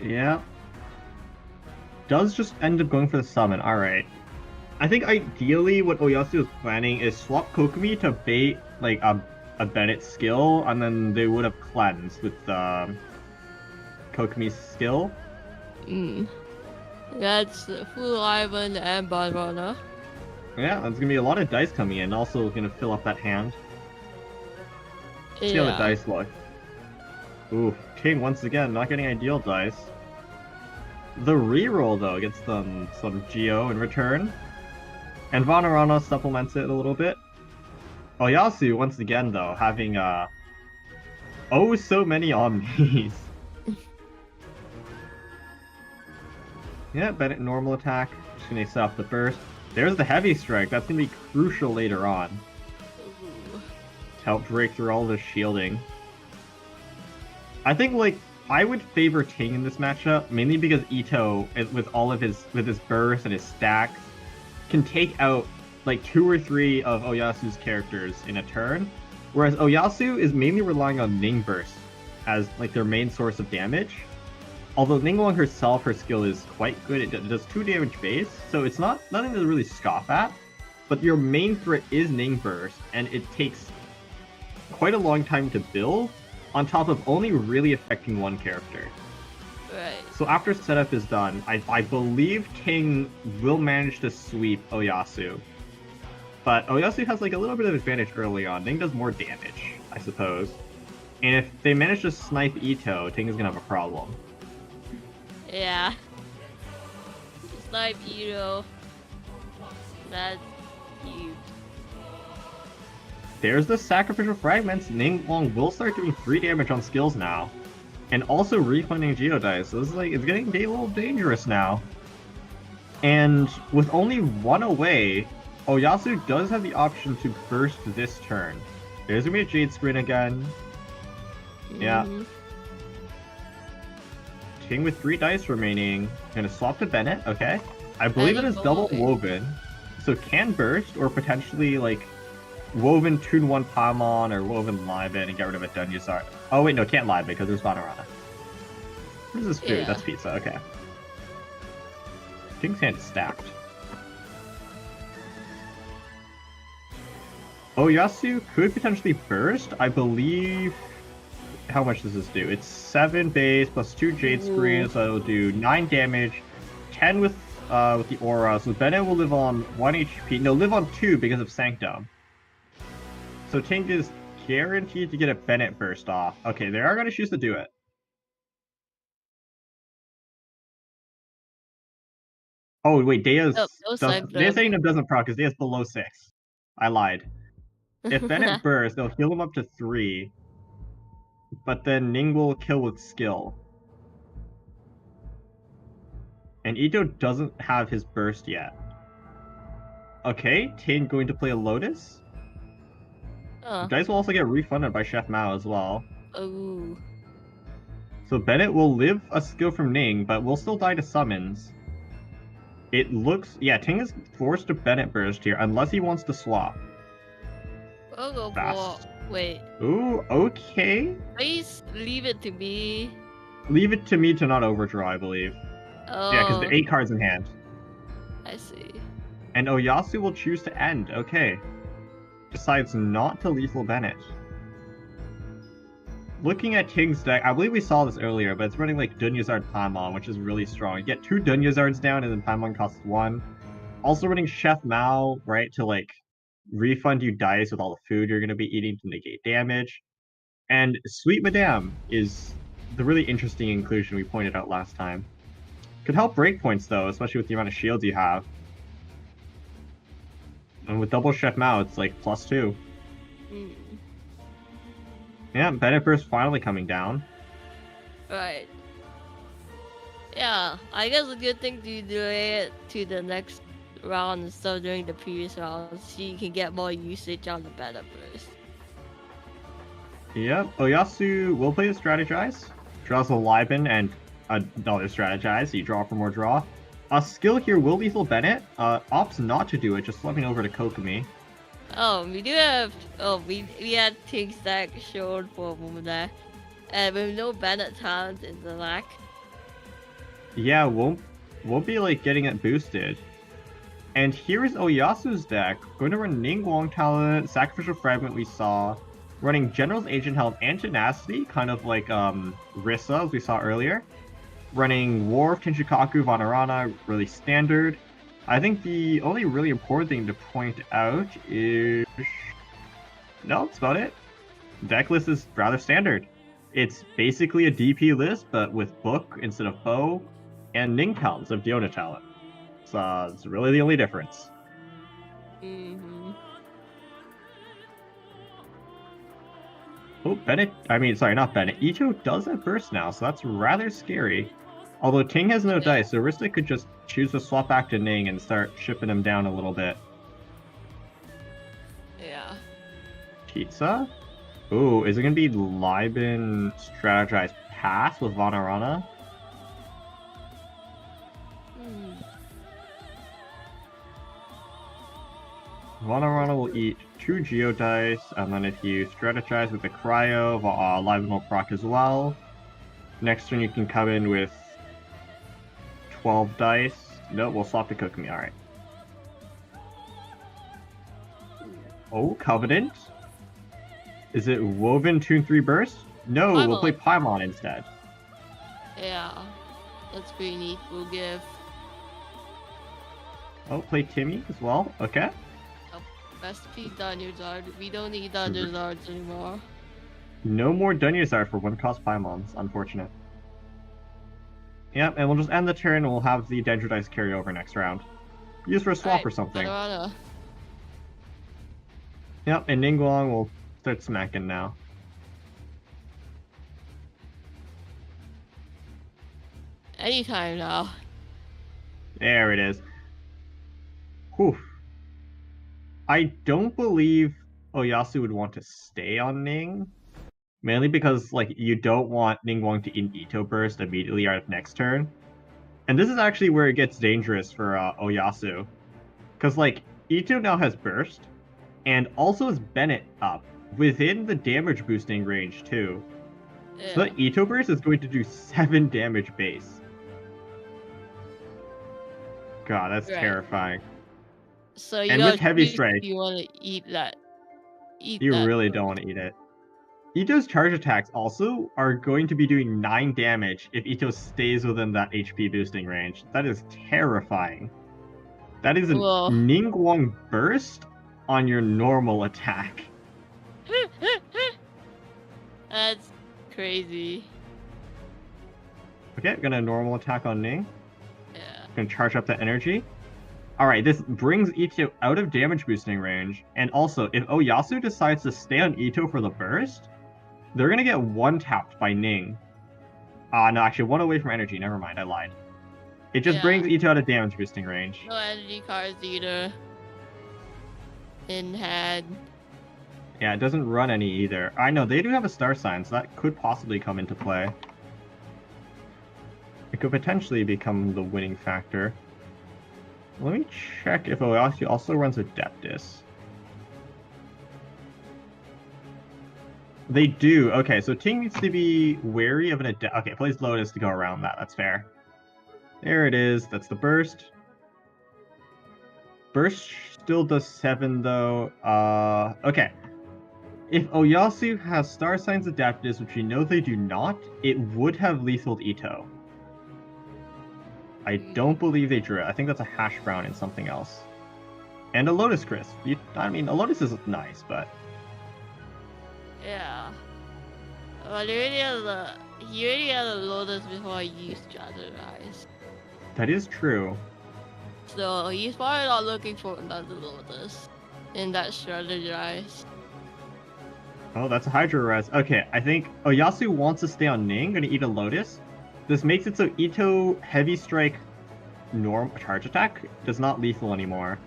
Yeah. Does just end up going for the summon, alright. I think ideally what Oyasu is planning is swap Kokumi to bait like a Bennett skill, and then they would have cleansed with Kokumi's skill. That's full Ivan and Barbarana. Yeah, there's gonna be a lot of dice coming in, also gonna fill up that hand. See how the dice look. Ooh, Ting once again not getting ideal dice. The reroll though gets them some Geo in return. And Vanarana supplements it a little bit. Oyasu once again though having oh so many Omnis. Yeah, Bennett normal attack. Just gonna set up the burst. There's the heavy strike. That's gonna be crucial later on. To help break through all the shielding. I think like I would favor Ting in this matchup, mainly because Ito, with all of his burst and his stacks, can take out like 2 or 3 of Oyasu's characters in a turn, whereas Oyasu is mainly relying on Ning burst as like their main source of damage. Although Ningguang herself, her skill is quite good. It does 2 damage base, so it's nothing to really scoff at. But your main threat is Ning burst, and it takes quite a long time to build, on top of only really affecting one character. Right. So after setup is done, I believe Ting will manage to sweep Oyasu. But Oyasu has like a little bit of advantage early on. Ting does more damage, I suppose. And if they manage to snipe Ito, Ting is gonna have a problem. Yeah. Snipe Ito. That's huge. There's the sacrificial fragments. Ningguang will start doing 3 damage on skills now. And also refunding Geodice. So this is like, it's getting a little dangerous now. And with only 1 away, Oyasu does have the option to burst this turn. There's gonna be a Jade Screen again. Yeah. Ting with 3 dice remaining. Gonna swap to Bennett, okay. I believe it is double Woven. So can burst, or potentially like Woven Tune 1 Paimon or Woven Liven and get rid of a Dunyazard. Oh wait, no, can't Liven because there's Vanarana. What is this food? Yeah. That's pizza, okay. Ting's hand is stacked. Oyasu could potentially burst. I believe... How much does this do? It's 7 base plus 2 Jade Screens, so it'll do 9 damage, 10 with the Aura. So Bennett will live on 1 HP. No, live on 2 because of Sanctum. So Ting is guaranteed to get a Bennett burst off. Okay, they are going to choose to do it. Oh, wait, Dehya's Sanctum doesn't proc because Dehya's below 6. I lied. If Bennett bursts, they'll heal him up to 3. But then Ning will kill with skill. And Ito doesn't have his burst yet. Okay, Ting going to play a Lotus. Dice will also get refunded by Chef Mao as well. Ooh. So Bennett will live a skill from Ning, but will still die to summons. It looks... Yeah, Ting is forced to Bennett burst here, unless he wants to swap. I'll go Fast. Wait. Ooh, okay. Please leave it to me. Leave it to me to not overdraw, I believe. Oh. Yeah, because there are 8 cards in hand. I see. And Oyasu will choose to end. Okay. Decides not to lethal Bennett. Looking at King's deck, I believe we saw this earlier, but it's running like Dunyazard Paimon, which is really strong. You get 2 Dunyazards down, and then Paimon costs 1. Also running Chef Mao, right, to like refund you dice with all the food you're going to be eating to negate damage. And Sweet Madame is the really interesting inclusion we pointed out last time. Could help breakpoints though, especially with the amount of shields you have. And with double Chef Mao, it's like +2. Yeah, Bennett Burst finally coming down. Right. Yeah, I guess a good thing to do it to the next round instead of doing the previous round, so you can get more usage on the Bennett Burst. Yep, Oyasu will play the Strategize. Draws a Liben and another Strategize, so you draw for more draw. A skill here will lethal Bennett. Opts not to do it, just flipping over to Kokomi. Oh, we do have... Oh, we had Ting's deck shown for a moment there. And with no Bennett talent in the lack. Yeah, won't be like getting it boosted. And here is Oyasu's deck. Going to run Ningguang talent, Sacrificial Fragment we saw. Running General's Agent Health and Tenacity, kind of like Rissa, as we saw earlier. Running War of Tinchikaku, Vanarana, really standard. I think the only really important thing to point out is... No, that's about it. Deck list is rather standard. It's basically a DP list, but with Book instead of Bow, and Ning talents of Diona talent. So it's really the only difference. Oh, Bennett, sorry, not Bennett. Ito does have burst now, so that's rather scary. Although Ting has no dice, so Rissa could just choose to swap back to Ning and start shipping him down a little bit. Yeah. Pizza? Ooh, is it gonna be Liben Strategize Pass with Vanarana? Vanarana will eat 2 Geodice, and then if you strategize with the Cryo, Liben will proc as well. Next turn you can come in with 12 dice. No, we'll swap to Kokomi, alright. Oh, Covenant? Is it Woven Tune 3 Burst? No, Paimon. we'll play Paimon instead. Yeah. That's pretty neat. We'll give Oh, play Timmy as well. Okay. recipe Danyazard. We don't need Danyazards anymore. No more Dunyazard for 1-cost Paimons. Unfortunate. Yep, and we'll just end the turn and we'll have the Dendrodice carry over next round. Use for a swap or something. Panorama. Yep, and Ningguang will start smacking now. Anytime now. There it is. Whew. I don't believe Oyasu would want to stay on Ning. Mainly because, like, you don't want Ningguang to Ito burst immediately out of next turn. And this is actually where it gets dangerous for Oyasu. Because, like, Ito now has burst, and also has Bennett up, within the damage boosting range, too. Yeah. So that Ito burst is going to do 7 damage base. God, that's terrifying. So you and with Heavy Strike, you want to eat that. You really don't want to eat it. Ito's charge attacks also are going to be doing 9 damage if Ito stays within that HP boosting range. That is terrifying. That is a Ningguang burst on your normal attack. That's crazy. Okay, gonna normal attack on Ning. Yeah. Gonna charge up that energy. Alright, this brings Ito out of damage boosting range, and also, if Oyasu decides to stay on Ito for the burst, they're gonna get 1-tapped by Ning. No, actually, 1 away from energy, never mind, I lied. It just brings Ito out of damage boosting range. No energy cards either. In hand. Yeah, it doesn't run any either. I know, they do have a star sign, so that could possibly come into play. It could potentially become the winning factor. Let me check if Oyasu also runs Adeptus. They do. Okay, so Ting needs to be wary of an Adeptus. Okay, plays Lotus to go around that. That's fair. There it is. That's the burst. Burst still does 7, though. Okay. If Oyasu has Star Signs Adeptus, which we know they do not, it would have lethaled Ito. I don't believe they drew it. I think that's a Hash Brown and something else. And a Lotus Crisp. I mean, a Lotus is nice, but... Yeah. Well, he already had a Lotus before he used Strategize. That is true. So he's probably not looking for another Lotus in that Strategize. Oh, that's a Hydro Res. Okay, I think Oyasu wants to stay on Ning, gonna eat a Lotus. This makes it so Ito Heavy Strike charge attack does not lethal anymore.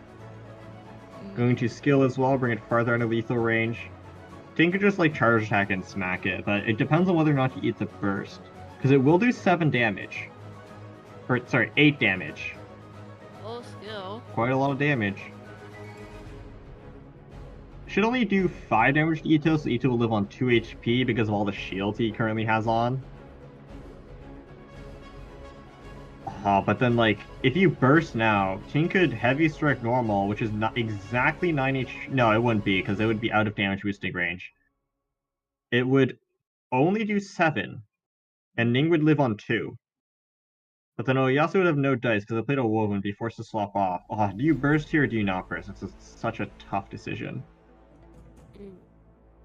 Going to skill as well, bring it farther into lethal range. Ting could just like charge attack and smack it, but it depends on whether or not he eats a burst. Because it will do 7 damage. Or, sorry, 8 damage. Oh, skill. Quite a lot of damage. Should only do 5 damage to Ito, so Ito will live on 2 HP because of all the shields he currently has on. But then, like, if you burst now, Ting could Heavy Strike normal, which is not exactly 9 HP. No, it wouldn't be, because it would be out of damage boosting range. It would only do 7, and Ning would live on 2. But then Oyasu would have no dice, because it played a Woven and be forced to swap off. Do you burst here or do you not burst? It's such a tough decision.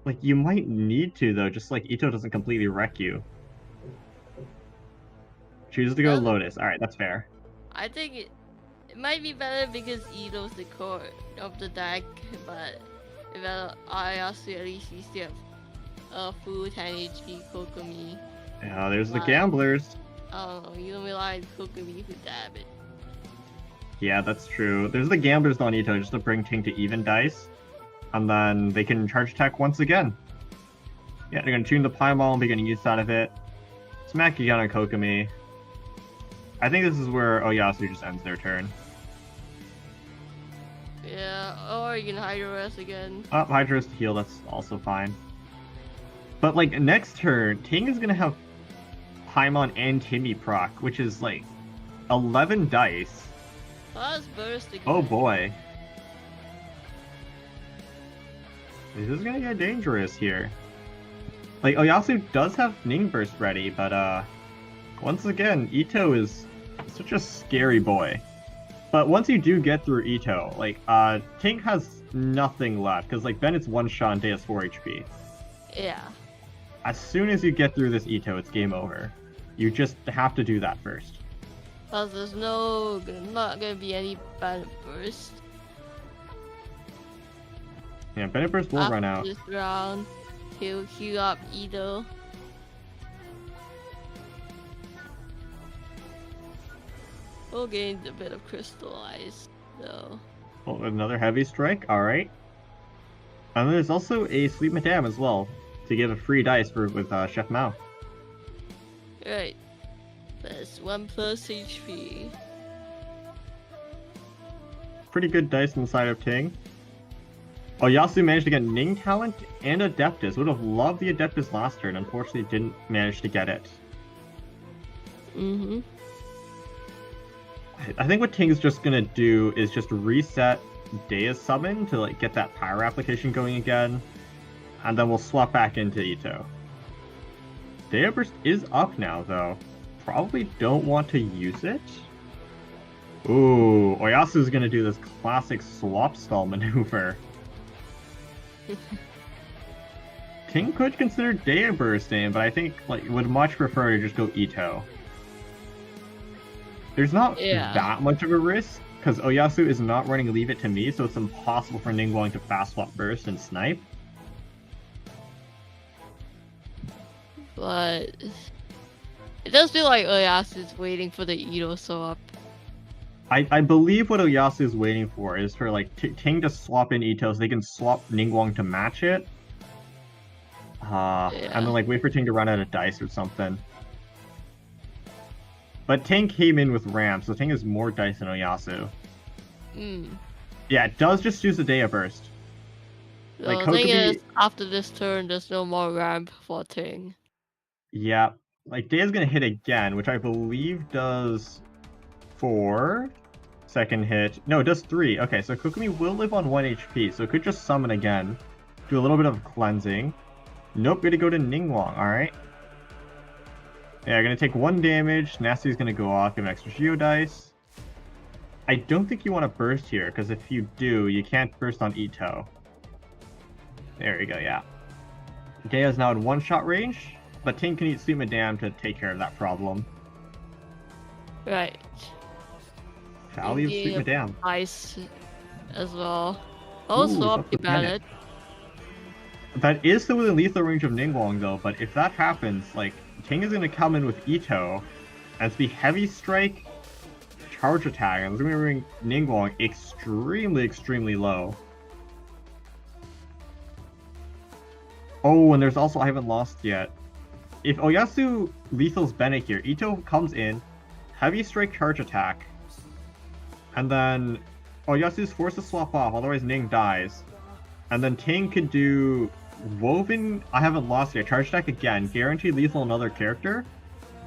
Like, you might need to, though, just like Ito doesn't completely wreck you. Chooses to go Lotus. Alright, that's fair. I think it might be better because Ito's the core of the deck, but if Oyasu at least you still have a full 10 HP Kokomi. Yeah, there's the gamblers. Oh, you don't rely on Kokomi to dab it. Yeah, that's true. There's the gamblers on Ito just to bring Ting to even dice. And then they can charge attack once again. Yeah, they're gonna tune the Paimon and be getting use out of it. Smack again on Kokomi. I think this is where Oyasu just ends their turn. Yeah, or you can Hydro Rest again. Hydro Rest to heal, that's also fine. But like next turn, Ting is gonna have Paimon and Timmy proc, which is like 11 dice. Let's burst again. Oh boy. This is gonna get dangerous here. Like Oyasu does have Ning Burst ready, but Once again, Ito is such a scary boy. But once you do get through Ito, like, Tink has nothing left, because, like, Bennett's one shot and Deya's 4 HP. Yeah. As soon as you get through this Ito, it's game over. You just have to do that first. Because there's not gonna be any Bennett burst. Yeah, Bennett burst will run out. This round, he'll heal up Ito. We'll gain a bit of crystallize, though. Oh, another heavy strike, alright. And there's also a Sweet Madame as well, to give a free dice with Chef Mao. Right. That's 1 plus HP. Pretty good dice on the side of Ting. Oh, Yasu managed to get Ning Talent and Adeptus. Would have loved the Adeptus last turn, unfortunately didn't manage to get it. Mm-hmm. I think what Ting's just gonna do is just reset Deya's summon to like get that power application going again, and then we'll swap back into Ito. Deya Burst is up now though. Probably don't want to use it. Ooh, Oyasu's gonna do this classic swap stall maneuver. Ting could consider Deya bursting, but I think like would much prefer to just go Ito. There's not that much of a risk, because Oyasu is not running Leave It to Me, so it's impossible for Ningguang to fast swap burst and snipe. But it does feel like Oyasu is waiting for the Ito swap. I believe what Oyasu is waiting for is for like Ting to swap in Ito so they can swap Ningguang to match it. And then like wait for Ting to run out of dice or something. But Ting came in with Ram, so Ting has more dice than Oyasu. Yeah, it does just use the Deya Burst. Like, the thing is, after this turn, there's no more ramp for Ting. Yeah, like Deya's gonna hit again, which I believe does 4. Second hit. No, it does 3. Okay, so Kokumi will live on 1 HP, so it could just summon again. Do a little bit of cleansing. Nope, gonna go to Ningguang, alright. Yeah, gonna take 1 damage. Nasty's gonna go off, give an extra Geo dice. I don't think you want to burst here, because if you do, you can't burst on Ito. There you go, yeah. Deya's now in 1-shot range, but Ting can eat Sweet Madame to take care of that problem. Right. Value of Sweet Madame. Ice as well. Also up to Bennett. That is still within lethal range of Ningguang though, but if that happens, like, Ting is going to come in with Ito, and it's be Heavy Strike, Charge Attack, and it's going to bring Ningguang extremely, extremely low. Oh, and there's also I Haven't Lost Yet. If Oyasu lethals Bennett here, Ito comes in, Heavy Strike, Charge Attack, and then Oyasu's forced to swap off, otherwise Ning dies. And then Ting could do Woven, I Haven't Lost Yet, Charge Attack again, guaranteed lethal another character.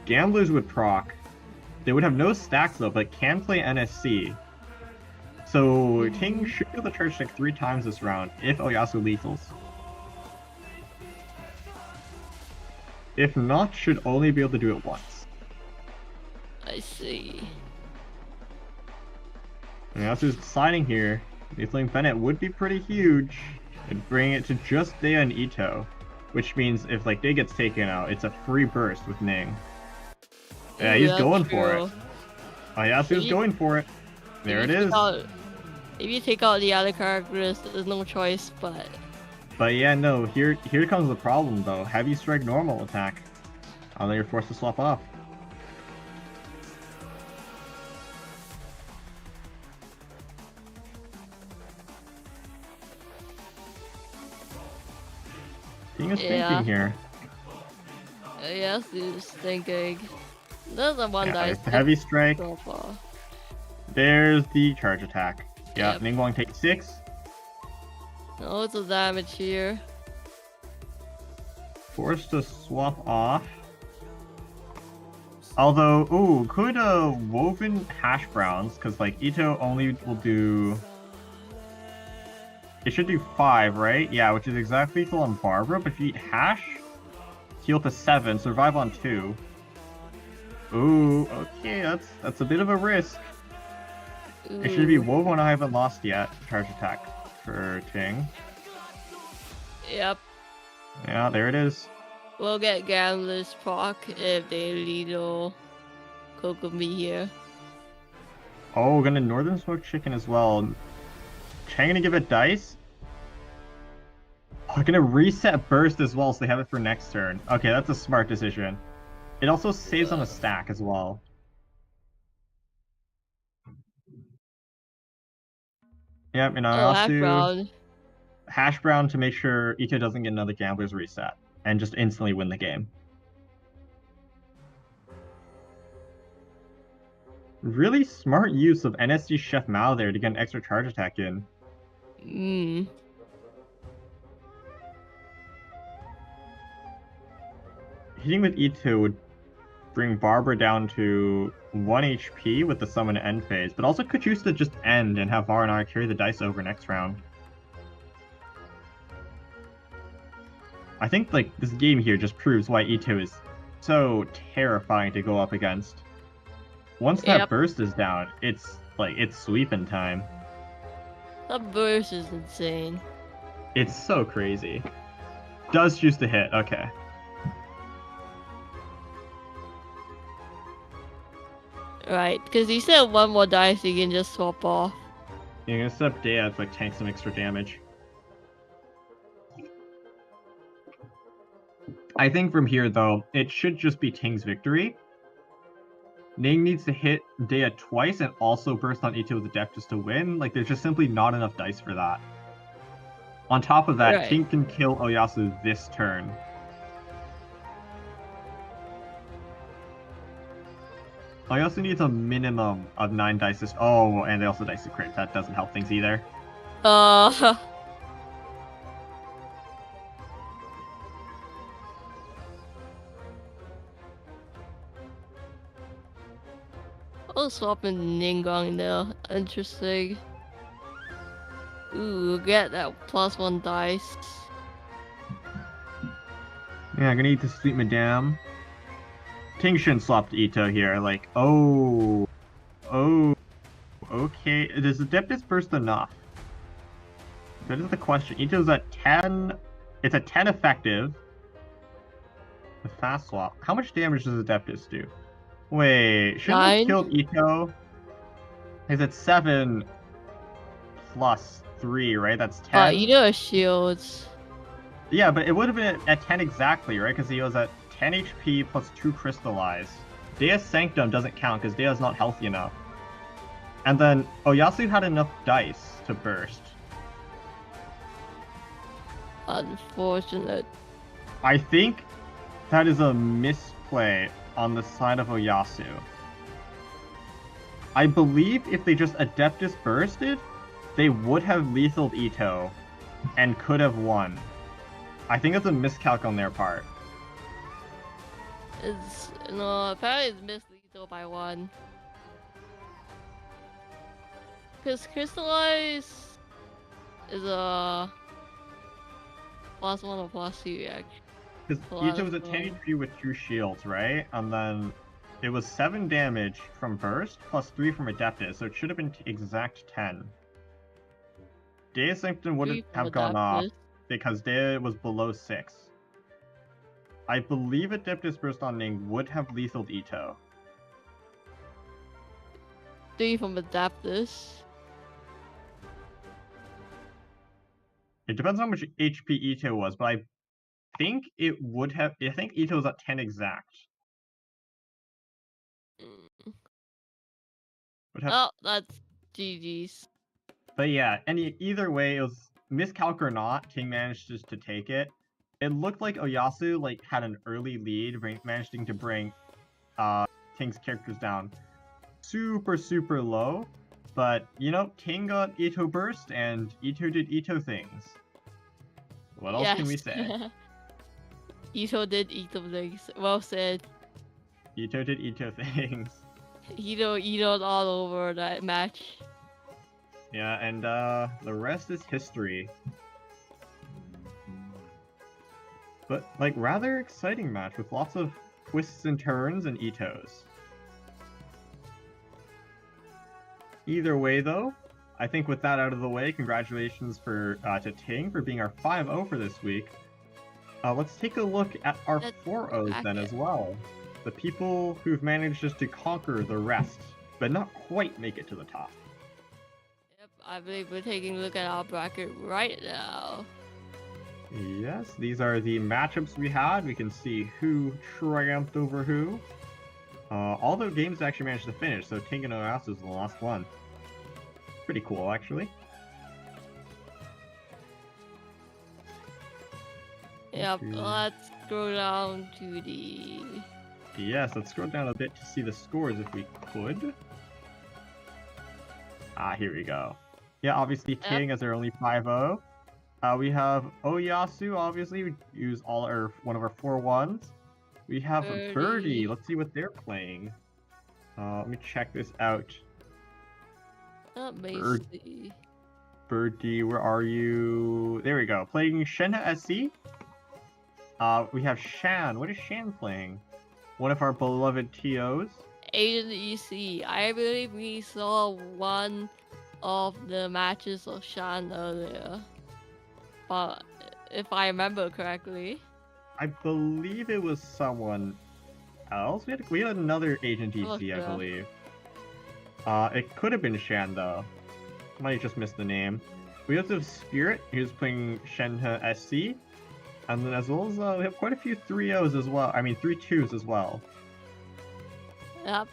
Gamblers would proc. They would have no stacks though, but can play NSC. So Ting should be able to Charge Attack 3 times this round if Oyasu lethals. If not, should only be able to do it once. I see. Oyasu's deciding here. Lethaling Bennett would be pretty huge. It'd bring it to just Deya and Ito. Which means if like Deya gets taken out, it's a free burst with Ning. Yeah, he's going for it. Oyasu's going for it. There it is. If you take out the other characters, there's no choice but... But yeah, no, here comes the problem though. Heavy Strike normal attack. And then you're forced to swap off. Ting is thinking here. Yes, he's thinking. There's a 1 dice. The Heavy Strike. There's the Charge Attack. Yeah, yep. Ningguang takes 6. No, it's a damage here. Forced to swap off. Although, ooh, could Woven Hash Browns, because like Ito only will do... It should do 5, right? Yeah, which is exactly equal on Barbara, but if you eat Hash, heal to 7, survive on 2. Ooh, okay, that's a bit of a risk. It should be Ooh. Woe when I haven't lost yet. Charge attack for Ting. Yep. Yeah, there it is. We'll get Gambler's proc if they Lido Kokomi here. Oh, gonna Northern Smoke Chicken as well. Chang gonna give it dice. Oh, gonna reset burst as well, so they have it for next turn. Okay, that's a smart decision. It also saves on a stack as well. Yep, and Oh, half Ayasu round. hash brown to make sure Ito doesn't get another Gambler's reset and just instantly win the game. Really smart use of NSG Chef Mao there to get an extra charge attack in. Hitting with Ito would bring Barbara down to 1 HP with the summon end phase, but also could choose to just end and have Var and I carry the dice over next round. I think like this game here just proves why Ito is so terrifying to go up against. Once that burst is down, it's sweeping time. That burst is insane. It's so crazy. Does choose to hit, okay. Right, because you said one more dice you can just swap off. You're gonna set up Dehya to like tank some extra damage. I think from here though, it should just be Ting's victory. Ning needs to hit Dehya twice and also burst on Ito with Adeptus to win. Like there's just simply not enough dice for that. On top of that, Ting can kill Oyasu this turn. Oyasu needs a minimum of 9 dice. Oh, and they also dice to crit. That doesn't help things either. I'll swap in Ningong there. Interesting. Ooh, get that +1 dice. Yeah, I'm gonna need to Sweet Madame. Ting shouldn't swap to Ito here. Like, oh, okay. Does Adeptus burst enough? That is the question. Ito's at 10. It's at 10 effective. The fast swap. How much damage does Adeptus do? Wait, shouldn't have killed Ito? He's at 7 plus 3, right? That's 10. Ito has shields. Yeah, but it would have been at 10 exactly, right? Because he was at 10 HP plus 2 crystallize. Dehya's Sanctum doesn't count because Dehya's not healthy enough. And then Oyasu had enough dice to burst. Unfortunate. I think that is a misplay on the side of Oyasu. I believe if they just Adeptus bursted, they would have lethaled Ito and could have won. I think it's a miscalc on their part. Apparently it's missed lethal by 1. Because Crystallize is a +1 or +2 actually. Because Ito was at 10 HP with 2 shields, right? And then it was 7 damage from burst plus 3 from Adeptus, so it should have been exact 10. Dehya's Sanctum wouldn't have gone off because Dehya was below 6. I believe Adeptus burst on Ning would have lethaled Ito. 3 from Adeptus. It depends on how much HP Ito was, but I think it would have. I think Ito was at 10 exact. Oh, that's GG's. But yeah, either way, it was miscalc or not, Ting managed just to take it. It looked like Oyasu had an early lead, managing to bring Ting's characters down super low. But Ting got Ito burst and Ito did Ito things. What else can we say? Ito did Ito things. Well said. Ito did Ito things. Ito'd all over that match. Yeah, and the rest is history. But rather exciting match with lots of twists and turns and Itos. Either way, though, I think with that out of the way, congratulations to Ting for being our 5-0 for this week. Let's take a look at our 4-0s then as well. The people who've managed just to conquer the rest, but not quite make it to the top. Yep, I believe we're taking a look at our bracket right now. Yes, these are the matchups we had. We can see who triumphed over who. All the games actually managed to finish, so Ting and Oyasu is the last one. Pretty cool, actually. Yep, let's go down to the... Yes, let's scroll down a bit to see the scores if we could. Here we go. Yeah, obviously Ting as our only 5-0. We have Oyasu, obviously, we use one of our 4-1s. We have Birdie. Let's see what they're playing. Let me check this out. Birdie, where are you? There we go. Playing Shenhe SC. We have Shan. What is Shan playing? One of our beloved TOs. Asian EC. I believe we saw one of the matches of Shan earlier. But if I remember correctly. I believe it was someone else. We had another Asian TC, I believe. It could have been Shan though. Might have just missed the name. We also have Spirit, who's playing Shenhe SC. And then as well as we have quite a few 3-0s as well. I mean 3-2s as well. Yep.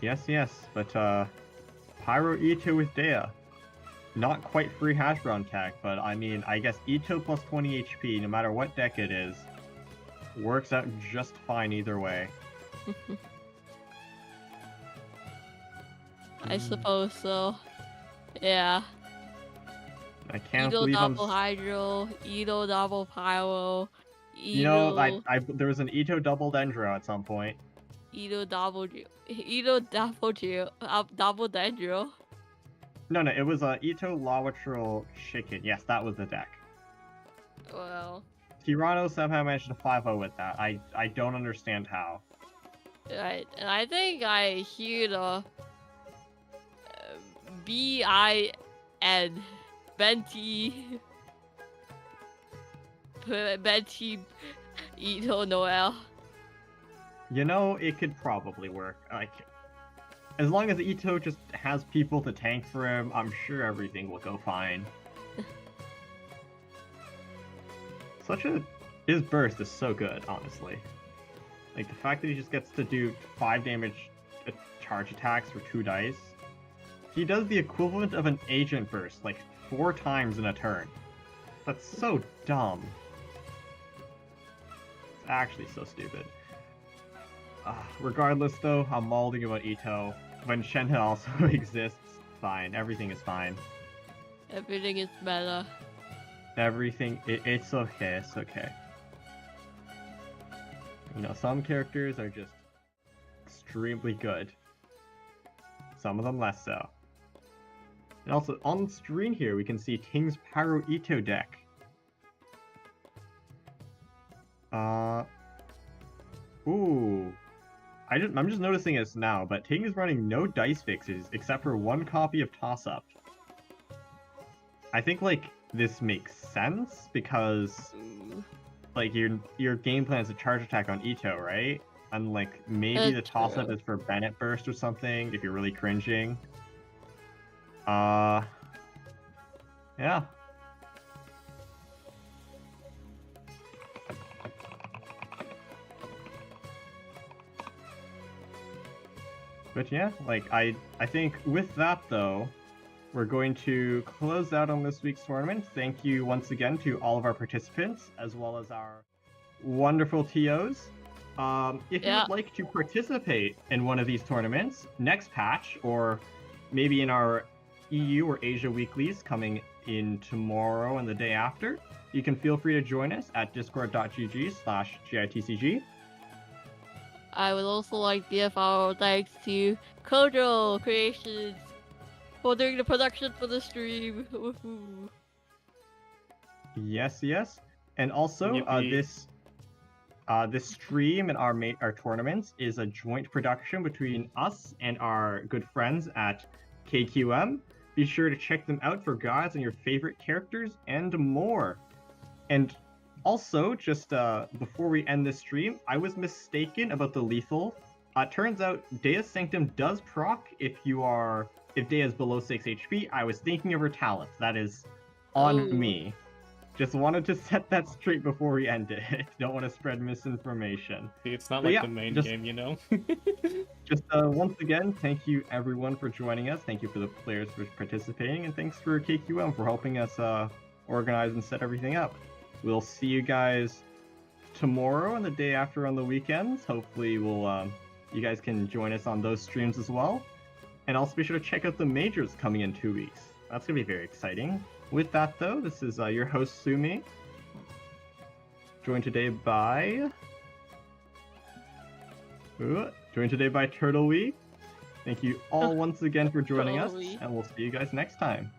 Yes. But Pyro Ito with Dehya. Not quite free hash brown tech, but I mean, I guess Ito plus 20 HP, no matter what deck it is, works out just fine either way. I suppose so. Yeah. I can't Ito believe double Hydro, Ito double Pyro, Ito... You know, there was an Ito double Dendro at some point. Ito double Dendro. No, it was Ito Lawatril Chicken. Yes, that was the deck. Well... Tirano somehow managed to 5-0 with that. I don't understand how. Right, and I think I hear the... B-I-N... Benti... Ito Noel. You know, it could probably work. As long as Ito just has people to tank for him, I'm sure everything will go fine. His burst is so good, honestly. Like, the fact that he just gets to do 5 damage charge attacks for 2 dice. He does the equivalent of an agent burst, like, 4 times in a turn. That's so dumb. It's actually so stupid. Regardless, though, I'm mauling about Ito. When Shenhe also exists, fine. Everything is fine. Everything is better. Everything, it's okay, it's okay. You know, some characters are just extremely good. Some of them less so. And also, on the screen here, we can see Ting's Pyro Ito deck. Ooh. I'm just noticing this now, but Ting is running no dice fixes except for 1 copy of Toss Up. I think, like, this makes sense because, like, your game plan is a charge attack on Ito, right? And, like, maybe the Toss Up is for Bennett Burst or something if you're really cringing. Yeah. But yeah, like, I think with that, though, we're going to close out on this week's tournament. Thank you once again to all of our participants, as well as our wonderful TOs. If you would like to participate in one of these tournaments, next patch, or maybe in our EU or Asia weeklies coming in tomorrow and the day after, you can feel free to join us at discord.gg/GITCG. I would also like to give our thanks to Kojo Creations for doing the production for the stream. Yes. And also, This stream and our tournaments is a joint production between us and our good friends at KQM. Be sure to check them out for guides on your favorite characters and more. And also, just before we end this stream, I was mistaken about the lethal. Turns out Dehya's Sanctum does proc if Dehya is below 6 HP. I was thinking of her talent. That is on me. Just wanted to set that straight before we end it. Don't want to spread misinformation. It's not like the main game, you know? Just once again, thank you everyone for joining us. Thank you for the players for participating, and thanks for KQM for helping us organize and set everything up. We'll see you guys tomorrow and the day after on the weekends. Hopefully you guys can join us on those streams as well. And also be sure to check out the majors coming in 2 weeks. That's going to be very exciting. With that, though, this is your host, Sumi. Joined today by Turtle Week. Thank you all once again for joining us, and we'll see you guys next time.